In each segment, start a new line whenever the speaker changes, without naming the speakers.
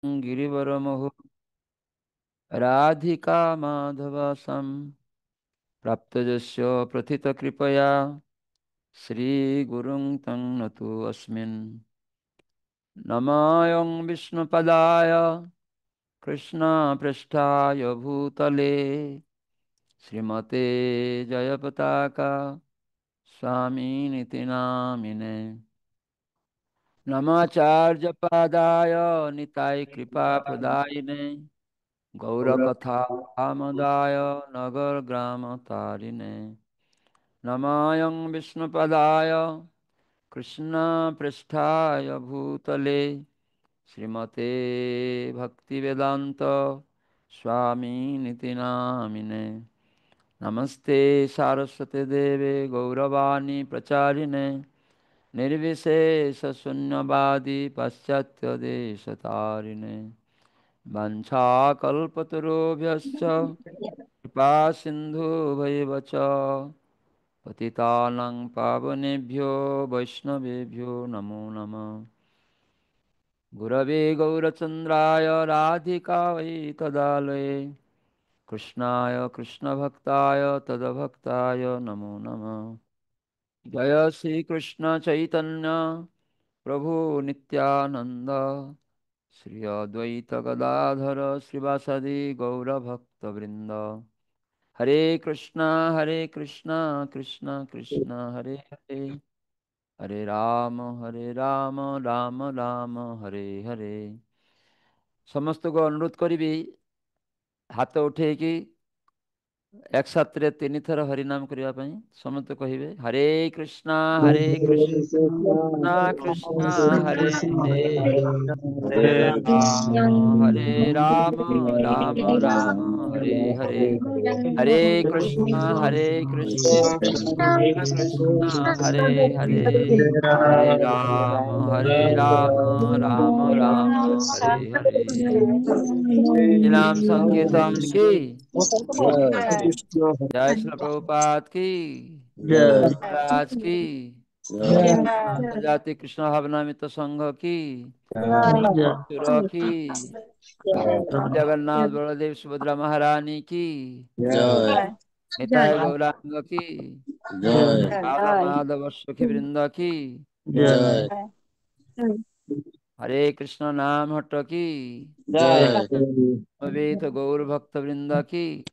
गिरिवरमहु राधिका माधवासं प्राप्तजस्य प्रथितकृपया श्रीगुरुं तं नतु अस्मिन् नमायं विष्णुपदाय कृष्णपृष्ठाय भूतले श्रीमते जयपताका स्वामिनिति नामिने नमाचार्यपादाय निताय कृपाप्रदायिने गौरकथामदाय नगरग्रामतारिणे नमायं विष्णुपदाय कृष्णपृष्ठाय भूतले श्रीमते भक्तिवेदान्त स्वामिनिति नामिने नमस्ते सारस्वते देवे गौरवाणी प्रचारिणे निर्विशेषशून्यवादी पाश्चात्यदेशतारिणे वाञ्छाकल्पतरुभ्यश्च कृपा सिन्धुभैव च पतितानां पावनेभ्यो वैष्णवेभ्यो नमो नमः। गुरवे गौरचन्द्राय राधिकायै तदालये कृष्णाय कृष्णभक्ताय तदभक्ताय नमो नमः। जय श्रीकृष्ण चैतन्य प्रभु नित्यानंद श्री अद्वैत गदाधर श्रीवासदि गौरभक्तवृंद। हरे कृष्णा कृष्ण कृष्ण हरे हरे, हरे राम राम राम हरे हरे। समस्त को अनुरोध करी हाथ उठेकी एक साथ तीन थर हरिनाम करने समस्त कहे हरे कृष्णा कृष्णा हरे हरे, हरे हरे राम राम राम हरे हरे, हरे कृष्णा कृष्ण कृष्ण हरे हरे, हरे राम राम राम हरे हरे। श्री नाम संकीर्तन की जय श्री प्रभुपाद की महाराज की जाति कृष्ण भावनामित संघ की सुर की जगन्नाथ बलदेव सुभद्रा महारानी की निताय गौरांग की राधा माधव सखी वृंद की हरे कृष्ण नाम हट की अवेत गौर भक्त वृंद की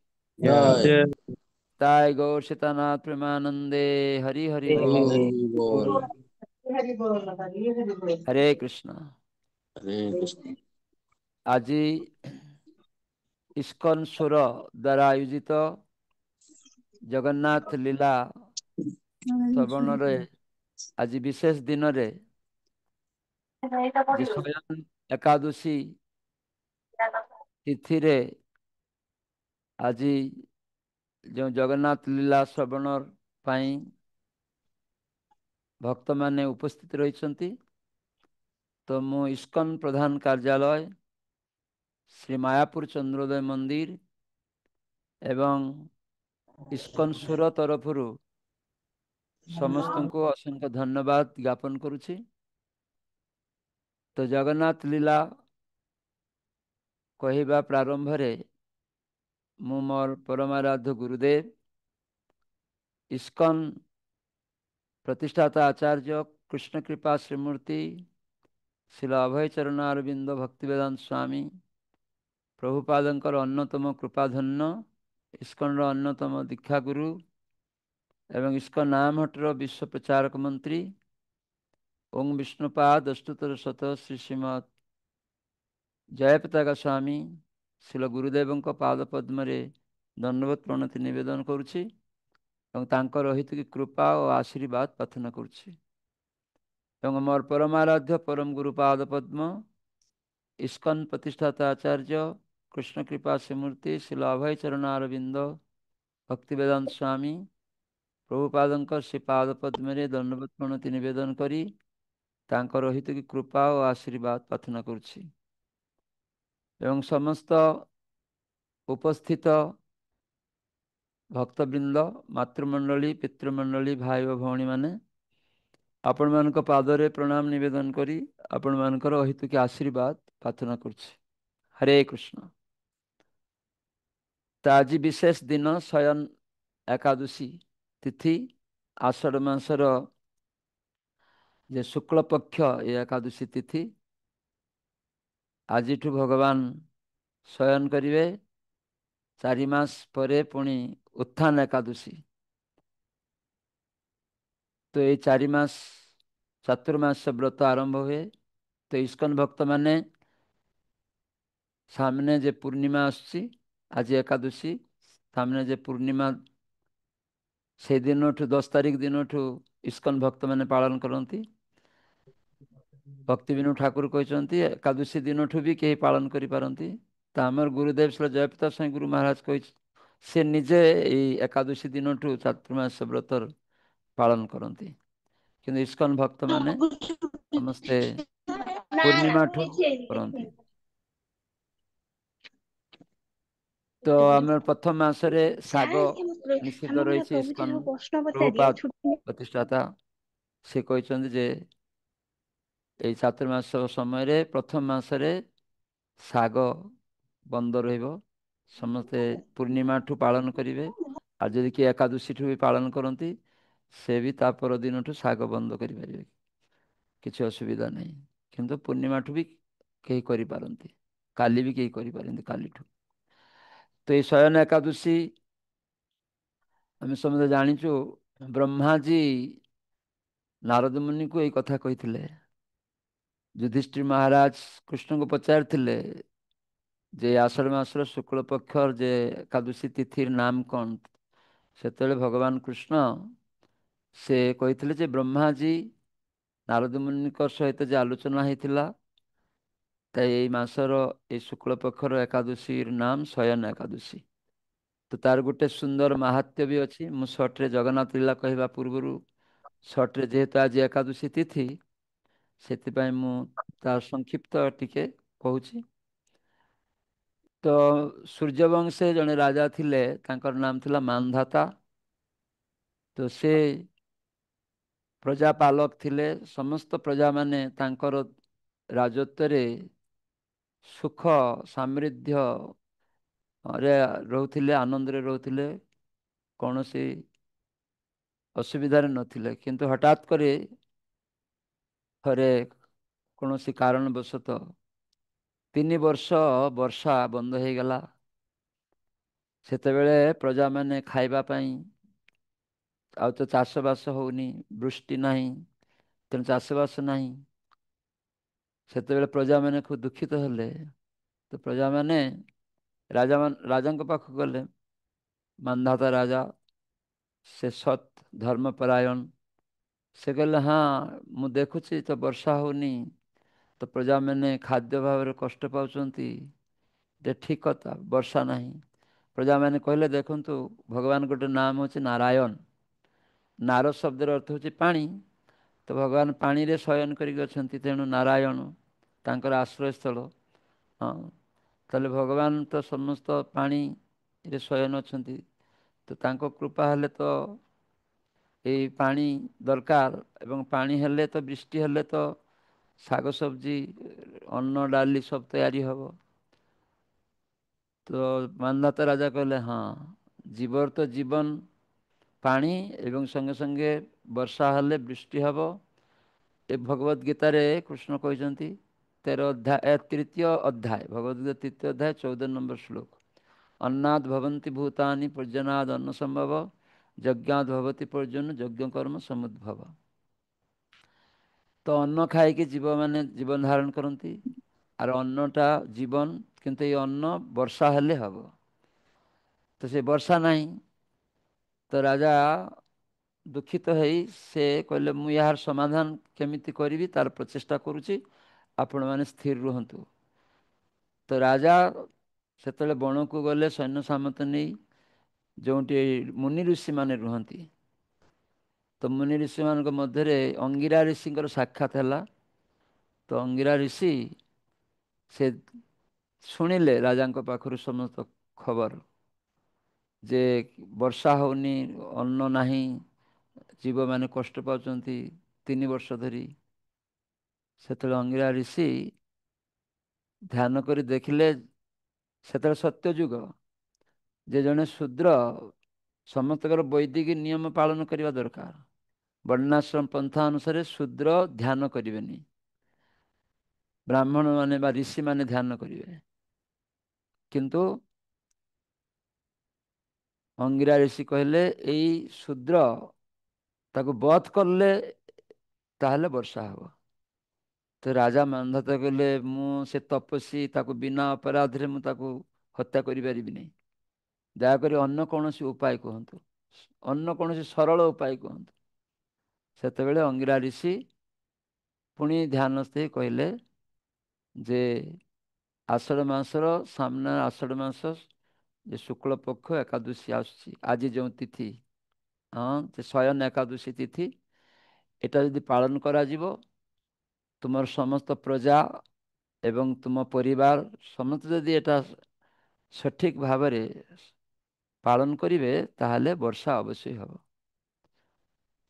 ताय गौर सीतानाथ प्रेमानंदे हरि हरि बोल। हरे कृष्ण। आज इस्कन स्वर द्वारा आयोजित जगन्नाथ लीला श्रवण रे आज विशेष दिन रे स्वयं एकादशी तिथि रे आज जो जगन्नाथ लीला श्रवण पाई भक्त माने उपस्थित रही। तो मु इस्कन प्रधान कार्यालय श्री मायापुर चंद्रोदय मंदिर एवं इस्कन सुर तरफ समस्त को असंख्य धन्यवाद ज्ञापन करुछि। तो जगन्नाथ लीला कहवा प्रारंभ रे मु मोर परमाराध्य गुरुदेव इस्कन प्रतिष्ठाता आचार्य कृष्ण कृपा श्रीमूर्ति श्री अभय चरणारविंद भक्तिवेदांत स्वामी प्रभुपादंकर अन्यतम कृपाधन्य इस्कन अन्यतम दीक्षा गुरु एवं इस्कन नाम हटर विश्व प्रचारक मंत्री ओं विष्णुपाद अष्टोत्तर शत श्री श्रीमद जयपताका स्वामी शिल गुरुदेव पाद पद्म दंडवत प्रणति निवेदन करुछि एवं तांकर हित की कृपा और आशीर्वाद प्रार्थना करुछि। एवं मोर परमाराध्य परम गुरुपाद पद्म इस्कन प्रतिष्ठाता आचार्य कृष्ण कृपा श्रीमूर्ति शिल अभय चरणारविंद भक्तिवेदांत स्वामी प्रभुपादंकर श्रीपाद पद्मे दंडवत प्रणति निवेदन करी तांकर हित की कृपा और आशीर्वाद प्रार्थना करुछि। एवं समस्त उपस्थित भक्तवृंद मातृमंडली पितृमंडली भाई और भौणी माने आपण मान पादरे प्रणाम निवेदन करी आपण मानकर अहितुकी आशीर्वाद ପ୍ରାର୍ଥନା କରୁଛି। ହରେ କୃଷ୍ଣ। ତ ଆଜି ବିଶେଷ ଦିନ ଶୟନ ଏକାଦଶୀ ତିଥି, ଆଷାଢ଼ ମାସର ଯେ ଶୁକ୍ଳ ପକ୍ଷ ଏ ଏକାଦଶୀ ତିଥି। ଆଜିଠୁ ଭଗବାନ ଶୟନ କରିବେ। 4 ମାସ ପରେ ପୁଣି ଉତ୍ଥାନ ଏକାଦଶୀ। ତ ଏଇ 4 ମାସ ଚାତୁର୍ମାସ ବ୍ରତ ଆରମ୍ଭ ହୁଏ। ତ ଇସ୍କନ ଭକ୍ତମାନେ ସାମନେ ଯେ ପୂର୍ଣ୍ଣିମା ଆସୁଛି, ଆଜି ଏକାଦଶୀ, ସାମନେ ଯେ ପୂର୍ଣ୍ଣିମା, ସେଦିନଠୁ 10 ତାରିଖ ଦିନଠୁ ଇସ୍କନ ଭକ୍ତମାନେ ପାଳନ କରନ୍ତି। ଭକ୍ତି ବିନୋଦ ଠାକୁର କହିଛନ୍ତି ଏକାଦଶୀ ଦିନଠୁ ବି କେହି ପାଳନ କରିପାରନ୍ତି। ତ ଆମର ଗୁରୁଦେବ ଶ୍ରୀ ଜୟପ୍ରତାପ ସ୍ୱାଇଁ ଗୁରୁ ମହାରାଜ କହିଛି, ସେ ନିଜେ ଏଇ ଏକାଦଶୀ ଦିନଠୁ ଚାତୁର୍ମାସ ବ୍ରତ ପାଳନ କରନ୍ତି। କିନ୍ତୁ ଇସ୍କନ ଭକ୍ତମାନେ ସମସ୍ତେ ପୂର୍ଣ୍ଣିମାଠୁ କରନ୍ତି। ତ ଆମର ପ୍ରଥମ ମାସରେ ଶାଗ ନିଷିଦ୍ଧ ରହିଛି। ଇସ୍କନ ପ୍ରଭୁପାଦ ପ୍ରତିଷ୍ଠାତା ସେ କହିଛନ୍ତି ଯେ ଏଇ ଚାତୁର୍ମାସ ସମୟରେ ପ୍ରଥମ ମାସରେ ଶାଗ ବନ୍ଦ ରହିବ। ସମସ୍ତେ ପୂର୍ଣ୍ଣିମାଠୁ ପାଳନ କରିବେ। ଆଉ ଯଦି କିଏ ଏକାଦଶୀଠୁ ବି ପାଳନ କରନ୍ତି, ସେ ବି ତା ପରଦିନଠୁ ଶାଗ ବନ୍ଦ କରିପାରିବେ, କିଛି ଅସୁବିଧା ନାହିଁ। କିନ୍ତୁ ପୂର୍ଣ୍ଣିମାଠୁ ବି କେହି କରିପାରନ୍ତି, କାଲି ବି କେହି କରିପାରନ୍ତି, କାଲିଠୁ। ତ ଏଇ ଶୟନ ଏକାଦଶୀ ଆମେ ସମସ୍ତେ ଜାଣିଛୁ, ବ୍ରହ୍ମାଜୀ ନାରଦ ମୁନିଙ୍କୁ ଏଇ କଥା କହିଥିଲେ। ଯୁଧିଷ୍ଠିର ମହାରାଜ କୃଷ୍ଣଙ୍କୁ ପଚାରିଥିଲେ ଯେ ଆଷାଢ଼ ମାସର ଶୁକ୍ଳ ପକ୍ଷର ଯେ ଏକାଦଶୀ ତିଥିର ନାମ କ'ଣ? ସେତେବେଳେ ଭଗବାନ କୃଷ୍ଣ ସେ କହିଥିଲେ ଯେ ବ୍ରହ୍ମାଜୀ ନାରଦ ମୁନିଙ୍କ ସହିତ ଯେ ଆଲୋଚନା ହେଇଥିଲା, ତ ଏଇ ମାସର ଏଇ ଶୁକ୍ଳ ପକ୍ଷର ଏକାଦଶୀର ନାମ ଶୟନ ଏକାଦଶୀ। ତ ତାର ଗୋଟେ ସୁନ୍ଦର ମାହାତ୍ମ୍ୟ ବି ଅଛି। ମୁଁ ସର୍ଟରେ ଜଗନ୍ନାଥ ଲୀଳା କହିବା ପୂର୍ବରୁ ସର୍ଟରେ ଯେହେତୁ ଆଜି ଏକାଦଶୀ ତିଥି, ସେଥିପାଇଁ ମୁଁ ତାର ସଂକ୍ଷିପ୍ତ ଟିକେ କହୁଛି। ତ ସୂର୍ଯ୍ୟବଂଶେ ଜଣେ ରାଜା ଥିଲେ, ତାଙ୍କର ନାମ ଥିଲା ମାନ୍ଧାତା। ତ ସେ ପ୍ରଜାପାଲକ ଥିଲେ। ସମସ୍ତ ପ୍ରଜାମାନେ ତାଙ୍କର ରାଜତ୍ୱରେ ସୁଖ ସମୃଦ୍ଧିରେ ରହୁଥିଲେ, ଆନନ୍ଦରେ ରହୁଥିଲେ, କୌଣସି ଅସୁବିଧାରେ ନଥିଲେ। କିନ୍ତୁ ହଠାତ୍ କରି ଥରେ କୌଣସି କାରଣବଶତଃ 3 ବର୍ଷ ବର୍ଷା ବନ୍ଦ ହେଇଗଲା। ସେତେବେଳେ ପ୍ରଜାମାନେ ଖାଇବା ପାଇଁ, ଆଉ ତ ଚାଷବାସ ହଉନି, ବୃଷ୍ଟି ନାହିଁ, ତେଣୁ ଚାଷବାସ ନାହିଁ। ସେତେବେଳେ ପ୍ରଜାମାନେ ଖୁବ୍ ଦୁଃଖିତ ହେଲେ। ତ ପ୍ରଜାମାନେ ରାଜାଙ୍କ ପାଖକୁ ଗଲେ। ମାନ୍ଧାତା ରାଜା, ସେ ସତ୍ ଧର୍ମପରାୟଣ। ସେ କହିଲେ, ହଁ ମୁଁ ଦେଖୁଛି ତ ବର୍ଷା ହଉନି, ତ ପ୍ରଜାମାନେ ଖାଦ୍ୟ ଭାବରେ କଷ୍ଟ ପାଉଛନ୍ତି। ଯେ ଠିକ୍ କଥା, ବର୍ଷା ନାହିଁ। ପ୍ରଜାମାନେ କହିଲେ, ଦେଖନ୍ତୁ ଭଗବାନ ଗୋଟେ ନାମ ହେଉଛି ନାରାୟଣ। ନାର ଶବ୍ଦର ଅର୍ଥ ହେଉଛି ପାଣି। ତ ଭଗବାନ ପାଣିରେ ଶୟନ କରିକି ଅଛନ୍ତି, ତେଣୁ ନାରାୟଣ ତାଙ୍କର ଆଶ୍ରୟସ୍ଥଳ। ହଁ, ତାହେଲେ ଭଗବାନ ତ ସମସ୍ତ ପାଣିରେ ଶୟନ ଅଛନ୍ତି। ତ ତାଙ୍କ କୃପା ହେଲେ ତ ଏଇ ପାଣି ଦରକାର, ଏବଂ ପାଣି ହେଲେ ତ, ବୃଷ୍ଟି ହେଲେ ତ ଶାଗ ସବଜି, ଅନ୍ନ ଡାଲି ସବୁ ତିଆରି ହେବ। ତ ମାନ୍ଧାତା ରାଜା କହିଲେ, ହଁ, ଜୀବର ତ ଜୀବନ ପାଣି, ଏବଂ ସଙ୍ଗେ ସଙ୍ଗେ ବର୍ଷା ହେଲେ ବୃଷ୍ଟି ହେବ। ଏ ଭଗବତ ଗୀତାରେ କୃଷ୍ଣ କହିଛନ୍ତି, ତୃତୀୟ ଅଧ୍ୟାୟ, ଭଗବତ ଗୀତା 3ୟ ଅଧ୍ୟାୟ 14 নম্বর ଶ୍ଳୋକ। ଅନ୍ନାଦ୍ ଭବନ୍ତି ଭୂତାନି ପର୍ଯ୍ୟନାଦ୍ ଅନ୍ନ ସମ୍ଭବ, ଯଜ୍ଞାଦ୍ ଭବତି ପର୍ଯ୍ୟନ ଯଜ୍ଞ କର୍ମ ସମୁଦ୍ଭବ। ତ ଅନ୍ନ ଖାଇକି ଜୀବମାନେ ଜୀବନ ଧାରଣ କରନ୍ତି। ଆର ଅନ୍ନଟା ଜୀବନ, କିନ୍ତୁ ଏଇ ଅନ୍ନ ବର୍ଷା ହେଲେ ହେବ। ତ ସେ ବର୍ଷା ନାହିଁ। ତ ରାଜା ଦୁଃଖିତ ହେଇ ସେ କହିଲେ, ମୁଁ ଏହାର ସମାଧାନ କେମିତି କରିବି ତାର ପ୍ରଚେଷ୍ଟା କରୁଛି, ଆପଣମାନେ ସ୍ଥିର ରୁହନ୍ତୁ। ତ ରାଜା ସେତେବେଳେ ବଣକୁ ଗଲେ ସୈନ୍ୟ ସାମନ୍ତ ନେଇ, ଯେଉଁଠି ମୁନି ଋଷିମାନେ ରୁହନ୍ତି। ତ ମୁନି ଋଷିମାନଙ୍କ ମଧ୍ୟରେ ଅଙ୍ଗିରା ଋଷିଙ୍କର ସାକ୍ଷାତ ହେଲା। ତ ଅଙ୍ଗିରା ଋଷି ସେ ଶୁଣିଲେ ରାଜାଙ୍କ ପାଖରୁ ସମସ୍ତ ଖବର, ଯେ ବର୍ଷା ହେଉନି, ଅନ୍ନ ନାହିଁ, ଜୀବମାନେ କଷ୍ଟ ପାଉଛନ୍ତି 3 ବର୍ଷ ଧରି। ସେତେବେଳେ ଅଙ୍ଗିରା ଋଷି ଧ୍ୟାନ କରି ଦେଖିଲେ ସେତେବେଳେ ସତ୍ୟ ଯୁଗ, ଯେ ଜଣେ ଶୂଦ୍ର ସମସ୍ତଙ୍କର ବୈଦିକ ନିୟମ ପାଳନ କରିବା ଦରକାର। ବର୍ଣ୍ଣାଶ୍ରମ ପନ୍ଥା ଅନୁସାରେ ଶୂଦ୍ର ଧ୍ୟାନ କରିବେନି, ବ୍ରାହ୍ମଣ ମାନେ ବା ଋଷି ମାନେ ଧ୍ୟାନ କରିବେ। କିନ୍ତୁ ଅଙ୍ଗିରା ଋଷି କହିଲେ ଏଇ ଶୂଦ୍ର ତାକୁ ବଧ କଲେ ତାହେଲେ ବର୍ଷା ହବ। ତ ରାଜା ମାନ୍ଧାତା କହିଲେ ମୁଁ ସେ ତପସ୍ୱୀ, ତାକୁ ବିନା ଅପରାଧରେ ମୁଁ ତାକୁ ହତ୍ୟା କରିପାରିବି ନାହିଁ। ଦୟାକରି ଅନ୍ୟ କୌଣସି ଉପାୟ କୁହନ୍ତୁ, ଅନ୍ୟ କୌଣସି ସରଳ ଉପାୟ କୁହନ୍ତୁ। ସେତେବେଳେ ଅଙ୍ଗିରା ଋଷି ପୁଣି ଧ୍ୟାନ ଦେଇ କହିଲେ ଯେ ଆଷାଢ଼ ମାସର ସାମ୍ନା ଆଷାଢ଼ ମାସ ଯେ ଶୁକ୍ଳ ପକ୍ଷ ଏକାଦଶୀ ଆସୁଛି, ଆଜି ଯେଉଁ ତିଥି, ହଁ ସେ ଶୟନ ଏକାଦଶୀ ତିଥି, ଏଟା ଯଦି ପାଳନ କରାଯିବ, ତୁମର ସମସ୍ତ ପ୍ରଜା ଏବଂ ତୁମ ପରିବାର ସମସ୍ତେ ଯଦି ଏଟା ସଠିକ୍ ଭାବରେ ପାଳନ କରିବେ, ତାହେଲେ ବର୍ଷା ଅବଶ୍ୟ ହେବ।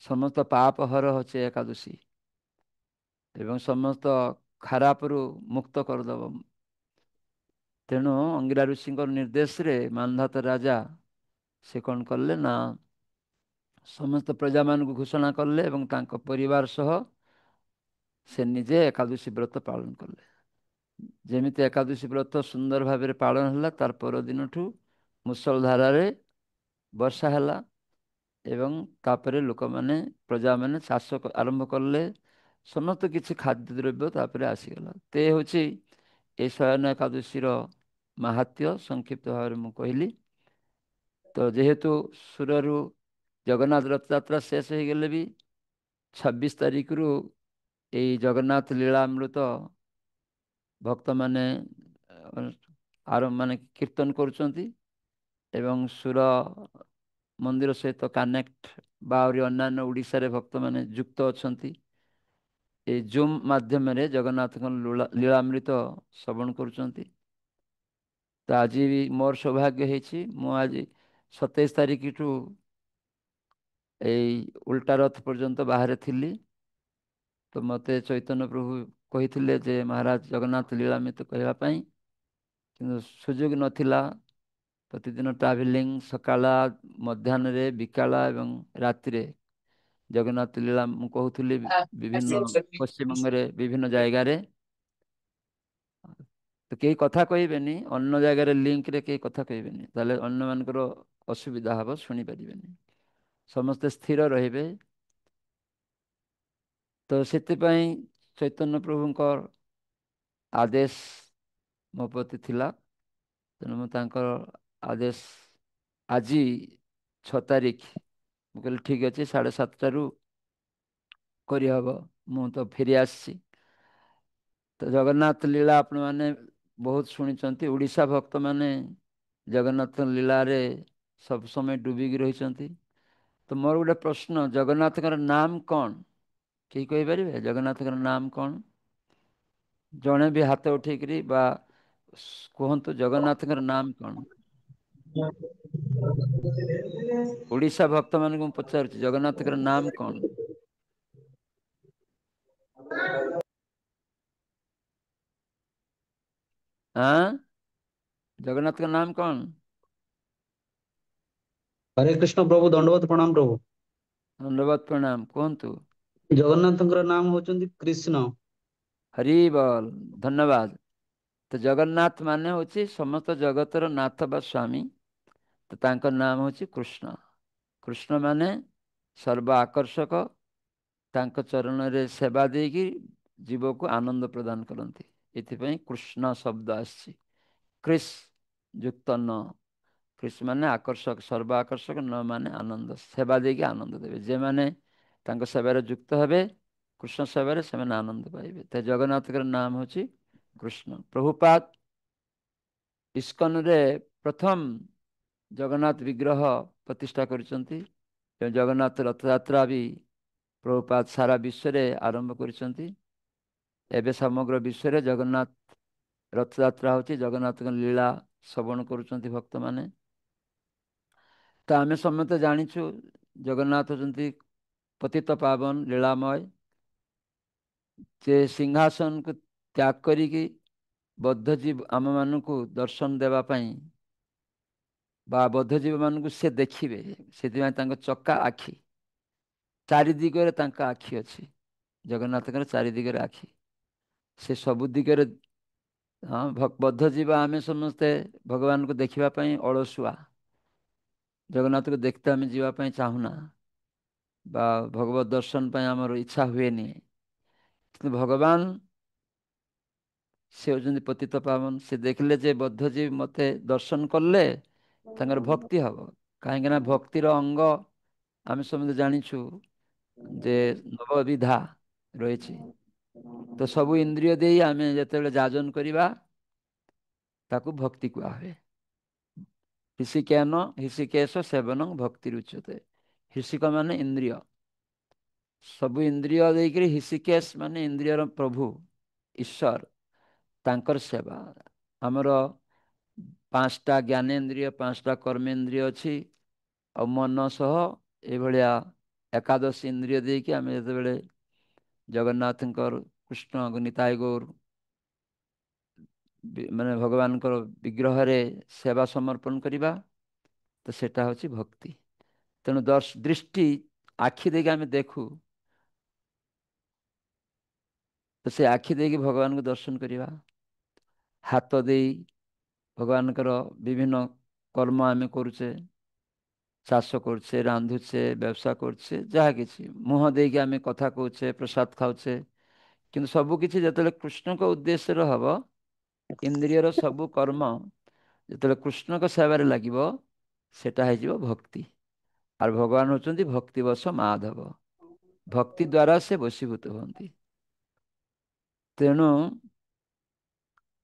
ସମସ୍ତ ପାପ ହର ହচ্ছে ଏକାଦଶୀ ଏବଂ ସମସ୍ତ ଖରାପରୁ ମୁକ୍ତ କରିଦେବ। ତେଣୁ ଅଙ୍ଗିରା ଋଷିଙ୍କ ନିର୍ଦ୍ଦେଶରେ ମାନ୍ଧାତା ରାଜା ସେ କଣ କଲେ ନା ସମସ୍ତ ପ୍ରଜାମାନଙ୍କୁ ଘୋଷଣା କଲେ ଏବଂ ତାଙ୍କ ପରିବାର ସହ ସେ ନିଜେ ଏକାଦଶୀ ବ୍ରତ ପାଳନ କଲେ। ଯେମିତି ଏକାଦଶୀ ବ୍ରତ ସୁନ୍ଦର ଭାବରେ ପାଳନ ହେଲା, ତାର ପରଦିନଠୁ ମୁଷଳ ଧାରାରେ ବର୍ଷା ହେଲା ଏବଂ ତାପରେ ଲୋକମାନେ ପ୍ରଜାମାନେ ଚାଷ ଆରମ୍ଭ କଲେ। ସମସ୍ତ କିଛି ଖାଦ୍ୟ ଦ୍ରବ୍ୟ ତାପରେ ଆସିଗଲା। ତେ ହେଉଛି ଏ ଶୟନ ଏକାଦଶୀର ମାହାତ୍ମ୍ୟ ସଂକ୍ଷିପ୍ତ ଭାବରେ ମୁଁ କହିଲି। ତ ଯେହେତୁ ସୁରରୁ ଜଗନ୍ନାଥ ରଥଯାତ୍ରା ଶେଷ ହେଇଗଲେ ବି 26 ତାରିଖରୁ ଏଇ ଜଗନ୍ନାଥ ଲୀଳାମୃତ ଭକ୍ତମାନେ ମାନେ କୀର୍ତ୍ତନ କରୁଛନ୍ତି ଏବଂ ସୁର ମନ୍ଦିର ସହିତ କାନେକ୍ଟ ବା ଆହୁରି ଅନ୍ୟାନ୍ୟ ଓଡ଼ିଶାରେ ଭକ୍ତମାନେ ଯୁକ୍ତ ଅଛନ୍ତି। ଏ ଜୁମ୍ ମାଧ୍ୟମରେ ଜଗନ୍ନାଥଙ୍କ ଲୀଳାମୃତ ଶ୍ରବଣ କରୁଛନ୍ତି। ତ ଆଜି ବି ମୋର ସୌଭାଗ୍ୟ ହେଇଛି, ମୁଁ ଆଜି 27 ତାରିଖଠୁ ଏଇ ଉଲ୍ଟା ରଥ ପର୍ଯ୍ୟନ୍ତ ବାହାରେ ଥିଲି। ତ ମୋତେ ଚୈତନ୍ୟ ପ୍ରଭୁ କହିଥିଲେ ଯେ ମହାରାଜ ଜଗନ୍ନାଥ ଲୀଳାମୃତ କହିବା ପାଇଁ, କିନ୍ତୁ ସୁଯୋଗ ନଥିଲା। ପ୍ରତିଦିନ ଟ୍ରାଭେଲିଂ ସକାଳ ମଧ୍ୟାହ୍ନରେ ବିକାଳ ଏବଂ ରାତିରେ ଜଗନ୍ନାଥ ଲୀଳା ମୁଁ କହୁଥିଲି ବିଭିନ୍ନ ପଶ୍ଚିମବଙ୍ଗରେ ବିଭିନ୍ନ ଜାଗାରେ। ତ କେହି କଥା କହିବେନି, ଅନ୍ୟ ଜାଗାରେ ଲିଙ୍କରେ କେହି କଥା କହିବେନି, ତାହେଲେ ଅନ୍ୟମାନଙ୍କର ଅସୁବିଧା ହେବ, ଶୁଣିପାରିବେନି। ସମସ୍ତେ ସ୍ଥିର ରହିବେ। ତ ସେଥିପାଇଁ ଚୈତନ୍ୟ ପ୍ରଭୁଙ୍କ ଆଦେଶ ମୋ ପ୍ରତି ଥିଲା। ତେଣୁ ମୁଁ ତାଙ୍କର ଆଦେଶ ଆଜି 6 ତାରିଖ ମୁଁ କହିଲି ଠିକ୍ ଅଛି 7:30ରୁ କରିହେବ, ମୁଁ ତ ଫେରି ଆସିଛି। ତ ଜଗନ୍ନାଥ ଲୀଳା ଆପଣମାନେ ବହୁତ ଶୁଣିଛନ୍ତି। ଓଡ଼ିଶା ଭକ୍ତମାନେ ଜଗନ୍ନାଥ ଲୀଳାରେ ସବୁ ସମୟ ଡୁବିକି ରହିଛନ୍ତି। ତ ମୋର ଗୋଟେ ପ୍ରଶ୍ନ, ଜଗନ୍ନାଥଙ୍କର ନାମ କଣ? କେହି କହିପାରିବେ ଜଗନ୍ନାଥଙ୍କର ନାମ କଣ? ଜଣେ ବି ହାତ ଉଠେଇକରି ବା କୁହନ୍ତୁ ଜଗନ୍ନାଥଙ୍କର ନାମ କଣ? ଓଡ଼ିଶା ଭକ୍ତମାନଙ୍କୁ ମୁଁ ପଚାରୁଛି ଜଗନ୍ନାଥଙ୍କର ନାମ କଣ? ଆଁ ଜଗନ୍ନାଥଙ୍କ ନାମ କଣ?
ହରେ କୃଷ୍ଣ ପ୍ରଭୁ, ଦଣ୍ଡବତ ପ୍ରଣାମ ପ୍ରଭୁ।
ଧନ୍ୟବାଦ, ପ୍ରଣାମ, କୁହନ୍ତୁ।
ଜଗନ୍ନାଥଙ୍କର ନାମ ହଉଛନ୍ତି କୃଷ୍ଣ।
ହରି ବଲ, ଧନ୍ୟବାଦ। ତ ଜଗନ୍ନାଥ ମାନେ ହଉଛି ସମସ୍ତ ଜଗତର ନାଥ ବା ସ୍ଵାମୀ। ତ ତାଙ୍କ ନାମ ହେଉଛି କୃଷ୍ଣ। କୃଷ୍ଣ ମାନେ ସର୍ବ ଆକର୍ଷକ। ତାଙ୍କ ଚରଣରେ ସେବା ଦେଇକି ଜୀବକୁ ଆନନ୍ଦ ପ୍ରଦାନ କରନ୍ତି। ଏଥିପାଇଁ କୃଷ୍ଣ ଶବ୍ଦ ଆସିଛି। କ୍ରିସ୍ ଯୁକ୍ତ ନ, କ୍ରିସ୍ ମାନେ ଆକର୍ଷକ, ସର୍ବ ଆକର୍ଷକ, ନ ମାନେ ଆନନ୍ଦ, ସେବା ଦେଇକି ଆନନ୍ଦ ଦେବେ। ଯେମାନେ ତାଙ୍କ ସେବାରେ ଯୁକ୍ତ ହେବେ, କୃଷ୍ଣ ସେବାରେ ସେମାନେ ଆନନ୍ଦ ପାଇବେ। ତ ଜଗନ୍ନାଥଙ୍କର ନାମ ହେଉଛି କୃଷ୍ଣ। ପ୍ରଭୁପାଦ ଇସ୍କନରେ ପ୍ରଥମ ଜଗନ୍ନାଥ ବିଗ୍ରହ ପ୍ରତିଷ୍ଠା କରିଛନ୍ତି। ଜଗନ୍ନାଥ ରଥଯାତ୍ରା ବି ପ୍ରଭୁପାଦ ସାରା ବିଶ୍ୱରେ ଆରମ୍ଭ କରିଛନ୍ତି। ଏବେ ସମଗ୍ର ବିଶ୍ୱରେ ଜଗନ୍ନାଥ ରଥଯାତ୍ରା ହେଉଛି, ଜଗନ୍ନାଥଙ୍କ ଲୀଳା ଶ୍ରବଣ କରୁଛନ୍ତି ଭକ୍ତମାନେ। ତ ଆମେ ସମସ୍ତେ ଜାଣିଛୁ ଜଗନ୍ନାଥ ହେଉଛନ୍ତି ପତିତ ପାବନ ଲୀଳାମୟ। ସେ ସିଂହାସନକୁ ତ୍ୟାଗ କରିକି ବଦ୍ଧଜୀବ ଆମମାନଙ୍କୁ ଦର୍ଶନ ଦେବା ପାଇଁ ବା ବଦ୍ଧଜୀବମାନଙ୍କୁ ସେ ଦେଖିବେ, ସେଥିପାଇଁ ତାଙ୍କ ଚକା ଆଖି, ଚାରି ଦିଗରେ ତାଙ୍କ ଆଖି ଅଛି। ଜଗନ୍ନାଥଙ୍କର ଚାରି ଦିଗରେ ଆଖି, ସେ ସବୁ ଦିଗରେ। ହଁ, ବଦ୍ଧଜୀବ ଆମେ ସମସ୍ତେ ଭଗବାନଙ୍କୁ ଦେଖିବା ପାଇଁ ଅଳସୁଆ। ଜଗନ୍ନାଥଙ୍କୁ ଦେଖିତେ ଆମେ ଯିବା ପାଇଁ ଚାହୁଁନା, ବା ଭଗବତ ଦର୍ଶନ ପାଇଁ ଆମର ଇଚ୍ଛା ହୁଏନି। କିନ୍ତୁ ଭଗବାନ, ସେ ହେଉଛନ୍ତି ପତିତ ପାବନ। ସେ ଦେଖିଲେ ଯେ ବଦ୍ଧଜୀବ ମୋତେ ଦର୍ଶନ କଲେ ତାଙ୍କର ଭକ୍ତି ହବ। କାହିଁକିନା ଭକ୍ତିର ଅଙ୍ଗ ଆମେ ସମସ୍ତେ ଜାଣିଛୁ ଯେ ନବବିଧା ରହିଛି। ତ ସବୁ ଇନ୍ଦ୍ରିୟ ଦେଇ ଆମେ ଯେତେବେଳେ ଯାଜନ କରିବା, ତାକୁ ଭକ୍ତି କୁହା ହୁଏ। ହୃଷିକେଶ ସେବନଂ ଭକ୍ତି ଉଚ୍ୟତେ। ହୃଷିକ ମାନେ ଇନ୍ଦ୍ରିୟ, ସବୁ ଇନ୍ଦ୍ରିୟ ଦେଇକରି ହୃଷିକେଶ ମାନେ ଇନ୍ଦ୍ରିୟର ପ୍ରଭୁ ଈଶ୍ୱର, ତାଙ୍କର ସେବା। ଆମର ପାଞ୍ଚଟା ଜ୍ଞାନେନ୍ଦ୍ରିୟ, ପାଞ୍ଚଟା କର୍ମେନ୍ଦ୍ରିୟ ଅଛି। ଆଉ ମନ ସହ ଏଇଭଳିଆ ଏକାଦଶ ଇନ୍ଦ୍ରିୟ ଦେଇକି ଆମେ ଯେତେବେଳେ ଜଗନ୍ନାଥଙ୍କର, କୃଷ୍ଣ ନିତାଇ ଗୌର ମାନେ ଭଗବାନଙ୍କର ବିଗ୍ରହରେ ସେବା ସମର୍ପଣ କରିବା, ତ ସେଟା ହେଉଛି ଭକ୍ତି। ତେଣୁ ଦୃଷ୍ଟି, ଆଖି ଦେଇକି ଆମେ ଦେଖୁ, ତ ସେ ଆଖି ଦେଇକି ଭଗବାନଙ୍କୁ ଦର୍ଶନ କରିବା। ହାତ ଦେଇ ଭଗବାନଙ୍କର ବିଭିନ୍ନ କର୍ମ ଆମେ କରୁଛେ, ଚାଷ କରୁଛେ, ରାନ୍ଧୁଛେ, ବ୍ୟବସାୟ କରୁଛେ, ଯାହା କିଛି ମୁହଁ ଦେଇକି ଆମେ କଥା କହୁଛେ, ପ୍ରସାଦ ଖାଉଛେ। କିନ୍ତୁ ସବୁ କିଛି ଯେତେବେଳେ କୃଷ୍ଣଙ୍କ ଉଦ୍ଦେଶ୍ୟରେ ହବ, ଇନ୍ଦ୍ରିୟର ସବୁ କର୍ମ ଯେତେବେଳେ କୃଷ୍ଣଙ୍କ ସେବାରେ ଲାଗିବ, ସେଟା ହେଇଯିବ ଭକ୍ତି। ଆଉ ଭଗବାନ ହେଉଛନ୍ତି ଭକ୍ତିବଶ ମାଧବ। ଭକ୍ତି ଦ୍ୱାରା ସେ ବଶୀଭୂତ ହୁଅନ୍ତି। ତେଣୁ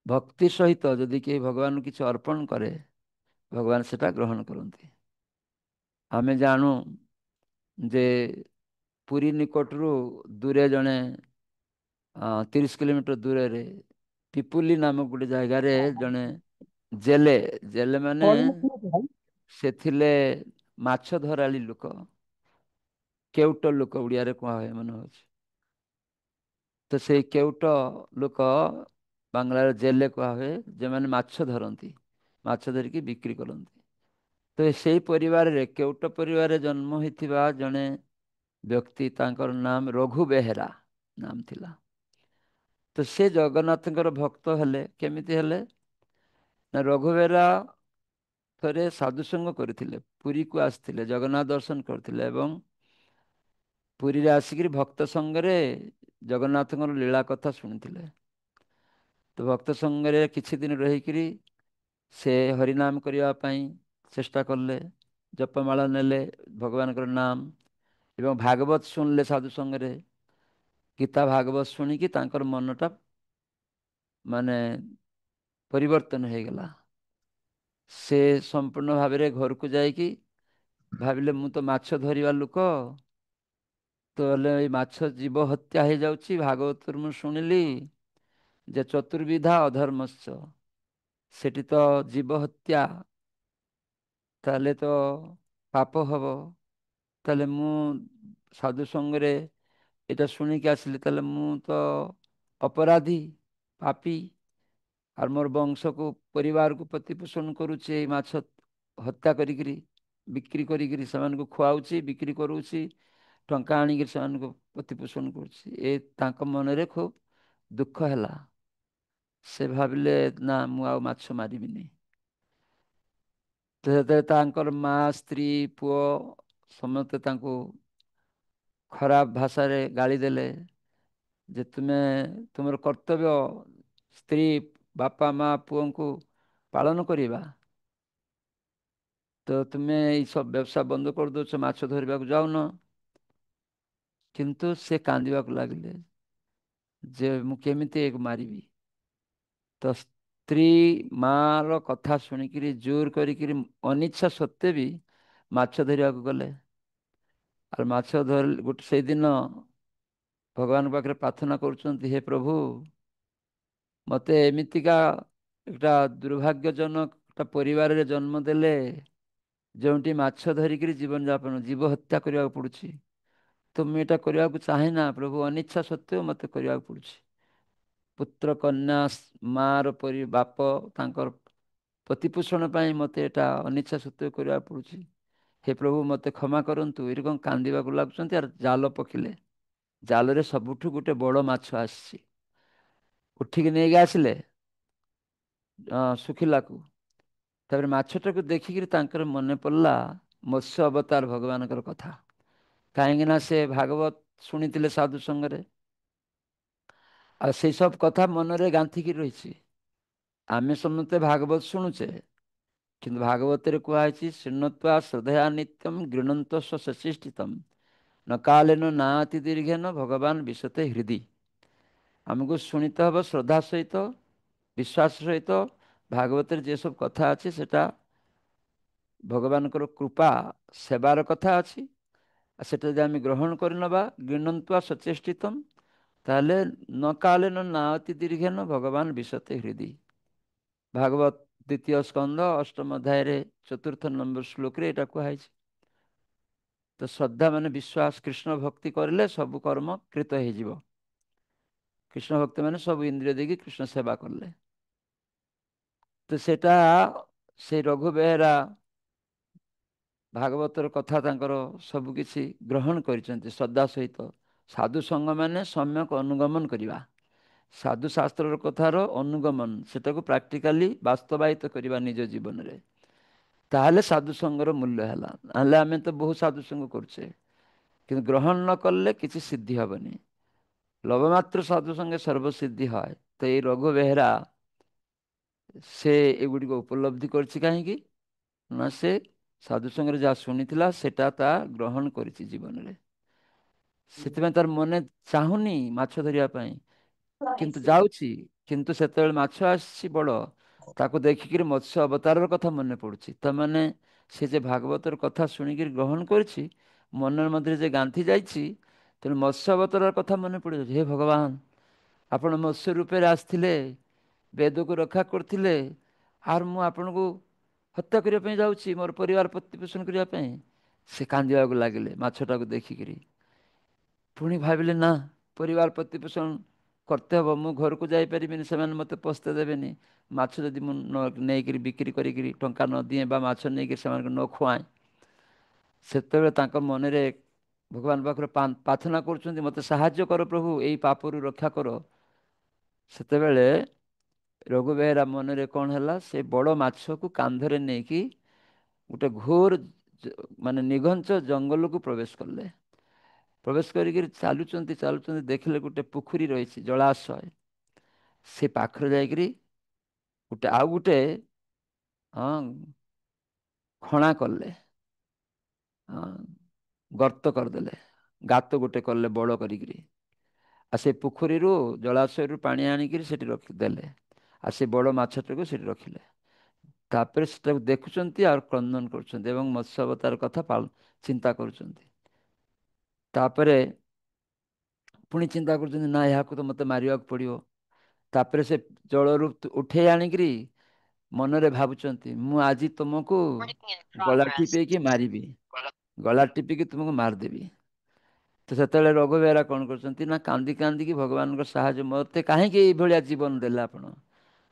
ଭକ୍ତି ସହିତ ଯଦି କେହି ଭଗବାନଙ୍କୁ କିଛି ଅର୍ପଣ କରେ, ଭଗବାନ ସେଟା ଗ୍ରହଣ କରନ୍ତି। ଆମେ ଜାଣୁ ଯେ ପୁରୀ ନିକଟରୁ ଦୂରେ ଜଣେ 30 କିଲୋମିଟର ଦୂରରେ ପିପୁଲି ନାମକ ଗୋଟେ ଜାଗାରେ ଜଣେ ଜେଲେ, ଜେଲେ ମାନେ ସେ ଥିଲେ ମାଛ ଧରାଳି ଲୋକ। କେଉଟ ଲୋକ ଓଡିଆରେ କୁହା ହୁଏ, ମନେ ହଉଛି। ତ ସେଇ କେଉଟ ଲୋକ ବାଂଲାରେ ଜେଲେ କୁହା ହୁଏ, ଯେଉଁମାନେ ମାଛ ଧରନ୍ତି, ମାଛ ଧରିକି ବିକ୍ରି କରନ୍ତି। ତ ସେଇ ପରିବାରରେ, କେଉଟ ପରିବାରରେ ଜନ୍ମ ହୋଇଥିବା ଜଣେ ବ୍ୟକ୍ତି, ତାଙ୍କର ନାମ ରଘୁ ବେହେରା ନାମ ଥିଲା। ତ ସେ ଜଗନ୍ନାଥଙ୍କର ଭକ୍ତ ହେଲେ। କେମିତି ହେଲେ ନା, ରଘୁବେହେରା ଥରେ ସାଧୁସଙ୍ଗ କରିଥିଲେ, ପୁରୀକୁ ଆସିଥିଲେ, ଜଗନ୍ନାଥ ଦର୍ଶନ କରିଥିଲେ ଏବଂ ପୁରୀରେ ଆସିକିରି ଭକ୍ତ ସଙ୍ଗରେ ଜଗନ୍ନାଥଙ୍କର ଲୀଳା କଥା ଶୁଣିଥିଲେ। ତ ଭକ୍ତ ସଙ୍ଗରେ କିଛି ଦିନ ରହିକିରି ସେ ହରିନାମ କରିବା ପାଇଁ ଚେଷ୍ଟା କଲେ, ଜପମାଳ ନେଲେ ଭଗବାନଙ୍କର ନାମ, ଏବଂ ଭାଗବତ ଶୁଣିଲେ ସାଧୁ ସଙ୍ଗରେ। ଗୀତା ଭାଗବତ ଶୁଣିକି ତାଙ୍କର ମନଟା ମାନେ ପରିବର୍ତ୍ତନ ହେଇଗଲା। ସେ ସମ୍ପୂର୍ଣ୍ଣ ଭାବରେ ଘରକୁ ଯାଇକି ଭାବିଲେ, ମୁଁ ତ ମାଛ ଧରିବା ଲୋକ, ତ ହେଲେ ଏଇ ମାଛ ଜୀବ ହତ୍ୟା ହେଇଯାଉଛି, ଭାଗବତରୁ ମୁଁ ଶୁଣିଲି ଯେ ଚତୁର୍ବିଧା ଅଧର୍ମସ୍ୟ, ସେଠି ତ ଜୀବ ହତ୍ୟା, ତାହେଲେ ତ ପାପ ହବ। ତାହେଲେ ମୁଁ ସାଧୁ ସଙ୍ଗରେ ଏଇଟା ଶୁଣିକି ଆସିଲି, ତାହେଲେ ମୁଁ ତ ଅପରାଧୀ, ପାପୀ। ଆଉ ମୋର ବଂଶକୁ, ପରିବାରକୁ ପ୍ରତିପୋଷଣ କରୁଛି ଏଇ ମାଛ ହତ୍ୟା କରିକିରି, ବିକ୍ରି କରିକିରି ସେମାନଙ୍କୁ ଖୁଆଉଛି, ବିକ୍ରି କରୁଛି, ଟଙ୍କା ଆଣିକି ସେମାନଙ୍କୁ ପ୍ରତିପୋଷଣ କରୁଛି। ଏ ତାଙ୍କ ମନରେ ଖୁବ୍ ଦୁଃଖ ହେଲା। ସେ ଭାବିଲେ, ନା ମୁଁ ଆଉ ମାଛ ମାରିବିନି। ଯେତେବେଳେ ତାଙ୍କର ମା, ସ୍ତ୍ରୀ, ପୁଅ ସମସ୍ତେ ତାଙ୍କୁ ଖରାପ ଭାଷାରେ ଗାଳି ଦେଲେ ଯେ ତୁମର କର୍ତ୍ତବ୍ୟ ସ୍ତ୍ରୀ, ବାପା, ମା, ପୁଅଙ୍କୁ ପାଳନ କରିବା, ତ ତୁମେ ଏଇ ସବୁ ବ୍ୟବସାୟ ବନ୍ଦ କରିଦେଉଛ, ମାଛ ଧରିବାକୁ ଯାଉନ। କିନ୍ତୁ ସେ କାନ୍ଦିବାକୁ ଲାଗିଲେ ଯେ ମୁଁ କେମିତି ଏକୁ ମାରିବି। ତ ସ୍ତ୍ରୀ ମା ର କଥା ଶୁଣିକିରି ଜୋର କରିକିରି ଅନିଚ୍ଛା ସତ୍ତ୍ୱେ ବି ମାଛ ଧରିବାକୁ ଗଲେ। ଆଉ ମାଛ ଧରି ଗୋଟେ ସେଇଦିନ ଭଗବାନଙ୍କ ପାଖରେ ପ୍ରାର୍ଥନା କରୁଛନ୍ତି, ହେ ପ୍ରଭୁ, ମୋତେ ଏମିତିକା একটা ଦୁର୍ଭାଗ୍ୟଜନକ ପରିବାରରେ ଜନ୍ମ ଦେଲେ, ଯେଉଁଠି ମାଛ ଧରିକିରି ଜୀବନଯାପନ, ଜୀବ ହତ୍ୟା କରିବାକୁ ପଡୁଛି। ତ ମୁଁ ଏଇଟା କରିବାକୁ ଚାହେଁ ନା ପ୍ରଭୁ, ଅନିଚ୍ଛା ସତ୍ତ୍ୱେ ମୋତେ କରିବାକୁ ପଡୁଛି। ପୁତ୍ର କନ୍ୟା ମାର ପରି ବାପ ତାଙ୍କର ପ୍ରତିପୋଷଣ ପାଇଁ ମୋତେ ଏଟା ଅନିଚ୍ଛା ସତ୍ତ୍ୱେ କରିବାକୁ ପଡ଼ୁଛି। ହେ ପ୍ରଭୁ ମୋତେ କ୍ଷମା କରନ୍ତୁ। ଏରକମ କାନ୍ଦିବାକୁ ଲାଗୁଛନ୍ତି। ଆର୍ ଜାଲ ପକିଲେ ଜାଲରେ ସବୁଠୁ ଗୋଟେ ବଡ଼ ମାଛ ଆସିଛି। ଉଠିକି ନେଇକି ଆସିଲେ ଶୁଖିଲାକୁ। ତାପରେ ମାଛଟାକୁ ଦେଖିକିରି ତାଙ୍କର ମନେ ପଡ଼ିଲା ମତ୍ସ୍ୟ ଅବତାର ଭଗବାନଙ୍କର କଥା। କାହିଁକି ନା ସେ ଭାଗବତ ଶୁଣିଥିଲେ ସାଧୁ ସଙ୍ଗରେ। ଆଉ ସେଇ ସବୁ କଥା ମନରେ ଗାନ୍ଥିକି ରହିଛି। ଆମେ ସମସ୍ତେ ଭାଗବତ ଶୁଣୁଛେ, କିନ୍ତୁ ଭାଗବତରେ କୁହାଯାଇଛି ଶୃଣ୍ୱତ୍ୱା ଶ୍ରଦ୍ଧୟା ନିତ୍ୟମ୍ ଗୃଣନ୍ତ ସଶିଷ୍ଠିତମ୍ ନ କାଲେନ ନାଅତି ଦୀର୍ଘେନ ଭଗବାନ ବିଶତେ ହୃଦି। ଆମକୁ ଶୁଣିତେ ହେବ ଶ୍ରଦ୍ଧା ସହିତ, ବିଶ୍ୱାସ ସହିତ। ଭାଗବତରେ ଯେ ସବୁ କଥା ଅଛି ସେଟା ଭଗବାନଙ୍କର କୃପା ସେବାର କଥା ଅଛି। ଆଉ ସେଟା ଯଦି ଆମେ ଗ୍ରହଣ କରିନେବା ଗୃଣନ୍ତ୍ୱା ସଚେଷ୍ଟିତମ୍, ତାହେଲେ ନ କାଲେନ ନାଅତି ଦୀର୍ଘେନ ଭଗବାନ ବିଶତେ ହୃଦି। ଭାଗବତ ଦ୍ୱିତୀୟ ସ୍କନ୍ଧ ଅଷ୍ଟମ ଅଧ୍ୟାୟରେ 4ର୍ଥ ନମ୍ବର ଶ୍ଲୋକରେ ଏଇଟା କୁହାଯାଇଛି। ତ ଶ୍ରଦ୍ଧା ମାନେ ବିଶ୍ୱାସ, କୃଷ୍ଣ ଭକ୍ତି କରିଲେ ସବୁ କର୍ମ କୃତ ହେଇଯିବ। କୃଷ୍ଣ ଭକ୍ତ ମାନେ ସବୁ ଇନ୍ଦ୍ରିୟ ଦେଇକି କୃଷ୍ଣ ସେବା କଲେ। ତ ସେଟା ସେ ରଘୁ ବେହେରା ଭାଗବତର କଥା ତାଙ୍କର ସବୁ କିଛି ଗ୍ରହଣ କରିଛନ୍ତି ଶ୍ରଦ୍ଧା ସହିତ। ସାଧୁ ସଙ୍ଗ ମାନେ ସମ୍ୟକ ଅନୁଗମନ କରିବା। ସାଧୁଶାସ୍ତ୍ରର କଥାର ଅନୁଗମନ, ସେଟାକୁ ପ୍ରାକ୍ଟିକାଲି ବାସ୍ତବାୟିତ କରିବା ନିଜ ଜୀବନରେ। ତାହେଲେ ସାଧୁସଙ୍ଗର ମୂଲ୍ୟ ହେଲା। ନହେଲେ ଆମେ ତ ବହୁତ ସାଧୁସଙ୍ଗ କରୁଛେ, କିନ୍ତୁ ଗ୍ରହଣ ନ କଲେ କିଛି ସିଦ୍ଧି ହେବନି। ଲବମାତ୍ର ସାଧୁ ସଙ୍ଗେ ସର୍ବସିଦ୍ଧି হয়। ତ ଏଇ ରଘୁ ବେହେରା ସେ ଏଗୁଡ଼ିକ ଉପଲବ୍ଧି କରିଛି କାହିଁକି ନା ସେ ସାଧୁ ସଙ୍ଗରେ ଯାହା ଶୁଣିଥିଲା ସେଟା ତା ଗ୍ରହଣ କରିଛି ଜୀବନରେ। ସେଥିପାଇଁ ତାର ମନେ ଚାହୁଁନି ମାଛ ଧରିବା ପାଇଁ, କିନ୍ତୁ ଯାଉଛି। କିନ୍ତୁ ସେତେବେଳେ ମାଛ ଆସିଛି ବଡ଼, ତାକୁ ଦେଖିକିରି ମତ୍ସ୍ୟ ଅବତାରର କଥା ମନେ ପଡ଼ୁଛି। ତାମାନେ ସେ ଯେ ଭାଗବତର କଥା ଶୁଣିକିରି ଗ୍ରହଣ କରିଛି, ମନରେ ମଧ୍ୟରେ ଯେ ଗାନ୍ଥି ଯାଇଛି, ତେଣୁ ମତ୍ସ୍ୟ ଅବତାରର କଥା ମନେ ପଡ଼ିଯାଉଛି। ହେ ଭଗବାନ, ଆପଣ ମତ୍ସ୍ୟ ରୂପରେ ଆସିଥିଲେ, ବେଦକୁ ରକ୍ଷା କରୁଥିଲେ, ଆର୍ ମୁଁ ଆପଣଙ୍କୁ ହତ୍ୟା କରିବା ପାଇଁ ଯାଉଛି ମୋର ପରିବାର ପ୍ରତିପୋଷଣ କରିବା ପାଇଁ। ସେ କାନ୍ଦିବାକୁ ଲାଗିଲେ ମାଛଟାକୁ ଦେଖିକିରି। ପୁଣି ଭାବିଲେ ନା, ପରିବାର ପ୍ରତିପୋଷଣ କରତେ ହେବ। ମୁଁ ଘରକୁ ଯାଇପାରିବିନି, ସେମାନେ ମୋତେ ପସ୍ତେ ଦେବେନି। ମାଛ ଯଦି ମୁଁ ନେଇକରି ବିକ୍ରି କରିକିରି ଟଙ୍କା ନ ଦିଏ ବା ମାଛ ନେଇକରି ସେମାନଙ୍କୁ ନ ଖୁଆଏ, ସେତେବେଳେ ତାଙ୍କ ମନରେ ଭଗବାନ ପାଖରେ ପ୍ରାର୍ଥନା କରୁଛନ୍ତି, ମୋତେ ସାହାଯ୍ୟ କର ପ୍ରଭୁ, ଏଇ ପାପରୁ ରକ୍ଷା କର। ସେତେବେଳେ ରଘୁ ବେହେରା ମନରେ କଣ ହେଲା, ସେ ବଡ଼ ମାଛକୁ କାନ୍ଧରେ ନେଇକି ଗୋଟେ ଘୋର ମାନେ ନିଘଞ୍ଚ ଜଙ୍ଗଲକୁ ପ୍ରବେଶ କଲେ। ପ୍ରବେଶ କରିକିରି ଚାଲୁଛନ୍ତି ଚାଲୁଛନ୍ତି, ଦେଖିଲେ ଗୋଟେ ପୋଖରୀ ରହିଛି, ଜଳାଶୟ। ସେ ପାଖରେ ଯାଇକରି ଆଉ ଗୋଟେ ହଁ ଖଣା କଲେ। ହଁ, ଗର୍ତ୍ତ କରିଦେଲେ, ଗାତ ଗୋଟେ କଲେ ବଡ଼ କରିକିରି। ଆଉ ସେ ପୋଖରୀରୁ ଜଳାଶୟରୁ ପାଣି ଆଣିକିରି ସେଠି ରଖିଦେଲେ। ଆଉ ସେ ବଡ଼ ମାଛଟିକୁ ସେଠି ରଖିଲେ। ତାପରେ ସେଟାକୁ ଦେଖୁଛନ୍ତି ଆଉ କ୍ରନ୍ଦନ କରୁଛନ୍ତି ଏବଂ ମତ୍ସ୍ୟ ଅବତାର କଥା ଚିନ୍ତା କରୁଛନ୍ତି। ତାପରେ ପୁଣି ଚିନ୍ତା କରୁଛନ୍ତି, ନା ଏହାକୁ ତ ମୋତେ ମାରିବାକୁ ପଡ଼ିବ। ତାପରେ ସେ ଜଳରୁ ଉଠେଇ ଆଣିକିରି ମନରେ ଭାବୁଛନ୍ତି, ମୁଁ ଆଜି ତୁମକୁ ଗଳା ଟିପେଇକି ମାରିବି, ଗଳା ଟିପିକି ତୁମକୁ ମାରିଦେବି। ତ ସେତେବେଳେ ରଘୁ ବେହେରା କଣ କରୁଛନ୍ତି ନା, କାନ୍ଦି କାନ୍ଦିକି ଭଗବାନଙ୍କ ସାହାଯ୍ୟ, ମୋତେ କାହିଁକି ଏଇଭଳିଆ ଜୀବନ ଦେଲେ ଆପଣ?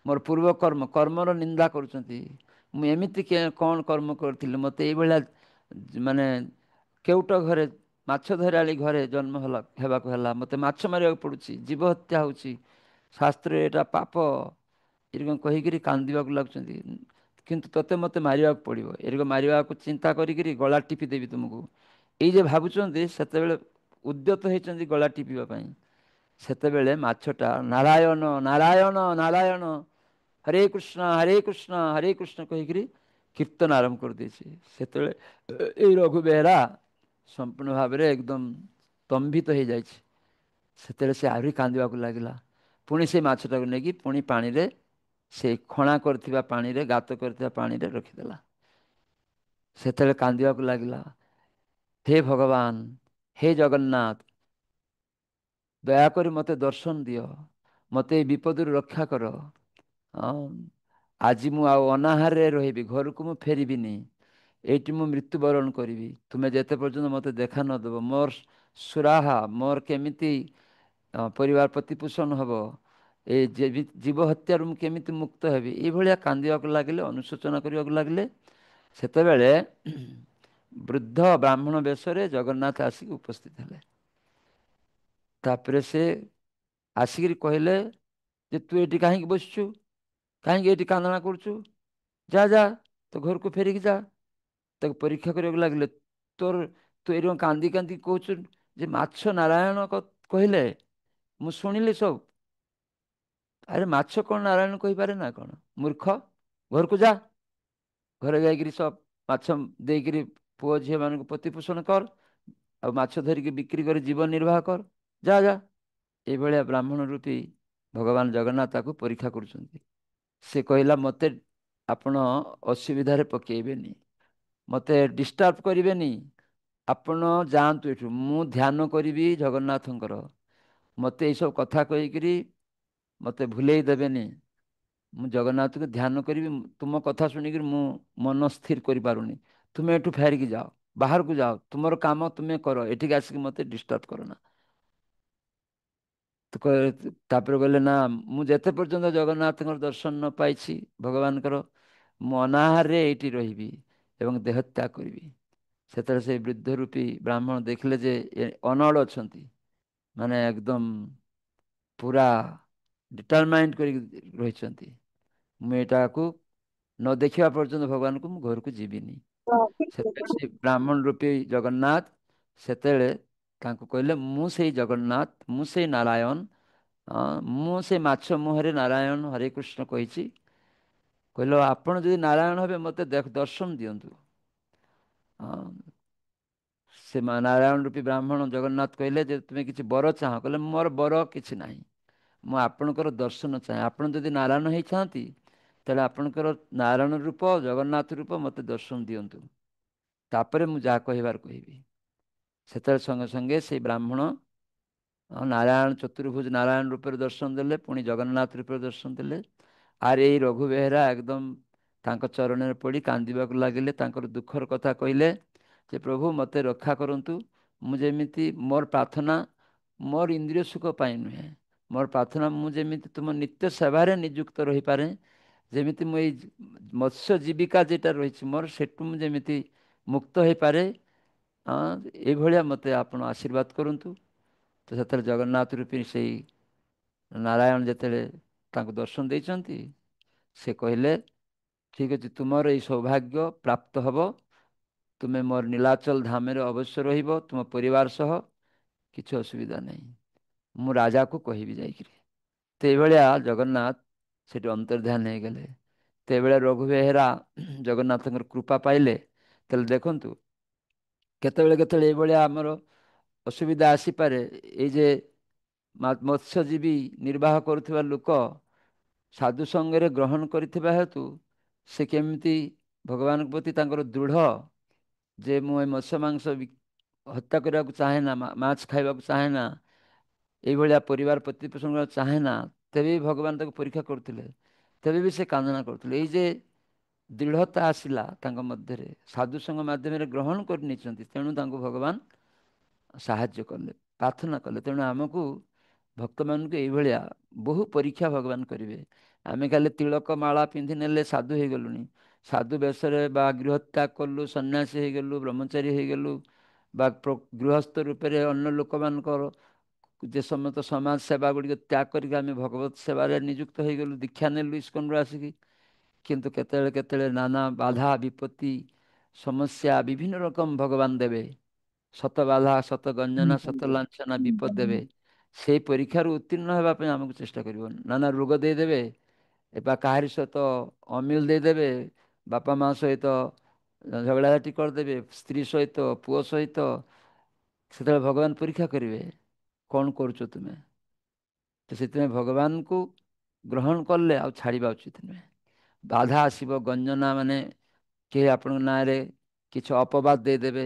ମୋର ପୂର୍ବ କର୍ମର ନିନ୍ଦା କରୁଛନ୍ତି। ମୁଁ ଏମିତି କଣ କର୍ମ କରିଥିଲି, ମୋତେ ଏଇଭଳିଆ ମାନେ କେଉଟ ଘରେ ମାଛ ଧରାଳି ଘରେ ଜନ୍ମ ହେବାକୁ ହେଲା। ମୋତେ ମାଛ ମାରିବାକୁ ପଡ଼ୁଛି, ଜୀବ ହତ୍ୟା ହେଉଛି, ଶାସ୍ତ୍ରରେ ଏଇଟା ପାପ। ଏରକମ କହିକିରି କାନ୍ଦିବାକୁ ଲାଗୁଛନ୍ତି। କିନ୍ତୁ ତୋତେ ମୋତେ ମାରିବାକୁ ପଡ଼ିବ, ଏରକ ମାରିବାକୁ ଚିନ୍ତା କରିକିରି ଗଳା ଟିପି ଦେବି ତୁମକୁ। ଏଇ ଯେ ଭାବୁଛନ୍ତି, ସେତେବେଳେ ଉଦ୍ୟତ ହେଇଛନ୍ତି ଗଳା ଟିପିବା ପାଇଁ। ସେତେବେଳେ ମାଛଟା ନାରାୟଣ ନାରାୟଣ ନାରାୟଣ ହରେ କୃଷ୍ଣ ହରେ କୃଷ୍ଣ କହିକିରି କୀର୍ତ୍ତନ ଆରମ୍ଭ କରିଦେଇଛି। ସେତେବେଳେ ଏଇ ରଘୁ ବେହେରା ସମ୍ପୂର୍ଣ୍ଣ ଭାବରେ ଏକଦମ ସ୍ତମ୍ଭିତ ହେଇଯାଇଛି। ସେତେବେଳେ ସେ ଆହୁରି କାନ୍ଦିବାକୁ ଲାଗିଲା। ପୁଣି ସେ ମାଛଟାକୁ ନେଇକି ପୁଣି ପାଣିରେ, ସେ ଖଣା କରିଥିବା ପାଣିରେ, ଗାତ କରିଥିବା ପାଣିରେ ରଖିଦେଲା। ସେତେବେଳେ କାନ୍ଦିବାକୁ ଲାଗିଲା, ହେ ଭଗବାନ, ହେ ଜଗନ୍ନାଥ, ଦୟାକରି ମୋତେ ଦର୍ଶନ ଦିଅ, ମୋତେ ଏଇ ବିପଦରୁ ରକ୍ଷା କର। ହଁ, ଆଜି ମୁଁ ଆଉ ଅନାହାରରେ ରହିବି, ଘରକୁ ମୁଁ ଫେରିବିନି। ଏଇଠି ମୁଁ ମୃତ୍ୟୁବରଣ କରିବି, ତୁମେ ଯେତେ ପର୍ଯ୍ୟନ୍ତ ମୋତେ ଦେଖା ନଦେବ। ମୋର ସୁରାହା, ମୋର କେମିତି ପରିବାର ପ୍ରତିପୋଷଣ ହେବ, ଏ ଜୀବ ହତ୍ୟାରୁ ମୁଁ କେମିତି ମୁକ୍ତ ହେବି, ଏଇଭଳିଆ କାନ୍ଦିବାକୁ ଲାଗିଲେ, ଅନୁଶୋଚନା କରିବାକୁ ଲାଗିଲେ। ସେତେବେଳେ ବୃଦ୍ଧ ବ୍ରାହ୍ମଣ ବେଶରେ ଜଗନ୍ନାଥ ଆସିକି ଉପସ୍ଥିତ ହେଲେ। ତାପରେ ସେ ଆସିକିରି କହିଲେ ଯେ ତୁ ଏଠି କାହିଁକି ବସିଛୁ, କାହିଁକି ଏଠି କାନ୍ଦଣା କରୁଛୁ, ଯା ଯା ତୋ ଘରକୁ ଫେରିକି ଯା। ତାକୁ ପରୀକ୍ଷା କରିବାକୁ ଲାଗିଲେ, ତୁ ଏଠି କାନ୍ଦି କାନ୍ଦି କହୁଛୁ ଯେ ମାଛ ନାରାୟଣ କହିଲେ, ମୁଁ ଶୁଣିଲି ସବୁ। ଆରେ ମାଛ କଣ ନାରାୟଣ କହିପାରେ ନା କଣ, ମୂର୍ଖ, ଘରକୁ ଯା। ଘରେ ଯାଇକିରି ସବ ମାଛ ଦେଇକିରି ପୁଅ ଝିଅ ମାନଙ୍କୁ ପ୍ରତିପୋଷଣ କର, ଆଉ ମାଛ ଧରିକି ବିକ୍ରି କରି ଜୀବନ ନିର୍ବାହ କର, ଯା ଯା। ଏଇଭଳିଆ ବ୍ରାହ୍ମଣ ରୂପୀ ଭଗବାନ ଜଗନ୍ନାଥ ତାକୁ ପରୀକ୍ଷା କରୁଛନ୍ତି। ସେ କହିଲା ମୋତେ ଆପଣ ଅସୁବିଧାରେ ପକେଇବେନି, ମୋତେ ଡିଷ୍ଟର୍ବ କରିବେନି, ଆପଣ ଯାଆନ୍ତୁ ଏଠୁ, ମୁଁ ଧ୍ୟାନ କରିବି ଜଗନ୍ନାଥଙ୍କର। ମୋତେ ଏଇସବୁ କଥା କହିକିରି ମୋତେ ଭୁଲେଇ ଦେବେନି। ମୁଁ ଜଗନ୍ନାଥଙ୍କୁ ଧ୍ୟାନ କରିବି, ତୁମ କଥା ଶୁଣିକିରି ମୁଁ ମନ ସ୍ଥିର କରିପାରୁନି। ତୁମେ ଏଠୁ ଫେରିକି ଯାଅ, ବାହାରକୁ ଯାଅ, ତୁମର କାମ ତୁମେ କର, ଏଠିକି ଆସିକି ମୋତେ ଡିଷ୍ଟର୍ବ କରନା। ତାପରେ କହିଲେ ନା, ମୁଁ ଯେତେ ପର୍ଯ୍ୟନ୍ତ ଜଗନ୍ନାଥଙ୍କର ଦର୍ଶନ ନ ପାଇଛି ଭଗବାନଙ୍କର, ମୁଁ ଅନାହାରରେ ଏଇଠି ରହିବି ଏବଂ ଦେହତ୍ୟାଗ କରିବି। ସେତେବେଳେ ସେ ବୃଦ୍ଧ ରୂପୀ ବ୍ରାହ୍ମଣ ଦେଖିଲେ ଯେ ଅନଡ଼ ଅଛନ୍ତି, ମାନେ ଏକଦମ ପୁରା ଡିଟରମାଇଣ୍ଡ କରିକି ରହିଛନ୍ତି, ମୁଁ ଏଇଟାକୁ ନ ଦେଖିବା ପର୍ଯ୍ୟନ୍ତ ଭଗବାନଙ୍କୁ ମୁଁ ଘରକୁ ଯିବିନି। ସେତେବେଳେ ସେ ବ୍ରାହ୍ମଣ ରୂପୀ ଜଗନ୍ନାଥ ସେତେବେଳେ ତାଙ୍କୁ କହିଲେ, ମୁଁ ସେଇ ଜଗନ୍ନାଥ, ମୁଁ ସେଇ ନାରାୟଣ, ମୁଁ ସେ ମାଛ ମୁହଁରେ ନାରାୟଣ ହରେ କୃଷ୍ଣ କହିଛି। କହିଲ ଆପଣ ଯଦି ନାରାୟଣ ହେବେ ମୋତେ ଦର୍ଶନ ଦିଅନ୍ତୁ। ସେ ନାରାୟଣ ରୂପୀ ବ୍ରାହ୍ମଣ ଜଗନ୍ନାଥ କହିଲେ ଯେ ତୁମେ କିଛି ବର ଚାହଁ, କହିଲେ ମୋର ବର କିଛି ନାହିଁ, ମୁଁ ଆପଣଙ୍କର ଦର୍ଶନ ଚାହେଁ। ଆପଣ ଯଦି ନାରାୟଣ ହେଇଥାନ୍ତି ତାହେଲେ ଆପଣଙ୍କର ନାରାୟଣ ରୂପ ଜଗନ୍ନାଥ ରୂପ ମୋତେ ଦର୍ଶନ ଦିଅନ୍ତୁ, ତାପରେ ମୁଁ ଯାହା କହିବାର କହିବି। ସେତେବେଳେ ସଙ୍ଗେ ସଙ୍ଗେ ସେଇ ବ୍ରାହ୍ମଣ ନାରାୟଣ ଚତୁର୍ଭୁଜ ନାରାୟଣ ରୂପରେ ଦର୍ଶନ ଦେଲେ, ପୁଣି ଜଗନ୍ନାଥ ରୂପରେ ଦର୍ଶନ ଦେଲେ। ଆର ଏଇ ରଘୁ ବେହେରା ଏକଦମ ତାଙ୍କ ଚରଣରେ ପଡ଼ି କାନ୍ଦିବାକୁ ଲାଗିଲେ, ତାଙ୍କର ଦୁଃଖର କଥା କହିଲେ ଯେ ପ୍ରଭୁ ମୋତେ ରକ୍ଷା କରନ୍ତୁ। ମୁଁ ଯେମିତି, ମୋର ପ୍ରାର୍ଥନା ମୋର ଇନ୍ଦ୍ରିୟ ସୁଖ ପାଇଁ ନୁହେଁ, ମୋର ପ୍ରାର୍ଥନା ମୁଁ ଯେମିତି ତୁମ ନିତ୍ୟ ସେବାରେ ନିଯୁକ୍ତ ରହିପାରେ, ଯେମିତି ମୁଁ ଏଇ ମତ୍ସ୍ୟ ଜୀବିକା ଯେଟା ରହିଛି ମୋର, ସେଠୁ ମୁଁ ଯେମିତି ମୁକ୍ତ ହେଇପାରେ, ଏଇଭଳିଆ ମୋତେ ଆପଣ ଆଶୀର୍ବାଦ କରନ୍ତୁ। ତ ସେତେବେଳେ ଜଗନ୍ନାଥ ରୂପୀ ସେଇ ନାରାୟଣ ଯେତେବେଳେ ତାଙ୍କୁ ଦର୍ଶନ ଦେଇଛନ୍ତି, ସେ କହିଲେ ଠିକ୍ ଅଛି, ତୁମର ଏଇ ସୌଭାଗ୍ୟ ପ୍ରାପ୍ତ ହେବ, ତୁମେ ମୋର ନୀଳାଚଳ ଧାମରେ ଅବଶ୍ୟ ରହିବ ତୁମ ପରିବାର ସହ, କିଛି ଅସୁବିଧା ନାହିଁ, ମୁଁ ରାଜାକୁ କହିବି ଯାଇକିରି। ତ ଏଇଭଳିଆ ଜଗନ୍ନାଥ ସେଠି ଅନ୍ତର୍ଧ୍ୟାନ ହେଇଗଲେ। ତେବେଳେ ରଘୁ ବେହେରା ଜଗନ୍ନାଥଙ୍କର କୃପା ପାଇଲେ। ତାହେଲେ ଦେଖନ୍ତୁ କେତେବେଳେ କେତେବେଳେ ଏଇଭଳିଆ ଆମର ଅସୁବିଧା ଆସିପାରେ। ଏଇ ଯେ ମତ୍ସ୍ୟଜୀବୀ ନିର୍ବାହ କରୁଥିବା ଲୋକ ସାଧୁ ସଙ୍ଗରେ ଗ୍ରହଣ କରିଥିବା ହେତୁ ସେ କେମିତି ଭଗବାନଙ୍କ ପ୍ରତି ତାଙ୍କର ଦୃଢ଼ ଯେ ମୁଁ ଏ ମତ୍ସ୍ୟ ମାଂସ ହତ୍ୟା କରିବାକୁ ଚାହେଁ ନା, ମାଛ ଖାଇବାକୁ ଚାହେଁ ନା, ଏଇଭଳିଆ ପରିବାର ପ୍ରତିପୋଷଣ କରିବାକୁ ଚାହେଁ ନା, ତେବେ ବି ଭଗବାନ ତାକୁ ପରୀକ୍ଷା କରୁଥିଲେ, ତେବେ ବି ସେ କାନ୍ଦଣା କରୁଥିଲେ। ଏଇ ଯେ ଦୃଢ଼ତା ଆସିଲା ତାଙ୍କ ମଧ୍ୟରେ, ସାଧୁସଙ୍ଗ ମାଧ୍ୟମରେ ଗ୍ରହଣ କରି ନେଇଛନ୍ତି, ତେଣୁ ତାଙ୍କୁ ଭଗବାନ ସାହାଯ୍ୟ କଲେ, ପ୍ରାର୍ଥନା କଲେ। ତେଣୁ ଆମକୁ ଭକ୍ତମାନଙ୍କୁ ଏଇଭଳିଆ ବହୁ ପରୀକ୍ଷା ଭଗବାନ କରିବେ। ଆମେ ଖାଲି ତିଳକ ମାଳା ପିନ୍ଧି ନେଲେ ସାଧୁ ହେଇଗଲୁଣି, ସାଧୁ ବେଶରେ ବା ଗୃହତ୍ୟାଗ କଲୁ, ସନ୍ନ୍ୟାସୀ ହେଇଗଲୁ, ବ୍ରହ୍ମଚାରୀ ହେଇଗଲୁ, ବା ଗୃହସ୍ଥ ରୂପରେ ଅନ୍ୟ ଲୋକମାନଙ୍କର ଯେ ସମସ୍ତ ସମାଜ ସେବା ଗୁଡ଼ିକ ତ୍ୟାଗ କରିକି ଆମେ ଭଗବତ ସେବାରେ ନିଯୁକ୍ତ ହେଇଗଲୁ, ଦୀକ୍ଷା ନେଲୁ ଇସ୍କନରୁ ଆସିକି। କିନ୍ତୁ କେତେବେଳେ କେତେବେଳେ ନାନା ବାଧା ବିପତ୍ତି ସମସ୍ୟା ବିଭିନ୍ନ ରକମ ଭଗବାନ ଦେବେ, ସତ ବାଧା ସତ ଗଞ୍ଜନା ସତ ଲାଞ୍ଛନା ବିପଦ ଦେବେ। ସେଇ ପରୀକ୍ଷାରୁ ଉତ୍ତୀର୍ଣ୍ଣ ହେବା ପାଇଁ ଆମକୁ ଚେଷ୍ଟା କରିବ। ନାନା ରୋଗ ଦେଇଦେବେ, ବା କାହାରି ସହିତ ଅମିଲ ଦେଇଦେବେ, ବାପା ମା ସହିତ ଝଗଡ଼ାଝାଟି କରିଦେବେ, ସ୍ତ୍ରୀ ସହିତ, ପୁଅ ସହିତ। ସେତେବେଳେ ଭଗବାନ ପରୀକ୍ଷା କରିବେ, କ'ଣ କରୁଛ ତୁମେ। ତ ସେଥିପାଇଁ ଭଗବାନଙ୍କୁ ଗ୍ରହଣ କଲେ ଆଉ ଛାଡ଼ିବା ଉଚିତ ନୁହେଁ। ବାଧା ଆସିବ, ଗଞ୍ଜନା ମାନେ କେହି ଆପଣଙ୍କ ନାଁରେ କିଛି ଅପବାଦ ଦେଇଦେବେ,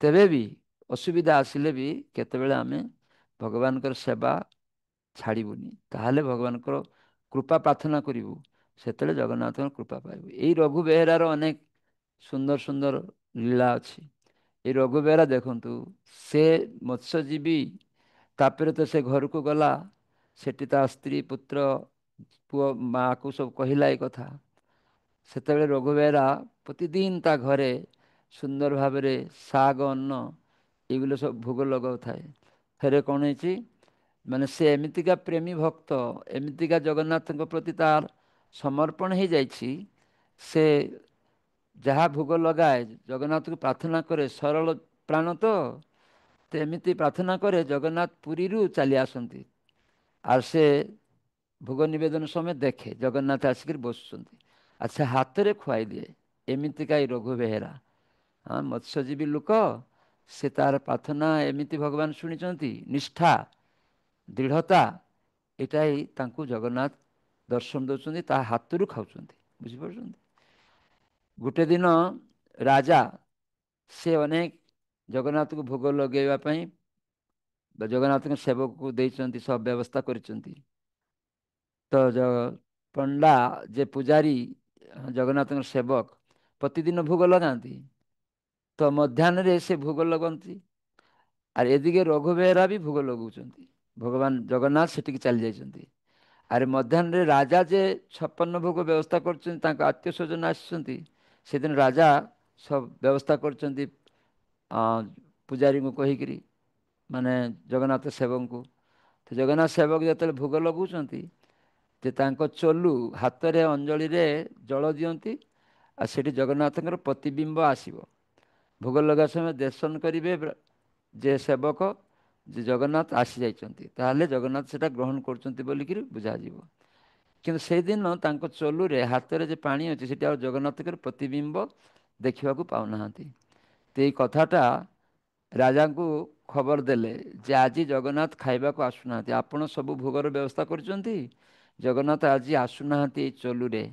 ତେବେ ବି ଅସୁବିଧା ଆସିଲେ ବି କେତେବେଳେ ଆମେ ଭଗବାନଙ୍କର ସେବା ଛାଡ଼ିବୁନି। ତାହେଲେ ଭଗବାନଙ୍କର କୃପା ପ୍ରାର୍ଥନା କରିବୁ, ସେତେବେଳେ ଜଗନ୍ନାଥଙ୍କ କୃପା ପାଇବୁ। ଏଇ ରଘୁ ବେହେରାର ଅନେକ ସୁନ୍ଦର ସୁନ୍ଦର ଲୀଳା ଅଛି। ଏଇ ରଘୁ ବେହେରା ଦେଖନ୍ତୁ, ସେ ମତ୍ସ୍ୟଜୀବୀ, ତାପରେ ତ ସେ ଘରକୁ ଗଲା, ସେଠି ତା ସ୍ତ୍ରୀ ପୁତ୍ର ପୁଅ ମାଆକୁ ସବୁ କହିଲା ଏ କଥା। ସେତେବେଳେ ରଘୁବେହେରା ପ୍ରତିଦିନ ତା ଘରେ ସୁନ୍ଦର ଭାବରେ ଶାଗ ଅନ୍ନ ଏଗୁলো ସବୁ ଭୋଗ ଲଗାଉଥାଏ। ଫେରେ କ'ଣ ହେଇଛି, ମାନେ ସେ ଏମିତିକା ପ୍ରେମୀ ଭକ୍ତ, ଏମିତିକା ଜଗନ୍ନାଥଙ୍କ ପ୍ରତି ତାର ସମର୍ପଣ ହେଇଯାଇଛି, ସେ ଯାହା ଭୋଗ ଲଗାଏ ଜଗନ୍ନାଥକୁ ପ୍ରାର୍ଥନା କରେ, ସରଳ ପ୍ରାଣ ତ ଏମିତି ପ୍ରାର୍ଥନା କରେ ଜଗନ୍ନାଥ ପୁରୀରୁ ଚାଲି ଆସନ୍ତି। ଆଉ ସେ ଭୋଗ ନିବେଦନ ସମୟ ଦେଖେ ଜଗନ୍ନାଥ ଆସିକରି ବସୁଛନ୍ତି, ଆଚ୍ଛା ହାତରେ ଖୁଆଇ ଦିଏ। ଏମିତିକା ଏ ରଘୁ ବେହେରା, ହଁ ମତ୍ସ୍ୟଜୀବୀ ଲୋକ, ସେ ତାର ପ୍ରାର୍ଥନା ଏମିତି ଭଗବାନ ଶୁଣିଛନ୍ତି, ନିଷ୍ଠା ଦୃଢ଼ତା, ଏଇଟା ହିଁ ତାଙ୍କୁ ଜଗନ୍ନାଥ ଦର୍ଶନ ଦେଉଛନ୍ତି, ତା ହାତରୁ ଖାଉଛନ୍ତି। ବୁଝିପାରୁଛନ୍ତି? ଗୋଟେ ଦିନ ରାଜା, ସେ ଅନେକ ଜଗନ୍ନାଥକୁ ଭୋଗ ଲଗାଇବା ପାଇଁ ଜଗନ୍ନାଥଙ୍କ ସେବକକୁ ଦେଇଛନ୍ତି, ସବୁ ବ୍ୟବସ୍ଥା କରିଛନ୍ତି। ତ ପଣ୍ଡା ଯେ ପୂଜାରୀ ଜଗନ୍ନାଥଙ୍କ ସେବକ ପ୍ରତିଦିନ ଭୋଗ ଲଗାନ୍ତି, ତ ମଧ୍ୟାହ୍ନରେ ସେ ଭୋଗ ଲଗାନ୍ତି। ଆର୍ ଏଦିକେ ରଘୁ ବେହେରା ବି ଭୋଗ ଲଗାଉଛନ୍ତି। ଭଗବାନ ଜଗନ୍ନାଥ ସେଠିକି ଚାଲି ଯାଇଛନ୍ତି। ଆରେ ମଧ୍ୟାହ୍ନରେ ରାଜା ଯେ 56 ଭୋଗ ବ୍ୟବସ୍ଥା କରୁଛନ୍ତି, ତାଙ୍କ ଆତ୍ମୀୟ ସ୍ୱଜନ ଆସିଛନ୍ତି, ସେଦିନ ରାଜା ସବୁ ବ୍ୟବସ୍ଥା କରିଛନ୍ତି ପୂଜାରୀଙ୍କୁ କହିକିରି, ମାନେ ଜଗନ୍ନାଥ ସେବକଙ୍କୁ। ତ ଜଗନ୍ନାଥ ସେବକ ଯେତେବେଳେ ଭୋଗ ଲଗାଉଛନ୍ତି, ଯେ ତାଙ୍କ ଚଲୁ ହାତରେ ଅଞ୍ଜଳିରେ ଜଳ ଦିଅନ୍ତି, ଆଉ ସେଠି ଜଗନ୍ନାଥଙ୍କର ପ୍ରତିବିମ୍ବ ଆସିବ। ଭୋଗ ଲଗା ସମୟ ଦର୍ଶନ କରିବେ ଯେ ସେବକ, ଯେ ଜଗନ୍ନାଥ ଆସିଯାଇଛନ୍ତି, ତାହେଲେ ଜଗନ୍ନାଥ ସେଟା ଗ୍ରହଣ କରୁଛନ୍ତି ବୋଲିକିରି ବୁଝାଯିବ। କିନ୍ତୁ ସେଇଦିନ ତାଙ୍କ ଚଲୁରେ ହାତରେ ଯେ ପାଣି ଅଛି, ସେଠି ଆଉ ଜଗନ୍ନାଥଙ୍କର ପ୍ରତିବିମ୍ବ ଦେଖିବାକୁ ପାଉନାହାନ୍ତି। ତ ଏଇ କଥାଟା ରାଜାଙ୍କୁ ଖବର ଦେଲେ ଯେ ଆଜି ଜଗନ୍ନାଥ ଖାଇବାକୁ ଆସୁନାହାନ୍ତି। ଆପଣ ସବୁ ଭୋଗର ବ୍ୟବସ୍ଥା କରିଛନ୍ତି, ଜଗନ୍ନାଥ ଆଜି ଆସୁନାହାନ୍ତି ଏଇ ଚଲୁରେ,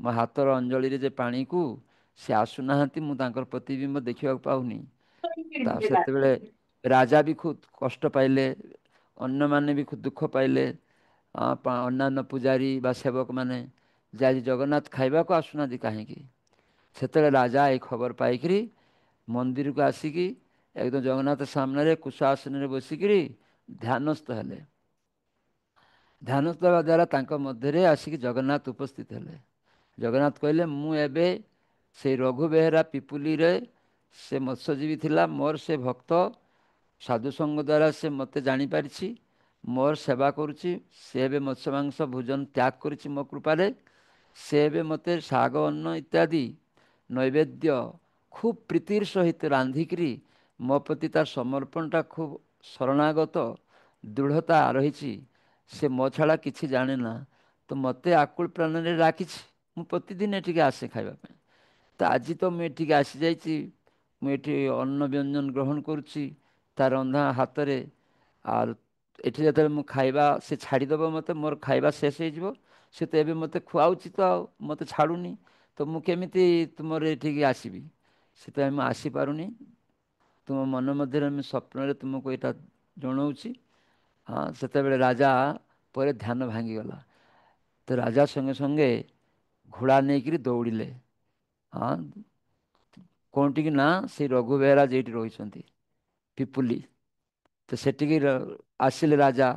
ମୋ ହାତର ଅଞ୍ଜଳିରେ ଯେ ପାଣିକୁ ସେ ଆସୁନାହାନ୍ତି, ମୁଁ ତାଙ୍କର ପ୍ରତିବିମ୍ବ ଦେଖିବାକୁ ପାଉନି। ତା ସେତେବେଳେ ରାଜା ବି ଖୁବ୍ କଷ୍ଟ ପାଇଲେ, ଅନ୍ୟମାନେ ବି ଖୁବ୍ ଦୁଃଖ ପାଇଲେ। ଅନ୍ୟାନ୍ୟ ପୂଜାରୀ ବା ସେବକମାନେ, ଯେ ଆଜି ଜଗନ୍ନାଥ ଖାଇବାକୁ ଆସୁନାହାନ୍ତି କାହିଁକି। ସେତେବେଳେ ରାଜା ଏ ଖବର ପାଇକରି ମନ୍ଦିରକୁ ଆସିକି ଏକଦମ ଜଗନ୍ନାଥ ସାମ୍ନାରେ କୁଶାସନରେ ବସିକିରି ଧ୍ୟାନସ୍ଥ ହେଲେ। ଧ୍ୟାନସ୍ଥ ହେବା ଦ୍ୱାରା ତାଙ୍କ ମଧ୍ୟରେ ଆସିକି ଜଗନ୍ନାଥ ଉପସ୍ଥିତ ହେଲେ। ଜଗନ୍ନାଥ କହିଲେ, ମୁଁ ଏବେ ସେଇ ରଘୁ ବେହେରା ପିପୁଲିରେ ସେ ମତ୍ସ୍ୟଜୀବୀ ଥିଲା, ମୋର ସେ ଭକ୍ତ, ସାଧୁସଙ୍ଗ ଦ୍ୱାରା ସେ ମୋତେ ଜାଣିପାରିଛି, ମୋର ସେବା କରୁଛି। ସେ ଏବେ ମତ୍ସ୍ୟ ମାଂସ ଭୋଜନ ତ୍ୟାଗ କରିଛି ମୋ କୃପାରେ। ସେ ଏବେ ମୋତେ ଶାଗ ଅନ୍ନ ଇତ୍ୟାଦି ନୈବେଦ୍ୟ ଖୁବ୍ ପ୍ରୀତିର ସହିତ ରାନ୍ଧିକିରି ମୋ ପ୍ରତି ତାର ସମର୍ପଣଟା ଖୁବ୍ ଶରଣାଗତ ଦୃଢ଼ତା ରହିଛି। ସେ ମୋ ଛଡ଼ା କିଛି ଜାଣେ ନା, ତ ମୋତେ ଆକୁଳ ପ୍ରାଣରେ ଡାକିଛି, ମୁଁ ପ୍ରତିଦିନ ଏଠିକି ଆସେ ଖାଇବା ପାଇଁ। ତ ଆଜି ତ ମୁଁ ଏଠିକି ଆସିଯାଇଛି, ମୁଁ ଏଠି ଅନ୍ନ ବ୍ୟଞ୍ଜନ ଗ୍ରହଣ କରୁଛି ତା ରନ୍ଧା ହାତରେ। ଆଉ ଏଠି ଯେତେବେଳେ ମୁଁ ଖାଇବା ସେ ଛାଡ଼ିଦେବ ମୋତେ, ମୋର ଖାଇବା ଶେଷ ହେଇଯିବ। ସେ ତ ଏବେ ମୋତେ ଖୁଆଉଛି, ତ ଆଉ ମୋତେ ଛାଡ଼ୁନି, ତ ମୁଁ କେମିତି ତୁମର ଏଠିକି ଆସିବି? ସେଥିପାଇଁ ମୁଁ ଆସିପାରୁନି। ତୁମ ମନ ମଧ୍ୟରେ ମୁଁ ସ୍ୱପ୍ନରେ ତୁମକୁ ଏଇଟା ଜଣାଉଛି। ହଁ, ସେତେବେଳେ ରାଜା ପରେ ଧ୍ୟାନ ଭାଙ୍ଗିଗଲା। ତ ରାଜା ସଙ୍ଗେ ସଙ୍ଗେ ଘୋଡ଼ା ନେଇକରି ଦୌଡ଼ିଲେ। ହଁ, କେଉଁଠିକି ନା ସେ ରଘୁ ବେହେରା ଯେଇଠି ରହିଛନ୍ତି ପିପୁଲି, ତ ସେଠିକି ଆସିଲେ ରାଜା।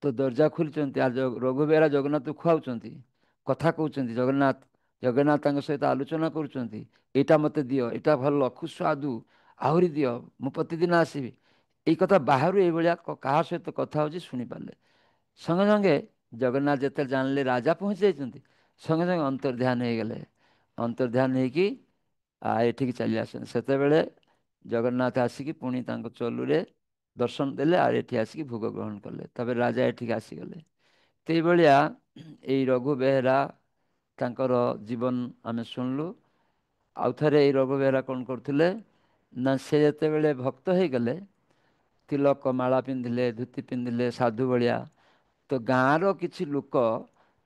ତ ଦରଜା ଖୋଲିଛନ୍ତି, ଆଉ ରଘୁ ବେହେରା ଜଗନ୍ନାଥକୁ ଖୁଆଉଛନ୍ତି, କଥା କହୁଛନ୍ତି। ଜଗନ୍ନାଥ ଜଗନ୍ନାଥ ତାଙ୍କ ସହିତ ଆଲୋଚନା କରୁଛନ୍ତି, ଏଇଟା ମୋତେ ଦିଅ, ଏଇଟା ଭଲ ସୁସ୍ୱାଦୁ, ଆହୁରି ଦିଅ, ମୁଁ ପ୍ରତିଦିନ ଆସିବି। ଏଇ କଥା ବାହାରୁ ଏଇଭଳିଆ କାହା ସହିତ କଥା ହେଉଛି ଶୁଣିପାରିଲେ। ସଙ୍ଗେ ସଙ୍ଗେ ଜଗନ୍ନାଥ ଯେତେବେଳେ ଜାଣିଲେ ରାଜା ପହଞ୍ଚି ଯାଇଛନ୍ତି, ସଙ୍ଗେ ସଙ୍ଗେ ଅନ୍ତର୍ଧ୍ୟାନ ହେଇଗଲେ। ଅନ୍ତର୍ଧ୍ୟାନ ହେଇକି ଏଠିକି ଚାଲି ଆସନ୍ତି। ସେତେବେଳେ ଜଗନ୍ନାଥ ଆସିକି ପୁଣି ତାଙ୍କ ଚଲୁରେ ଦର୍ଶନ ଦେଲେ, ଆଉ ଏଠି ଆସିକି ଭୋଗ ଗ୍ରହଣ କଲେ। ତାପରେ ରାଜା ଏଠିକି ଆସିଗଲେ। ସେଇଭଳିଆ ଏଇ ରଘୁ ବେହେରା ତାଙ୍କର ଜୀବନ ଆମେ ଶୁଣିଲୁ। ଆଉ ଥରେ ଏଇ ରଘୁ ବେହେରା କ'ଣ କରୁଥିଲେ ନା, ସେ ଯେତେବେଳେ ଭକ୍ତ ହେଇଗଲେ, ତିଲକ ମାଳା ପିନ୍ଧିଲେ, ଧୋତି ପିନ୍ଧିଲେ ସାଧୁ ଭଳିଆ, ତ ଗାଁର କିଛି ଲୋକ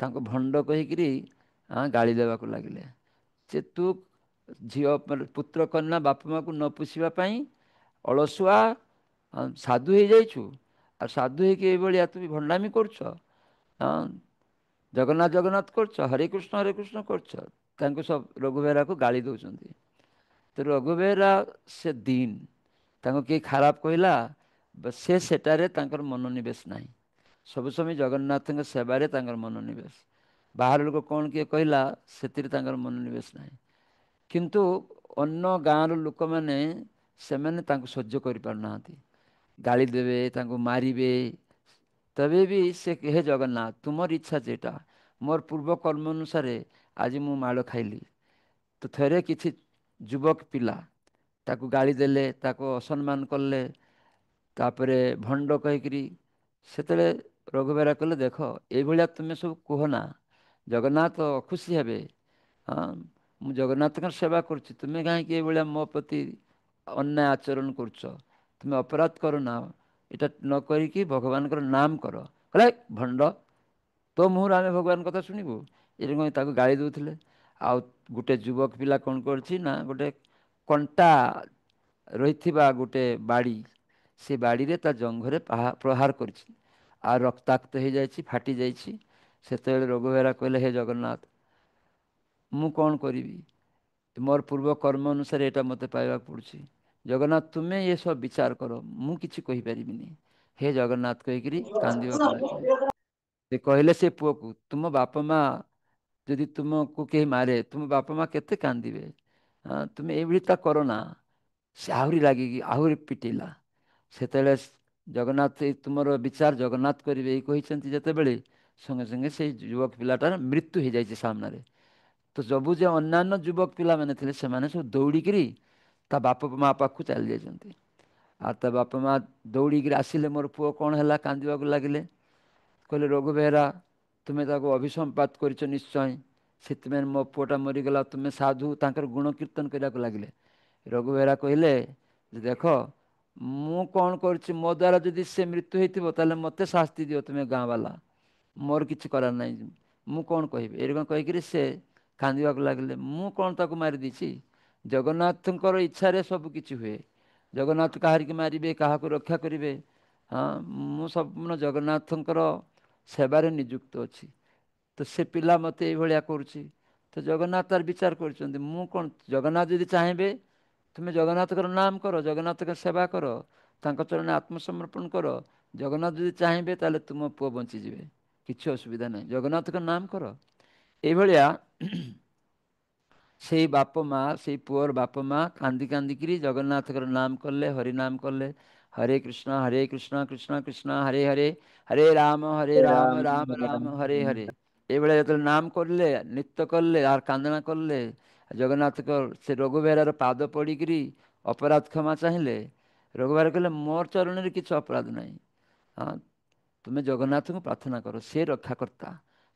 ତାଙ୍କୁ ଭଣ୍ଡ କହିକିରି ଗାଳି ଦେବାକୁ ଲାଗିଲେ ଯେ ତୁ ଝିଅ ପୁତ୍ର କନ୍ୟା ବାପା ମାଆକୁ ନ ପୋଷିବା ପାଇଁ ଅଳସୁଆ ସାଧୁ ହେଇଯାଇଛୁ, ଆଉ ସାଧୁ ହେଇକି ଏଇଭଳିଆ ତୁ ବି ଭଣ୍ଡାମି କରୁଛ, ଜଗନ୍ନାଥ ଜଗନ୍ନାଥ କରୁଛ, ହରେ କୃଷ୍ଣ କରୁଛ। ତାଙ୍କୁ ସବୁ ରଘୁ ବେହେରାକୁ ଗାଳି ଦେଉଛନ୍ତି। ତ ରଘୁ ବେହେରା ସେ ଦିନ ତାଙ୍କୁ କିଏ ଖରାପ କହିଲା, ସେ ସେଟାରେ ତାଙ୍କର ମନୋନିବେଶ ନାହିଁ। ସବୁ ସମୟ ଜଗନ୍ନାଥଙ୍କ ସେବାରେ ତାଙ୍କର ମନୋନିବେଶ। ବାହାର ଲୋକ କ'ଣ କିଏ କହିଲା ସେଥିରେ ତାଙ୍କର ମନୋନିବେଶ ନାହିଁ। କିନ୍ତୁ ଅନ୍ୟ ଗାଁର ଲୋକମାନେ ସେମାନେ ତାଙ୍କୁ ସହ୍ୟ କରିପାରୁନାହାନ୍ତି। ଗାଳି ଦେବେ, ତାଙ୍କୁ ମାରିବେ। ତେବେ ବି ସେ ହେ ଜଗନ୍ନାଥ ତୁମର ଇଚ୍ଛା ଯେଟା, ମୋର ପୂର୍ବ କର୍ମ ଅନୁସାରେ ଆଜି ମୁଁ ମାଡ଼ ଖାଇଲି। ତ ଥରେ କିଛି ଯୁବକ ପିଲା ତାକୁ ଗାଳି ଦେଲେ, ତାକୁ ଅସମ୍ମାନ କଲେ, ତାପରେ ଭଣ୍ଡ କହିକିରି, ସେତେବେଳେ ରଘୁବେରା କହିଲେ ଦେଖ ଏଇଭଳିଆ ତୁମେ ସବୁ କୁହନା, ଜଗନ୍ନାଥ ଅଖୁସି ହେବେ। ହଁ, ମୁଁ ଜଗନ୍ନାଥଙ୍କର ସେବା କରୁଛି, ତୁମେ କାହିଁକି ଏଇଭଳିଆ ମୋ ପ୍ରତି ଅନ୍ୟାୟ ଆଚରଣ କରୁଛ? ତୁମେ ଅପରାଧ କର ନା, ଏଇଟା ନ କରିକି ଭଗବାନଙ୍କର ନାମ କର। କହିଲେ ଭଣ୍ଡ, ତୋ ମୁହଁରୁ ଆମେ ଭଗବାନ କଥା ଶୁଣିବୁ? ଏରକମ ତାକୁ ଗାଳି ଦେଉଥିଲେ। ଆଉ ଗୋଟେ ଯୁବକ ପିଲା କ'ଣ କରିଛି ନା, ଗୋଟେ କଣ୍ଟା ରହିଥିବା ଗୋଟେ ବାଡ଼ି, ସେ ବାଡ଼ିରେ ତା ଜଙ୍ଘରେ ପ୍ରହାର କରିଛି, ଆଉ ରକ୍ତାକ୍ତ ହେଇଯାଇଛି, ଫାଟି ଯାଇଛି। ସେତେବେଳେ ରଘୁବେରା କହିଲେ ହେ ଜଗନ୍ନାଥ, ମୁଁ କ'ଣ କରିବି? ମୋର ପୂର୍ବ କର୍ମ ଅନୁସାରେ ଏଇଟା ମୋତେ ପାଇବାକୁ ପଡ଼ୁଛି। ଜଗନ୍ନାଥ ତୁମେ ଏସବୁ ବିଚାର କର, ମୁଁ କିଛି କହିପାରିବିନି। ହେ ଜଗନ୍ନାଥ କହିକିରି କାନ୍ଦିବାକୁ ଲାଗିଲେ। ସେ କହିଲେ ସେ ପୁଅକୁ, ତୁମ ବାପା ମା ଯଦି ତୁମକୁ କେହି ମାରେ, ତୁମ ବାପା ମା କେତେ କାନ୍ଦିବେ? ତୁମେ ଏଇଭଳି ତା କର ନା। ସେ ଆହୁରି ରାଗିକି ଆହୁରି ପିଟିଲା। ସେତେବେଳେ ଜଗନ୍ନାଥ ତୁମର ବିଚାର ଜଗନ୍ନାଥ କରିବେ ଏଇ କହିଛନ୍ତି ଯେତେବେଳେ, ସଙ୍ଗେ ସଙ୍ଗେ ସେଇ ଯୁବକ ପିଲାଟାର ମୃତ୍ୟୁ ହେଇଯାଇଛି ସାମ୍ନାରେ। ତ ସବୁ ଯେ ଅନ୍ୟାନ୍ୟ ଯୁବକ ପିଲାମାନେ ଥିଲେ, ସେମାନେ ସବୁ ଦୌଡ଼ିକିରି ତା ବାପା ମା ପାଖକୁ ଚାଲି ଯାଇଛନ୍ତି। ଆଉ ତା ବାପା ମା ଦୌଡ଼ିକିରି ଆସିଲେ, ମୋର ପୁଅ କ'ଣ ହେଲା? କାନ୍ଦିବାକୁ ଲାଗିଲେ। କହିଲେ ରଘୁ ବେହେରା, ତୁମେ ତାକୁ ଅଭିସମ୍ପାତ କରିଛ ନିଶ୍ଚୟ, ସେଥିପାଇଁ ମୋ ପୁଅଟା ମରିଗଲା। ତୁମେ ସାଧୁ, ତାଙ୍କର ଗୁଣ କୀର୍ତ୍ତନ କରିବାକୁ ଲାଗିଲେ। ରଘୁ ବେହେରା କହିଲେ ଯେ ଦେଖ, ମୁଁ କ'ଣ କରୁଛି? ମୋ ଦ୍ୱାରା ଯଦି ସେ ମୃତ୍ୟୁ ହେଇଥିବ ତାହେଲେ ମୋତେ ଶାସ୍ତି ଦିଅ ତୁମେ ଗାଁ ବାଲା, ମୋର କିଛି କରାର ନାହିଁ, ମୁଁ କ'ଣ କହିବି? ଏରକମ କହିକିରି ସେ କାନ୍ଦିବାକୁ ଲାଗିଲେ। ମୁଁ କ'ଣ ତାକୁ ମାରିଦେଇଛି? ଜଗନ୍ନାଥଙ୍କର ଇଚ୍ଛାରେ ସବୁ କିଛି ହୁଏ। ଜଗନ୍ନାଥ କାହାରିକି ମାରିବେ, କାହାକୁ ରକ୍ଷା କରିବେ। ହଁ, ମୁଁ ସମ୍ପୂର୍ଣ୍ଣ ଜଗନ୍ନାଥଙ୍କର ସେବାରେ ନିଯୁକ୍ତ ଅଛି। ତ ସେ ପିଲା ମୋତେ ଏଇଭଳିଆ କରୁଛି, ତ ଜଗନ୍ନାଥ ତାର ବିଚାର କରୁଛନ୍ତି। ମୁଁ କ'ଣ? ଜଗନ୍ନାଥ ଯଦି ଚାହିଁବେ, ତୁମେ ଜଗନ୍ନାଥଙ୍କର ନାମ କର, ଜଗନ୍ନାଥଙ୍କ ସେବା କର, ତାଙ୍କ ଚରଣରେ ଆତ୍ମସମର୍ପଣ କର। ଜଗନ୍ନାଥ ଯଦି ଚାହିଁବେ ତାହେଲେ ତୁମ ପୁଅ ବଞ୍ଚିଯିବେ, କିଛି ଅସୁବିଧା ନାହିଁ, ଜଗନ୍ନାଥଙ୍କ ନାମ କର। ଏଇଭଳିଆ ସେଇ ବାପ ମା, ସେଇ ପୁଅର ବାପ ମା କାନ୍ଦି କାନ୍ଦିକିରି ଜଗନ୍ନାଥଙ୍କର ନାମ କଲେ, ହରିନାମ କଲେ। ହରେ କୃଷ୍ଣ କୃଷ୍ଣ କୃଷ୍ଣ ହରେ ହରେ, ହରେ ରାମ ରାମ ରାମ ହରେ ହରେ। ଏଇଭଳିଆ ଯେତେବେଳେ ନାମ କରିଲେ, ନୃତ୍ୟ କଲେ, ଆର କାନ୍ଦଣା କଲେ, ଜଗନ୍ନାଥଙ୍କ ସେ ରଘୁବେହେରାର ପାଦ ପଡ଼ିକିରି ଅପରାଧ କ୍ଷମା ଚାହିଁଲେ। ରଘୁବେହେରା କହିଲେ ମୋର ଚରଣରେ କିଛି ଅପରାଧ ନାହିଁ। ହଁ, ତୁମେ ଜଗନ୍ନାଥଙ୍କୁ ପ୍ରାର୍ଥନା କର, ସେ ରକ୍ଷାକର୍ତ୍ତା।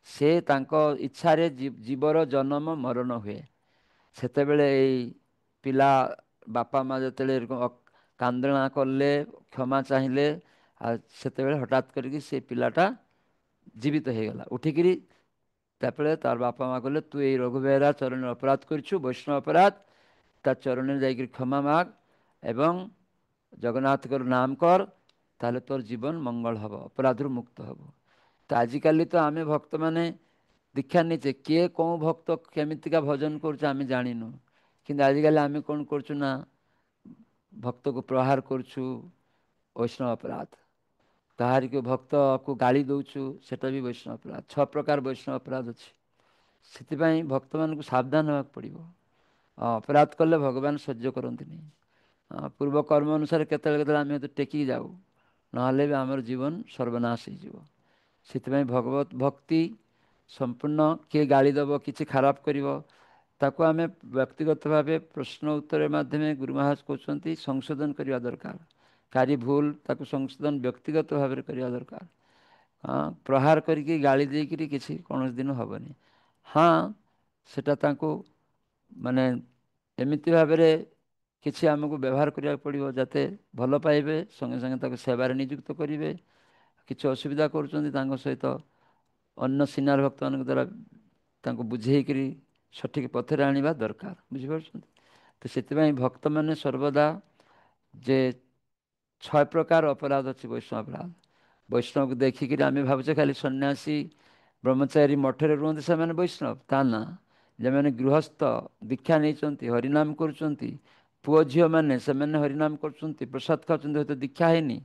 ସେ ତାଙ୍କ ଇଚ୍ଛାରେ ଜୀବର ଜନ୍ମ ମରଣ ହୁଏ। ସେତେବେଳେ ଏଇ ପିଲା ବାପା ମା ଯେତେବେଳେ କାନ୍ଦଣା କଲେ, କ୍ଷମା ଚାହିଁଲେ, ଆଉ ସେତେବେଳେ ହଠାତ୍ କରିକି ସେ ପିଲାଟା ଜୀବିତ ହେଇଗଲା ଉଠିକିରି। ତାପରେ ତାର ବାପା ମା କହିଲେ ତୁ ଏଇ ରଘୁବେହେରା ଚରଣରେ ଅପରାଧ କରିଛୁ, ବୈଷ୍ଣବ ଅପରାଧ, ତା ଚରଣରେ ଯାଇକରି କ୍ଷମା ମାଗ ଏବଂ ଜଗନ୍ନାଥଙ୍କର ନାମ କର, ତାହେଲେ ତୋର ଜୀବନ ମଙ୍ଗଳ ହେବ, ଅପରାଧରୁ ମୁକ୍ତ ହେବ। ତ ଆଜିକାଲି ତ ଆମେ ଭକ୍ତମାନେ ଦୀକ୍ଷା ନେଇଛେ, କିଏ କେଉଁ ଭକ୍ତ କେମିତିକା ଭଜନ କରୁছে ଆମେ ଜାଣିନୁ। କିନ୍ତୁ ଆଜିକାଲି ଆମେ କ'ଣ କରୁଛୁ ନା, ଭକ୍ତକୁ ପ୍ରହାର କରୁଛୁ, ବୈଷ୍ଣବ ଅପରାଧ। କାହାରିକୁ ଭକ୍ତକୁ ଗାଳି ଦେଉଛୁ, ସେଟା ବି ବୈଷ୍ଣବ ଅପରାଧ। 6 ପ୍ରକାର ବୈଷ୍ଣବ ଅପରାଧ ଅଛି। ସେଥିପାଇଁ ଭକ୍ତମାନଙ୍କୁ ସାବଧାନ ହେବାକୁ ପଡ଼ିବ। ଅପରାଧ କଲେ ଭଗବାନ ସହ୍ୟ କରନ୍ତିନି। ପୂର୍ବ କର୍ମ ଅନୁସାରେ କେତେବେଳେ କେତେବେଳେ ଆମେ ଟେକିକି ଯାଉ, ନହେଲେ ବି ଆମର ଜୀବନ ସର୍ବନାଶ ହେଇଯିବ। ସେଥିପାଇଁ ଭଗବତ ଭକ୍ତି ସମ୍ପୂର୍ଣ୍ଣ, କିଏ ଗାଳି ଦେବ, କିଛି ଖରାପ କରିବ, ତାକୁ ଆମେ ବ୍ୟକ୍ତିଗତ ଭାବେ ପ୍ରଶ୍ନ ଉତ୍ତର ମାଧ୍ୟମରେ ଗୁରୁ ମହାରାଜ କହୁଛନ୍ତି ସଂଶୋଧନ କରିବା ଦରକାର। କାରି ଭୁଲ ତାକୁ ସଂଶୋଧନ ବ୍ୟକ୍ତିଗତ ଭାବରେ କରିବା ଦରକାର। ପ୍ରହାର କରିକି ଗାଳି ଦେଇକରି କିଛି କୌଣସି ଦିନ ହେବନି। ହଁ, ସେଟା ତାଙ୍କୁ ମାନେ ଏମିତି ଭାବରେ କିଛି ଆମକୁ ବ୍ୟବହାର କରିବାକୁ ପଡ଼ିବ ଯାତେ ଭଲ ପାଇବେ, ସଙ୍ଗେ ସଙ୍ଗେ ତାକୁ ସେବାରେ ନିଯୁକ୍ତ କରିବେ। କିଛି ଅସୁବିଧା କରୁଛନ୍ତି, ତାଙ୍କ ସହିତ ଅନ୍ୟ ସିନିୟର ଭକ୍ତମାନଙ୍କ ଦ୍ୱାରା ତାଙ୍କୁ ବୁଝେଇକରି ସଠିକ୍ ପଥରେ ଆଣିବା ଦରକାର। ବୁଝିପାରୁଛନ୍ତି? ତ ସେଥିପାଇଁ ଭକ୍ତମାନେ ସର୍ବଦା ଯେ 6 ପ୍ରକାର ଅପରାଧ ଅଛି ବୈଷ୍ଣବ ଅପରାଧ। ବୈଷ୍ଣବକୁ ଦେଖିକିରି ଆମେ ଭାବୁଛେ ଖାଲି ସନ୍ନ୍ୟାସୀ ବ୍ରହ୍ମଚାରୀ ମଠରେ ରୁହନ୍ତି ସେମାନେ ବୈଷ୍ଣବ, ତା ନା। ଯେଉଁମାନେ ଗୃହସ୍ଥ ଦୀକ୍ଷା ନେଇଛନ୍ତି, ହରିନାମ କରୁଛନ୍ତି, ପୁଅ ଝିଅମାନେ ସେମାନେ ହରିନାମ କରୁଛନ୍ତି, ପ୍ରସାଦ ଖାଉଛନ୍ତି, ହয়তো ଦୀକ୍ଷା ହେଇନି।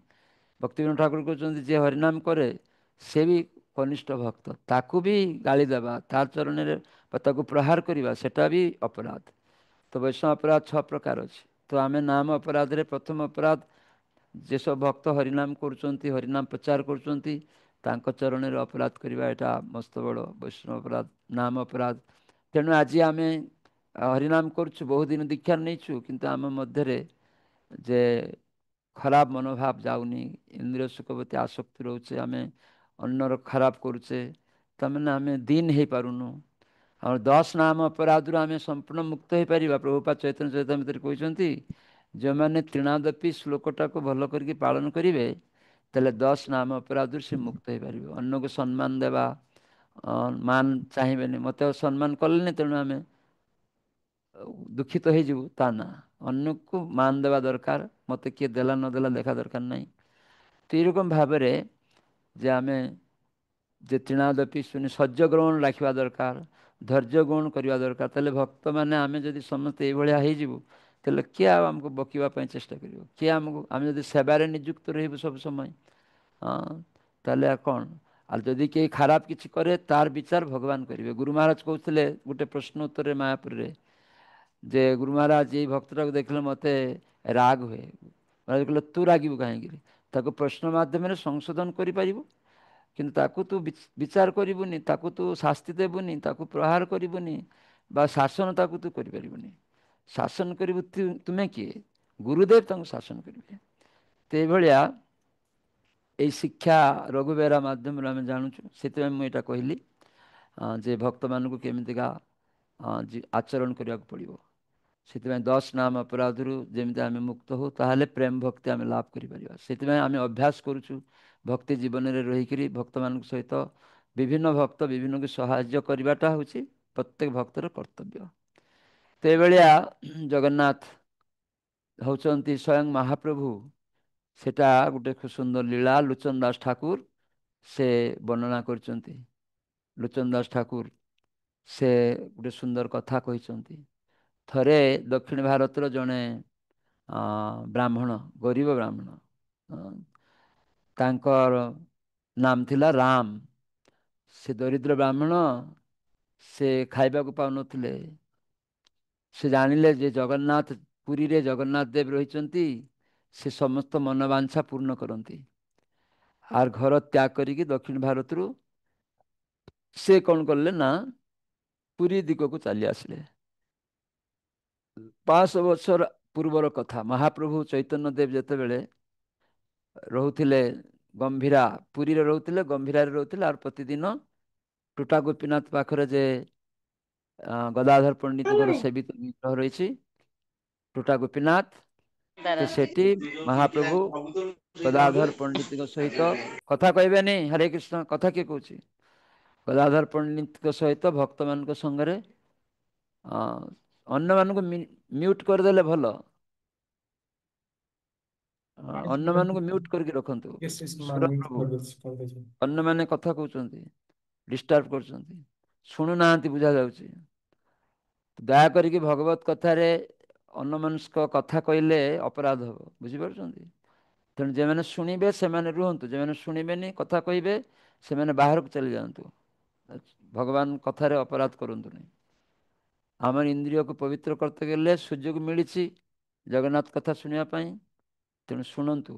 ଭକ୍ତିବିନୋଦ ଠାକୁର କହୁଛନ୍ତି ଯେ ହରିନାମ କରେ ସେ ବି କନିଷ୍ଠ ଭକ୍ତ, ତାକୁ ବି ଗାଳି ଦେବା, ତା ଚରଣରେ ବା ତାକୁ ପ୍ରହାର କରିବା, ସେଟା ବି ଅପରାଧ। ତ ବୈଷ୍ଣବ ଅପରାଧ 6 ପ୍ରକାର ଅଛି। ତ ଆମେ ନାମ ଅପରାଧରେ ପ୍ରଥମ ଅପରାଧ, ଯେସବୁ ଭକ୍ତ ହରିନାମ କରୁଛନ୍ତି, ହରିନାମ ପ୍ରଚାର କରୁଛନ୍ତି, ତାଙ୍କ ଚରଣରେ ଅପରାଧ କରିବା, ଏଇଟା ମସ୍ତ ବଡ଼ ବୈଷ୍ଣବ ଅପରାଧ, ନାମ ଅପରାଧ। ତେଣୁ ଆଜି ଆମେ ହରିନାମ କରୁଛୁ, ବହୁତ ଦିନ ଦୀକ୍ଷା ନେଇଛୁ, କିନ୍ତୁ ଆମ ମଧ୍ୟରେ ଯେ ଖରାପ ମନୋଭାବ ଯାଉନି, ଇନ୍ଦ୍ରିୟ ସୁଖ ପ୍ରତି ଆସକ୍ତି ରହୁଛେ, ଆମେ ଅନ୍ୟର ଖରାପ କରୁଛେ, ତାମାନେ ଆମେ ଦିନ ହେଇପାରୁନୁ। ଆମର 10 ନାମ ଅପରାଧରୁ ଆମେ ସମ୍ପୂର୍ଣ୍ଣ ମୁକ୍ତ ହେଇପାରିବା। ପ୍ରଭୁପାଦ ଚୈତନ୍ୟ ଚରିତାମୃତରେ କହିଛନ୍ତି, ଯେଉଁମାନେ ତ୍ରିଣାଦପି ଶ୍ଲୋକଟାକୁ ଭଲ କରିକି ପାଳନ କରିବେ, ତାହେଲେ 10 ନାମ ଅପରାଧରୁ ସେ ମୁକ୍ତ ହେଇପାରିବ। ଅନ୍ୟକୁ ସମ୍ମାନ ଦେବା, ମାନ ଚାହିଁବେନି, ମୋତେ ସମ୍ମାନ କଲେନି ତେଣୁ ଆମେ ଦୁଃଖିତ ହେଇଯିବୁ, ତା ନା। ଅନ୍ୟକୁ ମାନ ଦେବା ଦରକାର, ମୋତେ କିଏ ଦେଲା ନଦେଲା ଦେଖା ଦରକାର ନାହିଁ। ତ ଏରକମ ଭାବରେ ଯେ ଆମେ ଯେ ତ୍ରିଣାଦପି ଶୁଣି ସହ୍ୟ ଗ୍ରହଣ ରାଖିବା ଦରକାର, ଧୈର୍ଯ୍ୟ ଗ୍ରହଣ କରିବା ଦରକାର। ତାହେଲେ ଭକ୍ତମାନେ ଆମେ ଯଦି ସମସ୍ତେ ଏଇଭଳିଆ ହେଇଯିବୁ, ତାହେଲେ କିଏ ଆଉ ଆମକୁ ବକିବା ପାଇଁ ଚେଷ୍ଟା କରିବ? କିଏ ଆମକୁ, ଆମେ ଯଦି ସେବାରେ ନିଯୁକ୍ତ ରହିବୁ ସବୁ ସମୟ, ତାହେଲେ ଆଉ କ'ଣ? ଆଉ ଯଦି କେହି ଖରାପ କିଛି କରେ, ତାର ବିଚାର ଭଗବାନ କରିବେ। ଗୁରୁ ମହାରାଜ କହୁଥିଲେ ଗୋଟେ ପ୍ରଶ୍ନ ଉତ୍ତରରେ ମାୟାପୁରରେ, ଯେ ଗୁରୁ ମହାରାଜ ଏଇ ଭକ୍ତଟାକୁ ଦେଖିଲେ ମୋତେ ରାଗ ହୁଏ। ମହାରାଜ କହିଲେ, ତୁ ରାଗିବୁ କାହିଁକି? ତାକୁ ପ୍ରଶ୍ନ ମାଧ୍ୟମରେ ସଂଶୋଧନ କରିପାରିବୁ, କିନ୍ତୁ ତାକୁ ତୁ ବିଚାର କରିବୁନି, ତାକୁ ତୁ ଶାସ୍ତି ଦେବୁନି, ତାକୁ ପ୍ରହାର କରିବୁନି, ବା ଶାସନ ତାକୁ ତୁ କରିପାରିବୁନି। ଶାସନ କରିବୁ ତୁମେ କିଏ? ଗୁରୁଦେବ ତାଙ୍କୁ ଶାସନ କରିବେ। ତ ଏଇଭଳିଆ ଏଇ ଶିକ୍ଷା ରଘୁବେହେରା ମାଧ୍ୟମରେ ଆମେ ଜାଣୁଛୁ। ସେଥିପାଇଁ ମୁଁ ଏଇଟା କହିଲି ଯେ ଭକ୍ତମାନଙ୍କୁ କେମିତିକା ଆଚରଣ କରିବାକୁ ପଡ଼ିବ। ସେଥିପାଇଁ 10 ନାମ ଅପରାଧରୁ ଯେମିତି ଆମେ ମୁକ୍ତ ହଉ, ତାହେଲେ ପ୍ରେମ ଭକ୍ତି ଆମେ ଲାଭ କରିପାରିବା। ସେଥିପାଇଁ ଆମେ ଅଭ୍ୟାସ କରୁଛୁ ଭକ୍ତି ଜୀବନରେ ରହିକରି ଭକ୍ତମାନଙ୍କ ସହିତ, ବିଭିନ୍ନ ଭକ୍ତ ବିଭିନ୍ନକୁ ସାହାଯ୍ୟ କରିବାଟା ହେଉଛି ପ୍ରତ୍ୟେକ ଭକ୍ତର କର୍ତ୍ତବ୍ୟ। ତ ଏଇଭଳିଆ ଜଗନ୍ନାଥ ହେଉଛନ୍ତି ସ୍ୱୟଂ ମହାପ୍ରଭୁ। ସେଟା ଗୋଟେ ଖୁବ୍ ସୁନ୍ଦର ଲୀଳା ଲୋଚନ ଦାସ ଠାକୁର ସେ ବର୍ଣ୍ଣନା କରିଛନ୍ତି। ଲୋଚନ ଦାସ ଠାକୁର ସେ ଗୋଟେ ସୁନ୍ଦର କଥା କହିଛନ୍ତି। ଥରେ ଦକ୍ଷିଣ ଭାରତର ଜଣେ ବ୍ରାହ୍ମଣ, ଗରିବ ବ୍ରାହ୍ମଣ, ତାଙ୍କର ନାମ ଥିଲା ରାମ। ସେ ଦରିଦ୍ର ବ୍ରାହ୍ମଣ, ସେ ଖାଇବାକୁ ପାଉନଥିଲେ। ସେ ଜାଣିଲେ ଯେ ଜଗନ୍ନାଥ, ପୁରୀରେ ଜଗନ୍ନାଥ ଦେବ ରହିଛନ୍ତି, ସେ ସମସ୍ତ ମନୋବାଞ୍ଛା ପୂର୍ଣ୍ଣ କରନ୍ତି। ଆର୍ ଘର ତ୍ୟାଗ କରିକି ଦକ୍ଷିଣ ଭାରତରୁ ସେ କ'ଣ କଲେ ନା ପୁରୀ ଦିଗକୁ ଚାଲି ଆସିଲେ। 500 ବର୍ଷର ପୂର୍ବର କଥା। ମହାପ୍ରଭୁ ଚୈତନ୍ୟ ଦେବ ଯେତେବେଳେ ରହୁଥିଲେ ଗମ୍ଭୀରା, ପୁରୀରେ ରହୁଥିଲେ, ଗମ୍ଭୀରାରେ ରହୁଥିଲେ। ଆଉ ପ୍ରତିଦିନ ଟୁଟା ଗୋପୀନାଥ ପାଖରେ ଯେ ଗଦାଧର ପଣ୍ଡିତଙ୍କର ସେବିତ ବିଗ୍ରହ ରହିଛି, ଟୁଟା ଗୋପୀନାଥ, ତ ସେଠି ମହାପ୍ରଭୁ ଗଦାଧର ପଣ୍ଡିତଙ୍କ ସହିତ କଥା କହିବେନି। ହରେ କୃଷ୍ଣ, କଥା କିଏ କହୁଛି? ଗଦାଧର ପଣ୍ଡିତଙ୍କ ସହିତ ଭକ୍ତମାନଙ୍କ ସଙ୍ଗରେ, ଅନ୍ୟମାନଙ୍କୁ ମ୍ୟୁଟ୍ କରିଦେଲେ ଭଲ, ଅନ୍ୟମାନଙ୍କୁ ମ୍ୟୁଟ୍ କରିକି ରଖନ୍ତୁ। ସୁରପ୍ରଭୁ, ଅନ୍ୟମାନେ କଥା କହୁଛନ୍ତି, ଡିଷ୍ଟର୍ବ କରୁଛନ୍ତି, ଶୁଣୁନାହାନ୍ତି, ବୁଝାଯାଉଛି। ଦୟାକରିକି ଭଗବତ କଥାରେ ଅନ୍ୟମନସ୍କ କଥା କହିଲେ ଅପରାଧ ହେବ, ବୁଝିପାରୁଛନ୍ତି? ତେଣୁ ଯେଉଁମାନେ ଶୁଣିବେ ସେମାନେ ରୁହନ୍ତୁ, ଯେଉଁମାନେ ଶୁଣିବେନି, କଥା କହିବେ, ସେମାନେ ବାହାରକୁ ଚାଲି ଯାଆନ୍ତୁ। ଭଗବାନ କଥାରେ ଅପରାଧ କରନ୍ତୁନି। ଆମର ଇନ୍ଦ୍ରିୟକୁ ପବିତ୍ର କରତେ ଗଲେ ସୁଯୋଗ ମିଳିଛି ଜଗନ୍ନାଥ କଥା ଶୁଣିବା ପାଇଁ। ତେଣୁ ଶୁଣନ୍ତୁ,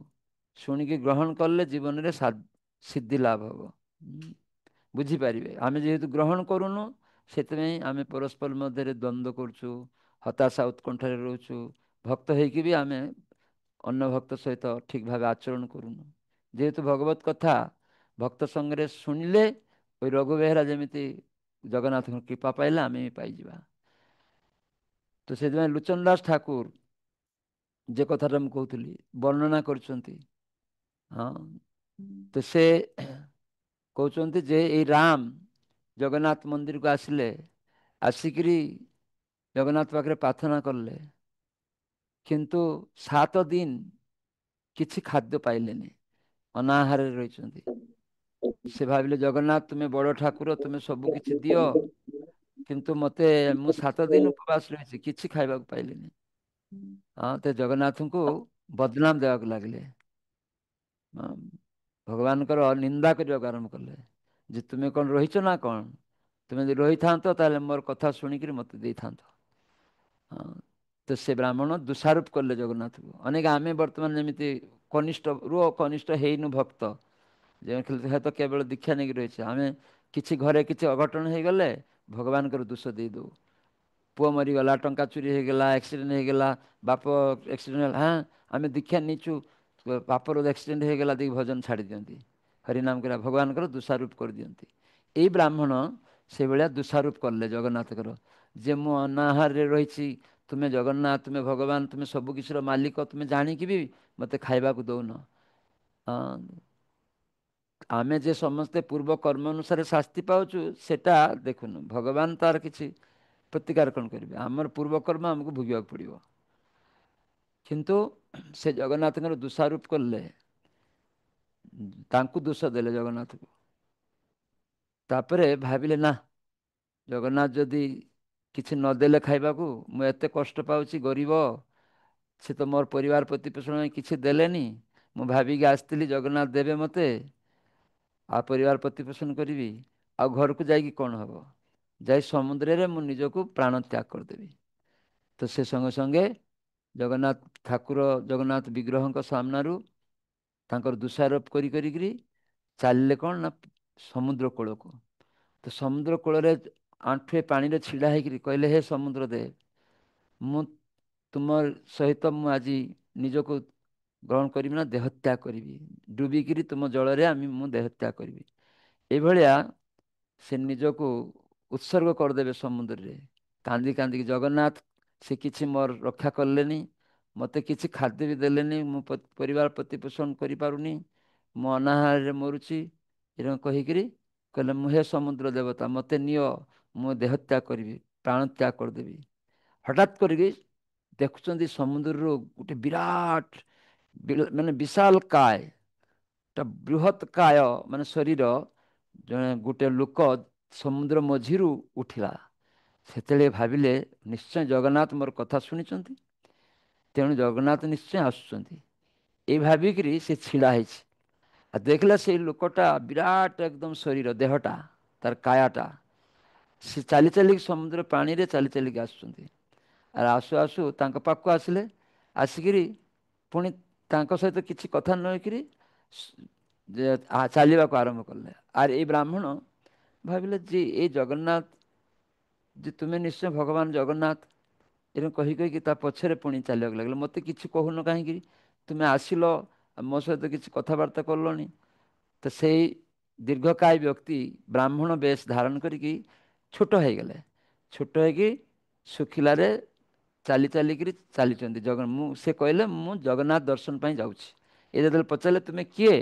ଶୁଣିକି ଗ୍ରହଣ କଲେ ଜୀବନରେ ସିଦ୍ଧି ଲାଭ ହେବ, ବୁଝିପାରିବେ। ଆମେ ଯେହେତୁ ଗ୍ରହଣ କରୁନୁ, ସେଥିପାଇଁ ଆମେ ପରସ୍ପର ମଧ୍ୟରେ ଦ୍ୱନ୍ଦ୍ୱ କରୁଛୁ, ହତାଶା ଉତ୍କଣ୍ଠାରେ ରହୁଛୁ। ଭକ୍ତ ହେଇକି ବି ଆମେ ଅନ୍ୟ ଭକ୍ତ ସହିତ ଠିକ୍ ଭାବେ ଆଚରଣ କରୁନୁ। ଯେହେତୁ ଭଗବତ କଥା ଭକ୍ତ ସଙ୍ଗରେ ଶୁଣିଲେ, ଓଇ ରଘୁବେହେରା ଯେମିତି ଜଗନ୍ନାଥଙ୍କ କୃପା ପାଇଲେ, ଆମେ ବି ପାଇଯିବା। ତ ସେଥିପାଇଁ ଲୋଚନ ଦାସ ଠାକୁର ଯେ କଥାଟା ମୁଁ କହୁଥିଲି ବର୍ଣ୍ଣନା କରୁଛନ୍ତି, ତ ସେ କହୁଛନ୍ତି ଯେ ଏଇ ରାମ ଜଗନ୍ନାଥ ମନ୍ଦିରକୁ ଆସିଲେ, ଆସିକିରି ଜଗନ୍ନାଥ ପାଖରେ ପ୍ରାର୍ଥନା କଲେ, କିନ୍ତୁ 7 ଦିନ କିଛି ଖାଦ୍ୟ ପାଇଲେନି, ଅନାହାରରେ ରହିଛନ୍ତି। ସେ ଭାବିଲେ, ଜଗନ୍ନାଥ ତୁମେ ବଡ଼ ଠାକୁର, ତୁମେ ସବୁ କିଛି ଦିଅ, କିନ୍ତୁ ମୁଁ 7 ଦିନ ଉପବାସ ରହିଛି, କିଛି ଖାଇବାକୁ ପାଇଲିନି। ତ ଜଗନ୍ନାଥଙ୍କୁ ବଦନାମ ଦେବାକୁ ଲାଗିଲେ। ଭଗବାନଙ୍କର ନିନ୍ଦା କରିବାକୁ ଆରମ୍ଭ କଲେ ଯେ ତୁମେ କ'ଣ ରହିଛ ନା କ'ଣ? ତୁମେ ଯଦି ରହିଥାନ୍ତ ତାହେଲେ ମୋର କଥା ଶୁଣିକିରି ମୋତେ ଦେଇଥାନ୍ତ। ହଁ, ତ ସେ ବ୍ରାହ୍ମଣ ଦୋଷାରୋପ କଲେ ଜଗନ୍ନାଥକୁ। ଅନେକ ଆମେ ବର୍ତ୍ତମାନ ଯେମିତି କନିଷ୍ଠ ହେଇନୁ ଭକ୍ତ, ଯେ ହୁଏତ କେବଳ ଦୀକ୍ଷା ନେଇକି ରହିଛେ, ଆମେ କିଛି ଘରେ କିଛି ଅଘଟଣ ହେଇଗଲେ ଭଗବାନଙ୍କର ଦୋଷ ଦେଇଦେଉ। ପୁଅ ମରିଗଲା, ଟଙ୍କା ଚୋରି ହେଇଗଲା, ଆକ୍ସିଡେଣ୍ଟ ହେଇଗଲା, ବାପ ଆକ୍ସିଡେଣ୍ଟ ହେଲା, ହଁ ଆମେ ଦୀକ୍ଷା ନେଇଛୁ, ବାପର ଆକ୍ସିଡେଣ୍ଟ ହେଇଗଲା ଦେଇକି ଭଜନ ଛାଡ଼ି ଦିଅନ୍ତି, ହରିନାମ କରିବା, ଭଗବାନଙ୍କର ଦୋଷାରୋପ କରିଦିଅନ୍ତି। ଏଇ ବ୍ରାହ୍ମଣ ସେଇଭଳିଆ ଦୋଷାରୋପ କଲେ ଜଗନ୍ନାଥଙ୍କର, ଯେ ମୁଁ ଅନାହାରରେ ରହିଛି, ତୁମେ ଜଗନ୍ନାଥ, ତୁମେ ଭଗବାନ, ତୁମେ ସବୁ କିଛିର ମାଲିକ, ତୁମେ ଜାଣିକି ବି ମୋତେ ଖାଇବାକୁ ଦଉନ। ଆମେ ଯେ ସମସ୍ତେ ପୂର୍ବ କର୍ମ ଅନୁସାରେ ଶାସ୍ତି ପାଉଛୁ ସେଟା ଦେଖୁନୁ, ଭଗବାନ ତାର କିଛି ପ୍ରତିକାର କ'ଣ କରିବେ? ଆମର ପୂର୍ବକର୍ମ ଆମକୁ ଭୋଗିବାକୁ ପଡ଼ିବ। କିନ୍ତୁ ସେ ଜଗନ୍ନାଥଙ୍କର ଦୋଷାରୋପ କଲେ, ତାଙ୍କୁ ଦୋଷ ଦେଲେ ଜଗନ୍ନାଥକୁ। ତାପରେ ଭାବିଲେ ନା, ଜଗନ୍ନାଥ ଯଦି କିଛି ନଦେଲେ ଖାଇବାକୁ, ମୁଁ ଏତେ କଷ୍ଟ ପାଉଛି, ଗରିବ, ସେ ତ ମୋର ପରିବାର ପ୍ରତିପୋଷଣ ପାଇଁ କିଛି ଦେଲେନି, ମୁଁ ଭାବିକି ଆସିଥିଲି ଜଗନ୍ନାଥ ଦେବେ ମୋତେ, ଆଉ ପରିବାର ପ୍ରତିପୋଷଣ କରିବି, ଆଉ ଘରକୁ ଯାଇକି କ'ଣ ହେବ? ଯାଇ ସମୁଦ୍ରରେ ମୁଁ ନିଜକୁ ପ୍ରାଣ ତ୍ୟାଗ କରିଦେବି। ତ ସେ ସଙ୍ଗେ ସଙ୍ଗେ ଜଗନ୍ନାଥ ଠାକୁର, ଜଗନ୍ନାଥ ବିଗ୍ରହଙ୍କ ସାମ୍ନାରୁ ତାଙ୍କର ଦୋଷାରୋପ କରିକିରି ଚାଲିଲେ କ'ଣ ନା ସମୁଦ୍ର କୂଳକୁ। ତ ସମୁଦ୍ର କୂଳରେ ଆଣ୍ଠୁଏ ପାଣିରେ ଛିଡ଼ା ହେଇକିରି କହିଲେ, ହେ ସମୁଦ୍ର ଦେବ, ମୁଁ ତୁମ ସହିତ ମୁଁ ଆଜି ନିଜକୁ ଗ୍ରହଣ କରିବି ନା ଦେହତ୍ୟାଗ କରିବି, ଡୁବିକିରି ତୁମ ଜଳରେ ମୁଁ ଦେହତ୍ୟାଗ କରିବି। ଏଇଭଳିଆ ସେ ନିଜକୁ ଉତ୍ସର୍ଗ କରିଦେବେ ସମୁଦ୍ରରେ, କାନ୍ଦି କାନ୍ଦିକି। ଜଗନ୍ନାଥ ସେ କିଛି ମୋର ରକ୍ଷା କଲେନି, ମୋତେ କିଛି ଖାଦ୍ୟ ବି ଦେଲେନି, ମୁଁ ପରିବାର ପ୍ରତିପୋଷଣ କରିପାରୁନି, ମୁଁ ଅନାହାରରେ ମରୁଛି, ଏରকম କହିକିରି କହିଲେ, ମୁଁ ହେ ସମୁଦ୍ର ଦେବତା, ମୋତେ ନିଅ, ମୁଁ ଦେହତ୍ୟାଗ କରିବି, ପ୍ରାଣ ତ୍ୟାଗ କରିଦେବି। ହଠାତ୍ କରିକି ଦେଖୁଛନ୍ତି ସମୁଦ୍ରରୁ ଗୋଟେ ବିରାଟ ମାନେ ବିଶାଳ କାୟ, ବୃହତ୍ କାୟ ମାନେ ଶରୀର, ଜଣେ ଗୋଟେ ଲୋକ ସମୁଦ୍ର ମଝିରୁ ଉଠିଲା। ସେତେବେଳେ ଭାବିଲେ ନିଶ୍ଚୟ ଜଗନ୍ନାଥ ମୋର କଥା ଶୁଣିଛନ୍ତି, ତେଣୁ ଜଗନ୍ନାଥ ନିଶ୍ଚୟ ଆସୁଛନ୍ତି। ଏଇ ଭାବିକିରି ସେ ଛିଡ଼ା ହେଇଛି, ଆଉ ଦେଖିଲା ସେଇ ଲୋକଟା ବିରାଟ ଏକଦମ ଶରୀର, ଦେହଟା ତାର କାୟାଟା, ସେ ଚାଲି ଚାଲିକି ସମୁଦ୍ର ପାଣିରେ ଚାଲି ଚାଲିକି ଆସୁଛନ୍ତି। ଆଉ ଆସୁ ଆସୁ ତାଙ୍କ ପାଖକୁ ଆସିଲେ, ଆସିକିରି ପୁଣି ତାଙ୍କ ସହିତ କିଛି କଥା ନ ହେଇକିରି ଚାଲିବାକୁ ଆରମ୍ଭ କଲେ। ଆର୍ ଏଇ ବ୍ରାହ୍ମଣ ଭାବିଲେ ଯେ ଏଇ ଜଗନ୍ନାଥ, ଯେ ତୁମେ ନିଶ୍ଚୟ ଭଗବାନ ଜଗନ୍ନାଥ, ଏରকম କହି କହିକି ତା ପଛରେ ପୁଣି ଚାଲିବାକୁ ଲାଗିଲେ। ମୋତେ କିଛି କହୁନ କାହିଁକି? ତୁମେ ଆସିଲ, ମୋ ସହିତ କିଛି କଥାବାର୍ତ୍ତା କଲଣି? ତ ସେଇ ଦୀର୍ଘକାୟ ବ୍ୟକ୍ତି ବ୍ରାହ୍ମଣ ବେଶ ଧାରଣ କରିକି ଛୋଟ ହେଇଗଲେ, ଛୋଟ ହେଇକି ଶୁଖିଲାରେ ଚାଲି ଚାଲିକିରି ଚାଲିଛନ୍ତି। ସେ କହିଲେ, ମୁଁ ଜଗନ୍ନାଥ ଦର୍ଶନ ପାଇଁ ଯାଉଛି। ଏ ଯେତେବେଳେ ପଚାରିଲେ, ତୁମେ କିଏ,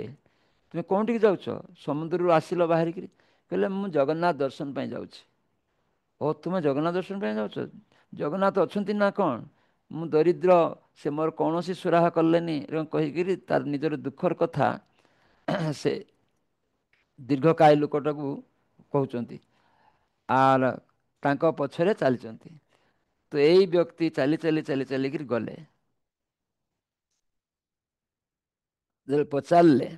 ତୁମେ କେଉଁଠିକି ଯାଉଛ? ସମୁଦ୍ରରୁ ଆସିଲ ବାହାରିକିରି। କହିଲେ, ମୁଁ ଜଗନ୍ନାଥ ଦର୍ଶନ ପାଇଁ ଯାଉଛି। ଓ, ତୁମେ ଜଗନ୍ନାଥ ଦର୍ଶନ ପାଇଁ ଯାଉଛ? ଜଗନ୍ନାଥ ଅଛନ୍ତି ନା କ'ଣ? ମୁଁ ଦରିଦ୍ର, ସେ ମୋର କୌଣସି ସୁରାହ କଲେନି, ଏବଂ କହିକିରି ତାର ନିଜର ଦୁଃଖର କଥା ସେ ଦୀର୍ଘକାୟ ଲୋକଟାକୁ କହୁଛନ୍ତି, ଆର ତାଙ୍କ ପଛରେ ଚାଲିଛନ୍ତି। ତ ଏଇ ବ୍ୟକ୍ତି ଚାଲି ଚାଲି ଚାଲି ଚାଲିକିରି ଗଲେ, ଯେତେବେଳେ ପଚାରିଲେ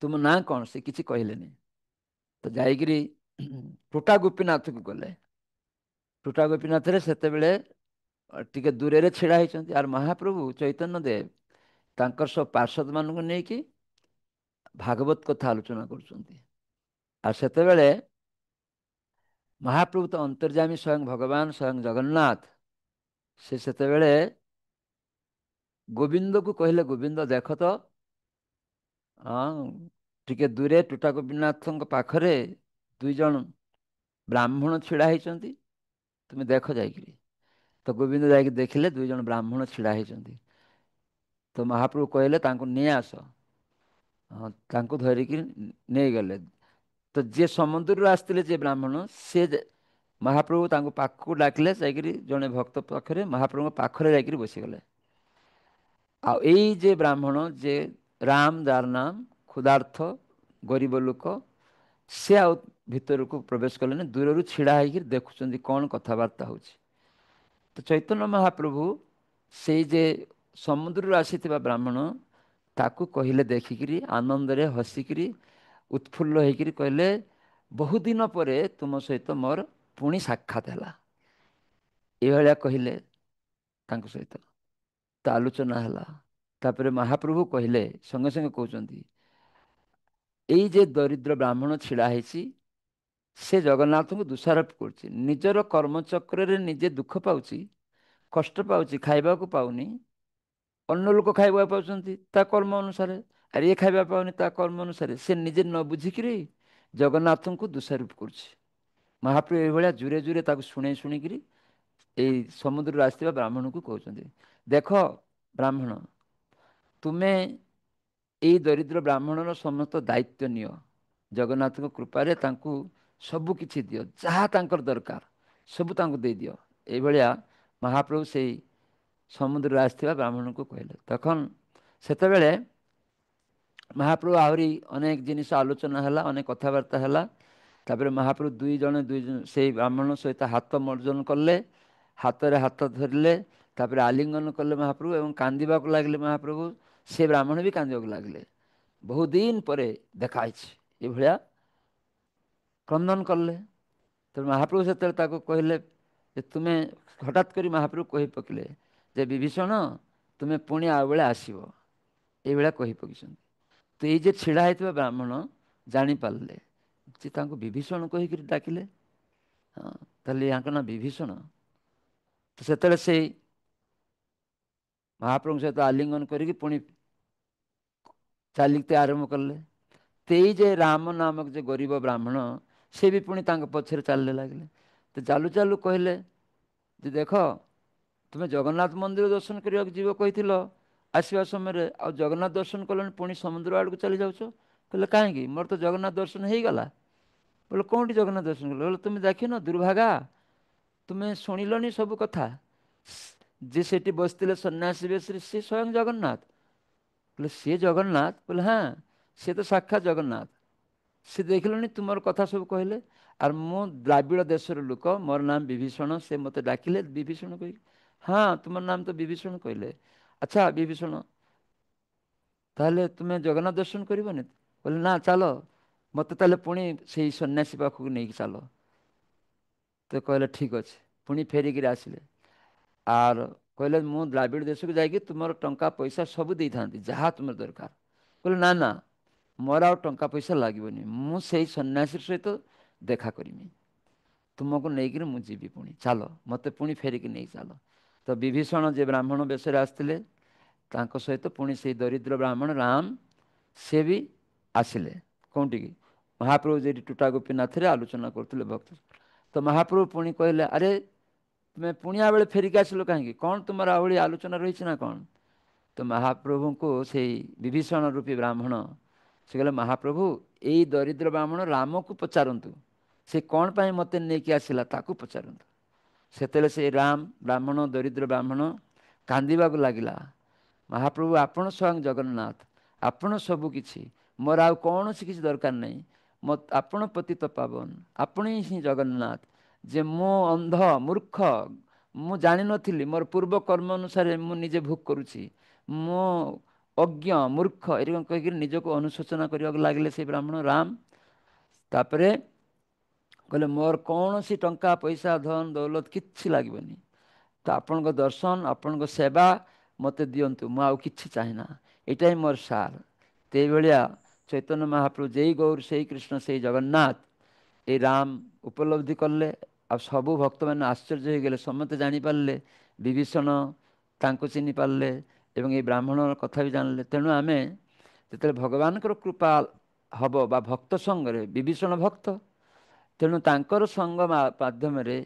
ତୁମ ନାଁ କ'ଣ, ସେ କିଛି କହିଲେନି। ତ ଯାଇକିରି ଟୋଟା ଗୋପୀନାଥକୁ ଗଲେ। ଟୋଟା ଗୋପୀନାଥରେ ସେତେବେଳେ ଟିକେ ଦୂରରେ ଛିଡ଼ା ହେଇଛନ୍ତି, ଆର୍ ମହାପ୍ରଭୁ ଚୈତନ୍ୟ ଦେବ ତାଙ୍କର ସବୁ ପାର୍ଷଦ ମାନଙ୍କୁ ନେଇକି ଭାଗବତ କଥା ଆଲୋଚନା କରୁଛନ୍ତି। ଆଉ ସେତେବେଳେ ମହାପ୍ରଭୁ ତ ଅନ୍ତର୍ଯାମୀ, ସ୍ୱୟଂ ଭଗବାନ, ସ୍ୱୟଂ ଜଗନ୍ନାଥ, ସେ ସେତେବେଳେ ଗୋବିନ୍ଦକୁ କହିଲେ, ଗୋବିନ୍ଦ ଦେଖ ତ, ଟିକେ ଦୂରେ ଟୋଟା ଗୋପୀନାଥଙ୍କ ପାଖରେ ଦୁଇ ଜଣ ବ୍ରାହ୍ମଣ ଛିଡ଼ା ହେଇଛନ୍ତି, ତୁମେ ଦେଖ ଯାଇକିରି। ତ ଗୋବିନ୍ଦ ଯାଇକି ଦେଖିଲେ ଦୁଇ ଜଣ ବ୍ରାହ୍ମଣ ଛିଡ଼ା ହେଇଛନ୍ତି। ତ ମହାପ୍ରଭୁ କହିଲେ, ତାଙ୍କୁ ନେଇ ଆସ। ତାଙ୍କୁ ଧରିକି ନେଇଗଲେ। ତ ଯିଏ ସମୁଦ୍ରରୁ ଆସିଥିଲେ, ଯିଏ ବ୍ରାହ୍ମଣ, ସେ ମହାପ୍ରଭୁ ତାଙ୍କୁ ପାଖକୁ ଡାକିଲେ, ଯାଇକିରି ଜଣେ ଭକ୍ତ ପାଖରେ, ମହାପ୍ରଭୁଙ୍କ ପାଖରେ ଯାଇକିରି ବସିଗଲେ। ଆଉ ଏଇ ଯେ ବ୍ରାହ୍ମଣ, ଯେ ରାମ, ଯାର ନାମ, କ୍ଷୁଧାର୍ଥ ଗରିବ ଲୋକ, ସେ ଆଉ ଭିତରକୁ ପ୍ରବେଶ କଲେନି, ଦୂରରୁ ଛିଡ଼ା ହେଇକି ଦେଖୁଛନ୍ତି କ'ଣ କଥାବାର୍ତ୍ତା ହେଉଛି। ତ ଚୈତନ୍ୟ ମହାପ୍ରଭୁ ସେଇ ଯେ ସମୁଦ୍ରରୁ ଆସିଥିବା ବ୍ରାହ୍ମଣ, ତାକୁ କହିଲେ ଦେଖିକିରି ଆନନ୍ଦରେ ହସିକିରି ଉତ୍ଫୁଲ୍ଲ ହେଇକିରି କହିଲେ ବହୁଦିନ ପରେ ତୁମ ସହିତ ମୋର ପୁଣି ସାକ୍ଷାତ ହେଲା। ଏଇଭଳିଆ କହିଲେ ତାଙ୍କ ସହିତ ତ ଆଲୋଚନା ହେଲା। ତାପରେ ମହାପ୍ରଭୁ କହିଲେ ସଙ୍ଗେ ସଙ୍ଗେ କହୁଛନ୍ତି ଏଇ ଯେ ଦରିଦ୍ର ବ୍ରାହ୍ମଣ ଛିଡ଼ା ହେଇଛି ସେ ଜଗନ୍ନାଥଙ୍କୁ ଦୋଷାରୋପ କରୁଛି। ନିଜର କର୍ମଚକ୍ରରେ ନିଜେ ଦୁଃଖ ପାଉଛି, କଷ୍ଟ ପାଉଛି, ଖାଇବାକୁ ପାଉନି। ଅନ୍ୟ ଲୋକ ଖାଇବାକୁ ପାଉଛନ୍ତି ତା କର୍ମ ଅନୁସାରେ, ଆରେ ଇଏ ଖାଇବା ପାଉନି ତା କର୍ମ ଅନୁସାରେ। ସେ ନିଜେ ନ ବୁଝିକିରି ଜଗନ୍ନାଥଙ୍କୁ ଦୋଷାରୋପ କରୁଛି। ମହାପ୍ରଭୁ ଏଇଭଳିଆ ଜୁରେ ଜୁରେ ତାକୁ ଶୁଣେଇ ଶୁଣିକିରି ଏଇ ସମୁଦ୍ରରୁ ଆସିଥିବା ବ୍ରାହ୍ମଣକୁ କହୁଛନ୍ତି, ଦେଖ ବ୍ରାହ୍ମଣ, ତୁମେ ଏଇ ଦରିଦ୍ର ବ୍ରାହ୍ମଣର ସମସ୍ତ ଦାୟିତ୍ୱ ନିଅ। ଜଗନ୍ନାଥଙ୍କ କୃପାରେ ତାଙ୍କୁ ସବୁ କିଛି ଦିଅ, ଯାହା ତାଙ୍କର ଦରକାର ସବୁ ତାଙ୍କୁ ଦେଇଦିଅ। ଏଇଭଳିଆ ମହାପ୍ରଭୁ ସେଇ ସମୁଦ୍ରରୁ ଆସିଥିବା ବ୍ରାହ୍ମଣଙ୍କୁ କହିଲେ। ତখন ସେତେବେଳେ ମହାପ୍ରଭୁ ଆହୁରି ଅନେକ ଜିନିଷ ଆଲୋଚନା ହେଲା, ଅନେକ କଥାବାର୍ତ୍ତା ହେଲା। ତାପରେ ମହାପ୍ରଭୁ ଦୁଇ ଜଣ ସେଇ ବ୍ରାହ୍ମଣ ସହିତ ହାତ ମର୍ଜନ କଲେ, ହାତରେ ହାତ ଧରିଲେ, ତାପରେ ଆଲିଙ୍ଗନ କଲେ ମହାପ୍ରଭୁ ଏବଂ କାନ୍ଦିବାକୁ ଲାଗିଲେ ମହାପ୍ରଭୁ। ସେ ବ୍ରାହ୍ମଣ ବି କାନ୍ଦିବାକୁ ଲାଗିଲେ। ବହୁତ ଦିନ ପରେ ଦେଖା ହେଇଛି, ଏଇଭଳିଆ କ୍ରନ୍ଦନ କଲେ। ତେଣୁ ମହାପ୍ରଭୁ ସେତେବେଳେ ତାକୁ କହିଲେ ଯେ ତୁମେ, ହଠାତ୍ କରି ମହାପ୍ରଭୁ କହି ପକେଇଲେ ଯେ ବିଭୀଷଣ ତୁମେ ପୁଣି ଆଉ ବେଳେ ଆସିବ, ଏଇଭଳିଆ କହି ପକେଇଛନ୍ତି। ତ ଏଇ ଯେ ଛିଡ଼ା ହେଇଥିବା ବ୍ରାହ୍ମଣ ଜାଣିପାରିଲେ ଯେ ତାଙ୍କୁ ବିଭୀଷଣ କହିକିରି ଡାକିଲେ। ହଁ, ତାହେଲେ ୟାଙ୍କ ନାଁ ବିଭୀଷଣ। ତ ସେତେବେଳେ ସେଇ ମହାପ୍ରଭୁଙ୍କ ସହିତ ଆଲିଙ୍ଗନ କରିକି ପୁଣି ଚାଲିତେ ଆରମ୍ଭ କଲେ। ତେଇ ଯେ ରାମ ନାମକ ଯେ ଗରିବ ବ୍ରାହ୍ମଣ ସେ ବି ପୁଣି ତାଙ୍କ ପଛରେ ଚାଲିଲେ ଲାଗିଲେ। ତ ଚାଲୁ ଚାଲୁ କହିଲେ ଯେ ଦେଖ, ତୁମେ ଜଗନ୍ନାଥ ମନ୍ଦିର ଦର୍ଶନ କରିବାକୁ ଯିବ କହିଥିଲ, ଆସିବା ସମୟରେ ଆଉ ଜଗନ୍ନାଥ ଦର୍ଶନ କଲନି, ପୁଣି ସମୁଦ୍ର ଆଡ଼କୁ ଚାଲି ଯାଉଛ। କହିଲେ କାହିଁକି, ମୋର ତ ଜଗନ୍ନାଥ ଦର୍ଶନ ହେଇଗଲା। ବୋଲେ କେଉଁଠି ଜଗନ୍ନାଥ ଦର୍ଶନ କଲ? ବୋଲେ ତୁମେ ଦେଖିନ ଦୁର୍ଭାଗା, ତୁମେ ଶୁଣିଲନି ସବୁ କଥା। ଯେ ସେଠି ବସିଥିଲେ ସନ୍ନ୍ୟାସୀ ବେଶରେ ସେ ସ୍ୱୟଂ ଜଗନ୍ନାଥ। ବୋଲେ ସିଏ ଜଗନ୍ନାଥ? ବୋଲେ ହଁ, ସିଏ ତ ସାକ୍ଷାତ ଜଗନ୍ନାଥ। ସେ ଦେଖିଲନି ତୁମର କଥା ସବୁ କହିଲେ। ଆର୍ ମୁଁ ଦ୍ରାବିଡ଼ ଦେଶର ଲୋକ, ମୋର ନାମ ବିଭୀଷଣ, ସେ ମୋତେ ଡାକିଲେ ବିଭୀଷଣ କହିକି। ହଁ, ତୁମର ନାମ ତ ବିଭୀଷଣ କହିଲେ। ଆଚ୍ଛା ବିଭୀଷଣ, ତାହେଲେ ତୁମେ ଜଗନ୍ନାଥ ଦର୍ଶନ କରିବନି? କହିଲେ ନା, ଚାଲ ମୋତେ ତାହେଲେ ପୁଣି ସେଇ ସନ୍ନ୍ୟାସୀ ପାଖକୁ ନେଇକି ଚାଲ। ତ କହିଲେ ଠିକ୍ ଅଛି। ପୁଣି ଫେରିକିରି ଆସିଲେ ଆର୍ କହିଲେ ମୁଁ ଦ୍ରାବିଡ଼ ଦେଶକୁ ଯାଇକି ତୁମର ଟଙ୍କା ପଇସା ସବୁ ଦେଇଥାନ୍ତି, ଯାହା ତୁମର ଦରକାର। କହିଲେ ନା ନା, ମୋର ଆଉ ଟଙ୍କା ପଇସା ଲାଗିବନି, ମୁଁ ସେଇ ସନ୍ନ୍ୟାସୀ ସହିତ ଦେଖା କରିମି, ତୁମକୁ ନେଇକିରି ମୁଁ ଯିବି। ପୁଣି ଚାଲ, ମୋତେ ପୁଣି ଫେରିକି ନେଇ ଚାଲ। ତ ବିଭୀଷଣ ଯେ ବ୍ରାହ୍ମଣ ବେଶରେ ଆସିଥିଲେ, ତାଙ୍କ ସହିତ ପୁଣି ସେଇ ଦରିଦ୍ର ବ୍ରାହ୍ମଣ ରାମ ସେ ବି ଆସିଲେ। କେଉଁଠିକି? ମହାପ୍ରଭୁ ଯେଠି ଟୁଟା ଗୋପୀନାଥରେ ଆଲୋଚନା କରୁଥିଲେ ଭକ୍ତ। ତ ମହାପ୍ରଭୁ ପୁଣି କହିଲେ, ଆରେ ତୁମେ ପୁଣିଆ ବେଳେ ଫେରିକି ଆସିଲ କାହିଁକି? କ'ଣ ତୁମର ଆହୁରି ଆଲୋଚନା ରହିଛି ନା କ'ଣ? ତ ମହାପ୍ରଭୁଙ୍କୁ ସେଇ ବିଭୀଷଣ ରୂପୀ ବ୍ରାହ୍ମଣ ସେ କହିଲେ, ମହାପ୍ରଭୁ ଏଇ ଦରିଦ୍ର ବ୍ରାହ୍ମଣ ରାମକୁ ପଚାରନ୍ତୁ, ସେ କ'ଣ ପାଇଁ ମୋତେ ନେଇକି ଆସିଲା ତାକୁ ପଚାରନ୍ତୁ। ସେତେବେଳେ ସେ ରାମ ବ୍ରାହ୍ମଣ, ଦରିଦ୍ର ବ୍ରାହ୍ମଣ କାନ୍ଦିବାକୁ ଲାଗିଲା। ମହାପ୍ରଭୁ ଆପଣ ସ୍ୱୟଂ ଜଗନ୍ନାଥ, ଆପଣ ସବୁ କିଛି, ମୋର ଆଉ କୌଣସି କିଛି ଦରକାର ନାହିଁ। ଆପଣ ପତିତ ପାବନ, ଆପଣ ହିଁ ଜଗନ୍ନାଥ। ଯେ ମୁଁ ଅନ୍ଧ ମୂର୍ଖ, ମୁଁ ଜାଣିନଥିଲି, ମୋର ପୂର୍ବ କର୍ମ ଅନୁସାରେ ମୁଁ ନିଜେ ଭୋଗ କରୁଛି, ମୁଁ ଅଜ୍ଞ ମୂର୍ଖ, ଏରି କହିକି ନିଜକୁ ଅନୁଶୋଚନା କରିବାକୁ ଲାଗିଲେ ସେ ବ୍ରାହ୍ମଣ ରାମ। ତାପରେ କହିଲେ, ମୋର କୌଣସି ଟଙ୍କା ପଇସା ଧନ ଦୌଲତ କିଛି ଲାଗିବନି, ତ ଆପଣଙ୍କ ଦର୍ଶନ, ଆପଣଙ୍କ ସେବା ମୋତେ ଦିଅନ୍ତୁ, ମୁଁ ଆଉ କିଛି ଚାହେଁନା, ଏଇଟା ହିଁ ମୋର ସାର। ସେଇଭଳିଆ ଚୈତନ୍ୟ ମହାପ୍ରଭୁ ଯେଇ ଗୌର ସେଇ କୃଷ୍ଣ ସେଇ ଜଗନ୍ନାଥ ଏଇ ରାମ ଉପଲବ୍ଧି କଲେ। ଆଉ ସବୁ ଭକ୍ତମାନେ ଆଶ୍ଚର୍ଯ୍ୟ ହୋଇଗଲେ, ସମସ୍ତେ ଜାଣିପାରିଲେ, ବିଭୀଷଣ ତାଙ୍କୁ ଚିହ୍ନି ପାରିଲେ ଏବଂ ଏଇ ବ୍ରାହ୍ମଣର କଥା ବି ଜାଣିଲେ। ତେଣୁ ଆମେ ଯେତେବେଳେ ଭଗବାନଙ୍କର କୃପା ହେବ ବା ଭକ୍ତ ସଙ୍ଗରେ, ବିଭୀଷଣ ଭକ୍ତ, ତେଣୁ ତାଙ୍କର ସଙ୍ଗ ମାଧ୍ୟମରେ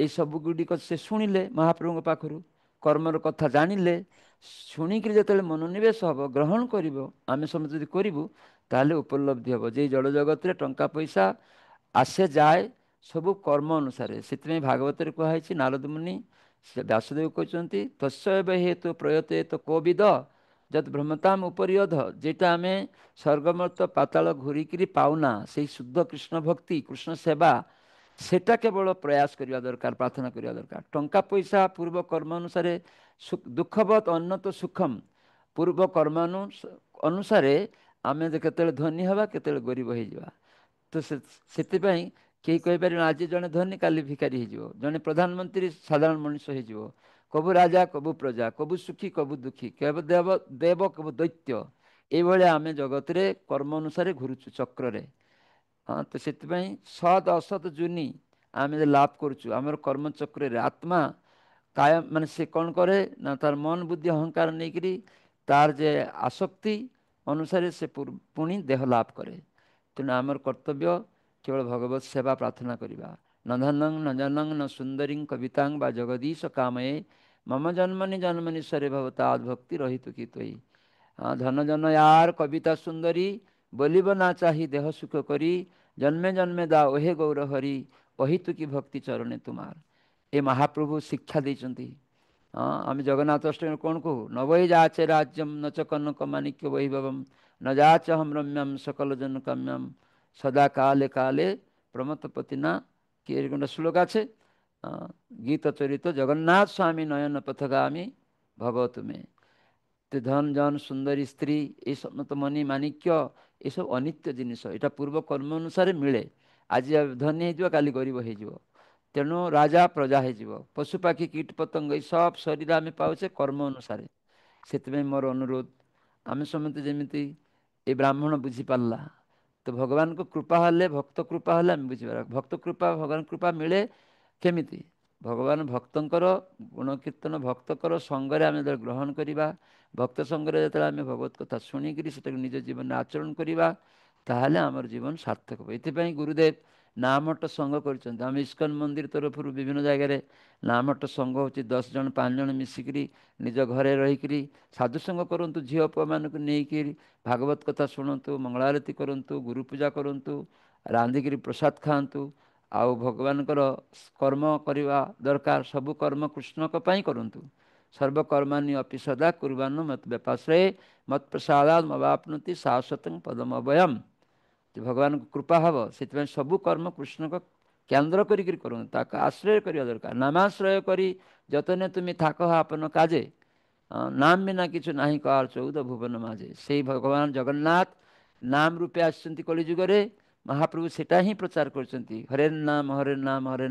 ଏସବୁ ଗୁଡ଼ିକ ସେ ଶୁଣିଲେ ମହାପ୍ରଭୁଙ୍କ ପାଖରୁ, କର୍ମର କଥା ଜାଣିଲେ। ଶୁଣିକିରି ଯେତେବେଳେ ମନୋନିବେଶ ହେବ, ଗ୍ରହଣ କରିବ, ଆମେ ସମସ୍ତେ ଯଦି କରିବୁ, ତାହେଲେ ଉପଲବ୍ଧି ହେବ ଯେ ଜଳ ଜଗତରେ ଟଙ୍କା ପଇସା ଆସେ ଯାଏ ସବୁ କର୍ମ ଅନୁସାରେ। ସେଥିପାଇଁ ଭାଗବତରେ କୁହାହେଇଛି, ନାରଦ ମୁନି ସେ ବ୍ୟାସଦେବ କହିଛନ୍ତି, ତସ୍ୟୈବ ହେତୁ ପ୍ରୟତେତ କୋବିଦ ଯଦ୍ ଭ୍ରମତାମ ଉପରିୟଧ। ଯେଟା ଆମେ ସ୍ୱର୍ଗମର୍ତ୍ତ ପାତାଳ ଘୁରିକିରି ପାଉନା, ସେଇ ଶୁଦ୍ଧ କୃଷ୍ଣ ଭକ୍ତି, କୃଷ୍ଣ ସେବା, ସେଟା କେବଳ ପ୍ରୟାସ କରିବା ଦରକାର, ପ୍ରାର୍ଥନା କରିବା ଦରକାର। ଟଙ୍କା ପଇସା ପୂର୍ବ କର୍ମ ଅନୁସାରେ ଦୁଃଖବତ୍ ଅନ୍ନତ ସୁଖମ୍, ପୂର୍ବ ଅନୁସାରେ ଆମେ କେତେବେଳେ ଧନୀ ହେବା, କେତେବେଳେ ଗରିବ ହେଇଯିବା। ତ ସେଥିପାଇଁ କେହି କହିପାରିବେନି ଆଜି ଜଣେ ଧନୀ କାଲି ଭିକାରୀ ହେଇଯିବ, ଜଣେ ପ୍ରଧାନମନ୍ତ୍ରୀ ସାଧାରଣ ମଣିଷ ହେଇଯିବ, କବୁ ରାଜା କବୁ ପ୍ରଜା, କବୁ ସୁଖୀ କବୁ ଦୁଃଖୀ, କେବେ ଦେବ ଦେବ କବୁ ଦୈତ୍ୟ। ଏଇଭଳିଆ ଆମେ ଜଗତରେ କର୍ମ ଅନୁସାରେ ଘୁରୁଛୁ ଚକ୍ରରେ। ହଁ, ତ ସେଥିପାଇଁ ସତ୍ ଅସତ୍ ଜୁନି ଆମେ ଯେ ଲାଭ କରୁଛୁ ଆମର କର୍ମଚକ୍ରରେ ଆତ୍ମା କାୟମ, ମାନେ ସେ କ'ଣ କରେ ନା ତାର ମନ ବୁଦ୍ଧି ଅହଙ୍କାର ନେଇକରି ତାର ଯେ ଆସକ୍ତି ଅନୁସାରେ ସେ ପୁଣି ଦେହ ଲାଭ କରେ। ତେଣୁ ଆମର କର୍ତ୍ତବ୍ୟ କେବଳ ଭଗବତ ସେବା ପ୍ରାର୍ଥନା କରିବା। न धनं न जनं न सुंदरीं कवितां वा जगदीश कामये मम जन्मनि जन्मनि सरे भवताद भक्ति रहित की तोई। धन जन यार कविता सुंदरी बोलिब ना चाही देह सुख करी जन्मे जन्मे दा ओहे गौर हरि अहितु की भक्ति चरणे तुमार। ए महाप्रभु शिक्षा देइचंती। आम जगन्नाथ अष्टमी कौन कहू न वही जाचे राज्यम न च कनक माणिक्य वैभवम न जाच हम रम्यम सकल जन काम्यम सदा काले काले प्रमतपतिना কি এরকম একটা শ্লোক আছে। গীত চরিত জগন্নাথ স্বামী নয়ন পথগামী ভব তুমি। ধন জন সুন্দরী স্ত্রী এইসব তো মণি মাণিক্য এসব অনিত্য জিনিস, এটা পূর্ব কর্ম অনুসারে মিলে। আଜି ধনী হয়ে কালি গরিব হয়ে। তেণু রাজা প্রজা হয়ে, পশুপাখি কীট পতঙ্গ এইসব শরীর আমি পাওছে কর্ম অনুসারে। ସେଥିପାଇଁ ମୋର ଅନୁରୋଧ ଆମେ ସମସ୍ତେ ଯେମିତି ଏ ବ୍ରାହ୍ମଣ ବୁଝିପାରିଲା, ତ ଭଗବାନଙ୍କ କୃପା ହେଲେ, ଭକ୍ତ କୃପା ହେଲେ ଆମେ ବୁଝିପାରିବା। ଭକ୍ତ କୃପା, ଭଗବାନ କୃପା ମିଳେ କେମିତି? ଭଗବାନ ଭକ୍ତଙ୍କର ଗୁଣକୀର୍ତ୍ତନ, ଭକ୍ତଙ୍କର ସଙ୍ଗରେ ଆମେ ଯେତେବେଳେ ଗ୍ରହଣ କରିବା, ଭକ୍ତ ସଙ୍ଗରେ ଯେତେବେଳେ ଆମେ ଭଗବତ କଥା ଶୁଣିକରି ସେଟାକୁ ନିଜ ଜୀବନରେ ଆଚରଣ କରିବା, ତାହେଲେ ଆମର ଜୀବନ ସାର୍ଥକ ହେବ। ଏଥିପାଇଁ ଗୁରୁଦେବ ନାମଟ ସଂଘ କରିଛନ୍ତି। ଆମେ ଇସ୍କନ ମନ୍ଦିର ତରଫରୁ ବିଭିନ୍ନ ଜାଗାରେ ନାମଟ ସଂଘ ହେଉଛି 10 ଜଣ 5 ଜଣ ମିଶିକିରି ନିଜ ଘରେ ରହିକିରି ସାଧୁସଙ୍ଗ କରନ୍ତୁ, ଝିଅ ପୁଅମାନଙ୍କୁ ନେଇକିରି ଭାଗବତ କଥା ଶୁଣନ୍ତୁ, ମଙ୍ଗଳାରତି କରନ୍ତୁ, ଗୁରୁ ପୂଜା କରନ୍ତୁ, ରାନ୍ଧିକିରି ପ୍ରସାଦ ଖାଆନ୍ତୁ। ଆଉ ଭଗବାନଙ୍କର କର୍ମ କରିବା ଦରକାର, ସବୁ କର୍ମ କୃଷ୍ଣଙ୍କ ପାଇଁ କରନ୍ତୁ। ସର୍ବକର୍ମାନି ଅପି ସଦା କୁର୍ବାନ ମତ ବ୍ୟପାଶ୍ରୟେ ମତ ପ୍ରସାଦାତ ମବାପ୍ନୁତି ଶାଶ୍ୱତଂ ପଦମ ଅଭୟମ୍। ଭଗବାନଙ୍କ କୃପା ହେବ, ସେଥିପାଇଁ ସବୁ କର୍ମ କୃଷ୍ଣଙ୍କ କେନ୍ଦ୍ର କରିକିରି କରନ୍ତୁ, ତାକୁ ଆଶ୍ରୟ କରିବା ଦରକାର। ନାମାଶ୍ରୟ କରି ଯତନେ ତୁମେ ଥାକ ଆପନ କାଜେ ନାମ ବିନା କିଛି ନାହିଁ କାହାର 14 ଭୁବନ ମାଝେ। ସେଇ ଭଗବାନ ଜଗନ୍ନାଥ ନାମ ରୂପେ ଆସିଛନ୍ତି କଳିଯୁଗରେ। ମହାପ୍ରଭୁ ସେଟା ହିଁ ପ୍ରଚାର କରିଛନ୍ତି। ହରେ ନାମ ହରେ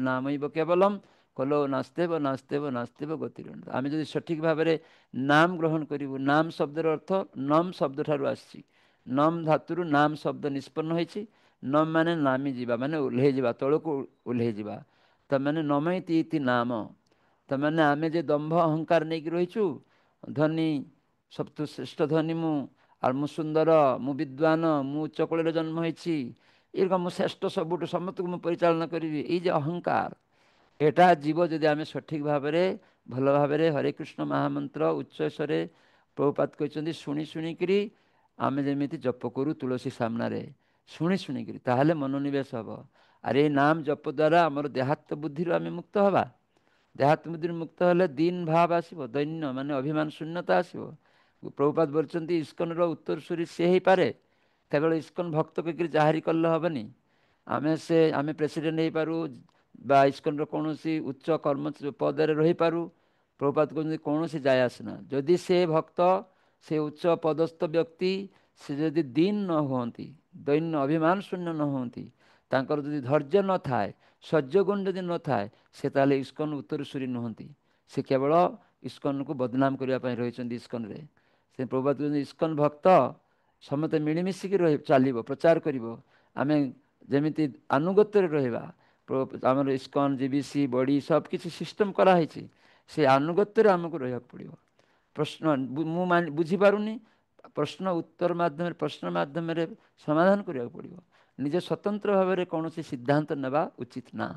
ନାମ କେବଲମ୍ କଲୋ ନାସ୍ତେବ ନାସ୍ତେବ ନାସ୍ତେବ ଗତିରେଣ। ଆମେ ଯଦି ସଠିକ୍ ଭାବରେ ନାମ ଗ୍ରହଣ କରିବୁ, ନାମ ଶବ୍ଦର ଅର୍ଥ ନମ୍ ଶବ୍ଦ ଠାରୁ ଆସିଛି। ନମ୍ ଧାତୁରୁ ନାମ ଶବ୍ଦ ନିଷ୍ପନ୍ନ ହୋଇଛି। ନମ୍ ମାନେ ନାମି ଯିବା, ମାନେ ଓହ୍ଲେଇ ଯିବା, ତଳକୁ ଓହ୍ଲେଇ ଯିବା। ତାମାନେ ନମଇତି ଇତି ନାମ। ତାମାନେ ଆମେ ଯେ ଦମ୍ଭ ଅହଙ୍କାର ନେଇକି ରହିଛୁ, ଧନୀ ସବୁଠୁ ଶ୍ରେଷ୍ଠ ଧନୀ ମୁଁ, ଆଉ ମୁଁ ସୁନ୍ଦର, ମୁଁ ବିଦ୍ୱାନ, ମୁଁ ଉଚ୍ଚ କୋଳରେ ଜନ୍ମ ହେଇଛି, ଏରକମ ମୁଁ ଶ୍ରେଷ୍ଠ, ସବୁଠୁ ସମସ୍ତଙ୍କୁ ମୁଁ ପରିଚାଳନା କରିବି, ଏଇ ଯେ ଅହଙ୍କାର, ଏଟା ଯିବ ଯଦି ଆମେ ସଠିକ୍ ଭାବରେ ଭଲ ଭାବରେ ହରେ କୃଷ୍ଣ ମହାମନ୍ତ୍ର ଉଚ୍ଚସ୍ୱରେ ପ୍ରଭୁପାଦ କହିଛନ୍ତି ଶୁଣି ଶୁଣିକିରି ଆମେ ଯେମିତି ଜପ କରୁ ତୁଳସୀ ସାମ୍ନାରେ, ଶୁଣି ଶୁଣିକିରି, ତାହେଲେ ମନୋନିବେଶ ହେବ। ଆରେ ଏଇ ନାମ ଜପ ଦ୍ୱାରା ଆମର ଦେହାତ୍ମ ବୁଦ୍ଧିରୁ ଆମେ ମୁକ୍ତ ହେବା। ଦେହାତ୍ମ ବୁଦ୍ଧିରୁ ମୁକ୍ତ ହେଲେ ଦୀନ ଭାବ ଆସିବ, ଦୈନ୍ୟ ମାନେ ଅଭିମାନ ଶୂନ୍ୟତା ଆସିବ। ପ୍ରଭୁପାଦ ବୋଲଛନ୍ତି ଇସ୍କନର ଉତ୍ତରସୂରୀ ସେ ହେଇପାରେ, କେବଳ ଇସ୍କନ ଭକ୍ତ କହିକିରି ଜାହାରି କଲେ ହେବନି। ଆମେ ପ୍ରେସିଡେଣ୍ଟ ହେଇପାରୁ ବା ଇସ୍କନର କୌଣସି ଉଚ୍ଚ କର୍ମ ପଦରେ ରହିପାରୁ, ପ୍ରଭୁପାଦ କହୁଛନ୍ତି କୌଣସି ଯାଏ ଆସେନା। ଯଦି ସେ ଭକ୍ତ, ସେ ଉଚ୍ଚ ପଦସ୍ଥ ବ୍ୟକ୍ତି, ସେ ଯଦି ଦୀନ ନ ହୁଅନ୍ତି, ଦୈନ୍ୟ ଅଭିମାନ ଶୂନ୍ୟ ନ ହୁଅନ୍ତି, ତାଙ୍କର ଯଦି ଧୈର୍ଯ୍ୟ ନଥାଏ, ସହ୍ୟଗୁଣ ଯଦି ନଥାଏ, ସେ ତାହେଲେ ଇସ୍କନ ଉତ୍ତରସୂରୀ ନୁହନ୍ତି। ସେ କେବଳ ଇସ୍କନକୁ ବଦନାମ କରିବା ପାଇଁ ରହିଛନ୍ତି ଇସ୍କନରେ। ସେ ପ୍ରଭୁପାଦ କହୁଛନ୍ତି ଇସ୍କନ ଭକ୍ତ ସମସ୍ତେ ମିଳିମିଶିକି ଚାଲିବ, ପ୍ରଚାର କରିବ। ଆମେ ଯେମିତି ଆନୁଗତ୍ୟରେ ରହିବା, ଆମର ଇସ୍କନ ଜିବିସି ବଡ଼ି ସବୁ କିଛି ସିଷ୍ଟମ୍ କରାହେଇଛି, ସେ ଆନୁଗତ୍ୟରେ ଆମକୁ ରହିବାକୁ ପଡ଼ିବ। ପ୍ରଶ୍ନ ମୁଁ ବୁଝିପାରୁନି, ପ୍ରଶ୍ନ ଉତ୍ତର ମାଧ୍ୟମରେ, ପ୍ରଶ୍ନ ମାଧ୍ୟମରେ ସମାଧାନ କରିବାକୁ ପଡ଼ିବ। ନିଜେ ସ୍ୱତନ୍ତ୍ର ଭାବରେ କୌଣସି ସିଦ୍ଧାନ୍ତ ନେବା ଉଚିତ ନା,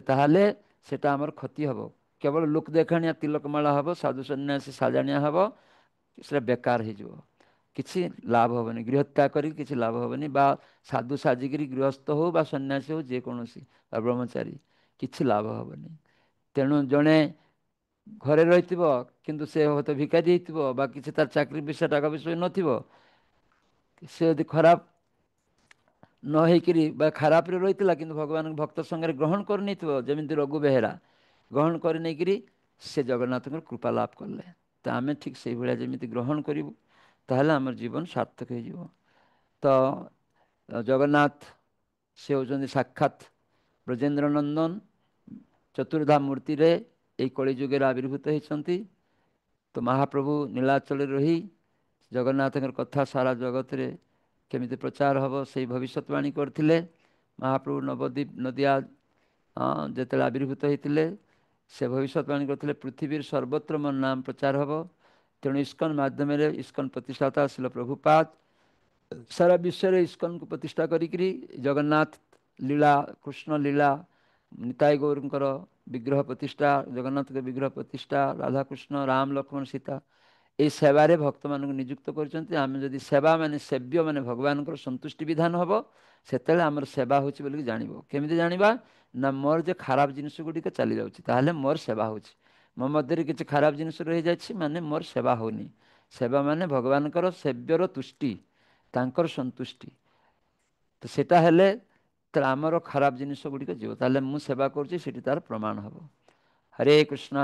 ତାହେଲେ ସେଟା ଆମର କ୍ଷତି ହେବ। କେବଳ ଲୋକ ଦେଖାଣିଆ ତିଲକମାଳା ହେବ, ସାଧୁ ସନ୍ନ୍ୟାସୀ ସାଜାଣିଆ ହେବ, ସେଟା ବେକାର ହେଇଯିବ, କିଛି ଲାଭ ହେବନି। ଗୃହତ୍ୟାଗ କରିକି କିଛି ଲାଭ ହେବନି, ବା ସାଧୁ ସାଜିକିରି ଗୃହସ୍ଥ ହେଉ ବା ସନ୍ନ୍ୟାସୀ ହେଉ, ଯେକୌଣସି ବା ବ୍ରହ୍ମଚାରୀ, କିଛି ଲାଭ ହେବନି। ତେଣୁ ଜଣେ ଘରେ ରହିଥିବ କିନ୍ତୁ ସେ ହୁଏତ ଭିକାରୀ ହେଇଥିବ, ବା କିଛି ତାର ଚାକିରି ବିଷୟ ଟଙ୍କା ବିଷୟ ନଥିବ, ସେ ଯଦି ଖରାପ ନ ହେଇକିରି ବା ଖରାପରେ ରହିଥିଲା କିନ୍ତୁ ଭଗବାନଙ୍କ ଭକ୍ତ ସଙ୍ଗରେ ଗ୍ରହଣ କରିନେଇଥିବ, ଯେମିତି ରଘୁ ବେହେରା ଗ୍ରହଣ କରି ନେଇକିରି ସେ ଜଗନ୍ନାଥଙ୍କର କୃପା ଲାଭ କଲେ। ତ ଆମେ ଠିକ୍ ସେଇଭଳିଆ ଯେମିତି ଗ୍ରହଣ କରିବୁ, ତାହେଲେ ଆମର ଜୀବନ ସାର୍ଥକ ହେଇଯିବ। ତ ଜଗନ୍ନାଥ ସେ ହେଉଛନ୍ତି ସାକ୍ଷାତ ବ୍ରଜେନ୍ଦ୍ର ନନ୍ଦନ, ଚତୁର୍ଦ୍ଧା ମୂର୍ତ୍ତିରେ ଏହି କଳିଯୁଗରେ ଆବିର୍ଭୂତ ହେଇଛନ୍ତି। ତ ମହାପ୍ରଭୁ ନୀଳାଚଳରେ ରହି ଜଗନ୍ନାଥଙ୍କର କଥା ସାରା ଜଗତରେ କେମିତି ପ୍ରଚାର ହେବ ସେଇ ଭବିଷ୍ୟତବାଣୀ କରିଥିଲେ। ମହାପ୍ରଭୁ ନବଦ୍ୱୀପ ନଦିଆ ଯେତେବେଳେ ଆବିର୍ଭୂତ ହେଇଥିଲେ ସେ ଭବିଷ୍ୟତବାଣୀ କରିଥିଲେ ପୃଥିବୀର ସର୍ବତ୍ର ମୋର ନାମ ପ୍ରଚାର ହେବ। ତେଣୁ ଇସ୍କନ ମାଧ୍ୟମରେ ଇସ୍କନ ପ୍ରତିଷ୍ଠାତା ଶିଲ ପ୍ରଭୁପାଦ ସାରା ବିଶ୍ୱରେ ଇସ୍କନକୁ ପ୍ରତିଷ୍ଠା କରିକିରି ଜଗନ୍ନାଥ ଲୀଳା, କୃଷ୍ଣ ଲୀଳା, ନିତାଇ ଗୌରଙ୍କର ବିଗ୍ରହ ପ୍ରତିଷ୍ଠା, ଜଗନ୍ନାଥଙ୍କ ବିଗ୍ରହ ପ୍ରତିଷ୍ଠା, ରାଧାକୃଷ୍ଣ, ରାମ, ଲକ୍ଷ୍ମଣ, ସୀତା ଏହି ସେବାରେ ଭକ୍ତମାନଙ୍କୁ ନିଯୁକ୍ତ କରିଛନ୍ତି। ଆମେ ଯଦି ସେବା ମାନେ ସେବ୍ୟ ମାନେ ଭଗବାନଙ୍କର ସନ୍ତୁଷ୍ଟି ବିଧାନ ହେବ, ସେତେବେଳେ ଆମର ସେବା ହେଉଛି ବୋଲିକି ଜାଣିବ। କେମିତି ଜାଣିବା ନା ମୋର ଯେ ଖରାପ ଜିନିଷ ଗୁଡ଼ିକ ଚାଲିଯାଉଛି ତାହେଲେ ମୋର ସେବା ହେଉଛି। ମୋ ମଧ୍ୟରେ କିଛି ଖରାପ ଜିନିଷ ରହିଯାଇଛି ମାନେ ମୋର ସେବା ହେଉନି। ସେବା ମାନେ ଭଗବାନଙ୍କର ସେବ୍ୟର ତୁଷ୍ଟି, ତାଙ୍କର ସନ୍ତୁଷ୍ଟି। ତ ସେଇଟା ହେଲେ ତାହେଲେ ଆମର ଖରାପ ଜିନିଷ ଗୁଡ଼ିକ ଯିବ। ତାହେଲେ ମୁଁ ସେବା କରୁଛି ସେଠି ତାର ପ୍ରମାଣ ହେବ। ହରେ କୃଷ୍ଣ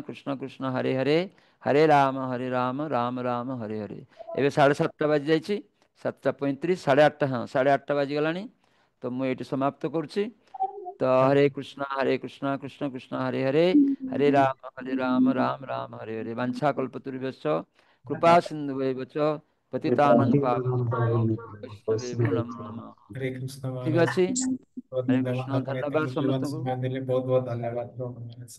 କୃଷ୍ଣ କୃଷ୍ଣ ହରେ ହରେ, ହରେ ରାମ ରାମ ରାମ ହରେ ହରେ। ଏବେ 7:30 ବାଜିଯାଇଛି, 7:35, 8:30, ହଁ 8:30 ବାଜିଗଲାଣି। ତ ମୁଁ ଏଇଠି ସମାପ୍ତ କରୁଛି। ତ ହରେ କୃଷ୍ଣ କୃଷ୍ଣ କୃଷ୍ଣ ହରେ ହରେ, ହରେ ରାମ ରାମ ହରେ ହରେ। ବାଞ୍ଛା କଳ୍ପତରୁଭ୍ୟଶ୍ଚ କୃପା ସିନ୍ଧୁଭୈବ ଚ ପତିତାନାଂ ପାବନେଭ୍ୟୋ ବୈଷ୍ଣବେଭ୍ୟୋ ନମୋ ନମଃ।
हरे कृष्ण
ଠିକ
महाराज।
ଅଛି।
बहुत
ହରେ
धन्यवाद,
କୃଷ୍ଣ,
ଆପଣ ଏତେ
ଧନ୍ୟବାଦ
ମୂଲ୍ୟବାନ
ସମସ୍ତଙ୍କୁ।
ସମୟ ଦେଲେ। ବହୁତ ବହୁତ ଧନ୍ୟବାଦ ପ୍ରଭୁ ମହାରାଜ।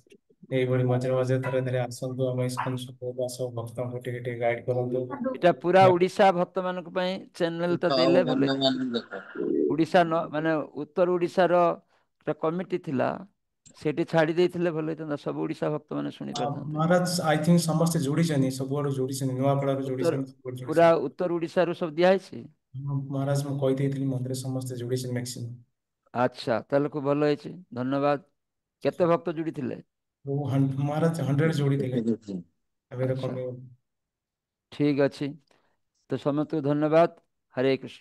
ଏଇଭଳି ମଝିରେ ମଝିରେ ଥରେ ଥରେ ଆସନ୍ତୁ ଆମ ଇସ୍କନ ସପୋର୍ଟ ଆସ, ଭକ୍ତଙ୍କୁ ଟିକେ ଟିକେ ଗାଇଡ କରନ୍ତୁ।
ଏଇଟା ପୁରା ଓଡ଼ିଶା ଭକ୍ତମାନଙ୍କ ପାଇଁ ଚ୍ୟାନେଲଟା ଦେଲେ ଭଲ ହେଇଥାନ୍ତା। ଓଡ଼ିଶା ମାନେ ଉତ୍ତର ଓଡ଼ିଶାର ଗୋଟେ କମିଟି ଥିଲା, ସେଠି ଛାଡ଼ି ଦେଇଥିଲେ ଭଲ ହେଇଥାନ୍ତା। ସବୁ ଓଡ଼ିଶା ଭକ୍ତମାନେ ଶୁଣି ପାରିଥାନ୍ତେ।
ମହାରାଜ ଆଇ ଥିଙ୍କ ସମସ୍ତେ ଯୋଡ଼ିଛନ୍ତି, ସବୁଆଡୁ ଯୋଡ଼ିଛନ୍ତି, ନୂଆପଡ଼ାରୁ
ଉତ୍ତର
ଯୋଡ଼ିଛନ୍ତି, ସବୁଆଡୁ
ପୁରା
ଯୋଡ଼ିଛନ୍ତି।
ଉତ୍ତର ଓଡ଼ିଶାରୁ ସବୁ ଦିଆହେଇଛି।
ମହାରାଜ ମୁଁ କହିଦେଇଥିଲି ମନ୍ଦିର ସମସ୍ତେ ଯୋଡ଼ିଛନ୍ତି ମ୍ୟାକ୍ସିମମ୍।
ଆଚ୍ଛା, ତାହେଲେ ଖୁବ ଭଲ ହେଇଛି, ଧନ୍ୟବାଦ। କେତେ ଭକ୍ତ ଯୋଡ଼ିଥିଲେ?
ମହାରାଜ 100 ଯୋଡ଼ିଥିଲେ, ଏବେ ତ
ଆଚ୍ଛା,
କମିଗଲେ।
ଠିକ ଅଛି। ତ ସମସ୍ତଙ୍କୁ ଧନ୍ୟବାଦ। ହରେ କୃଷ୍ଣ।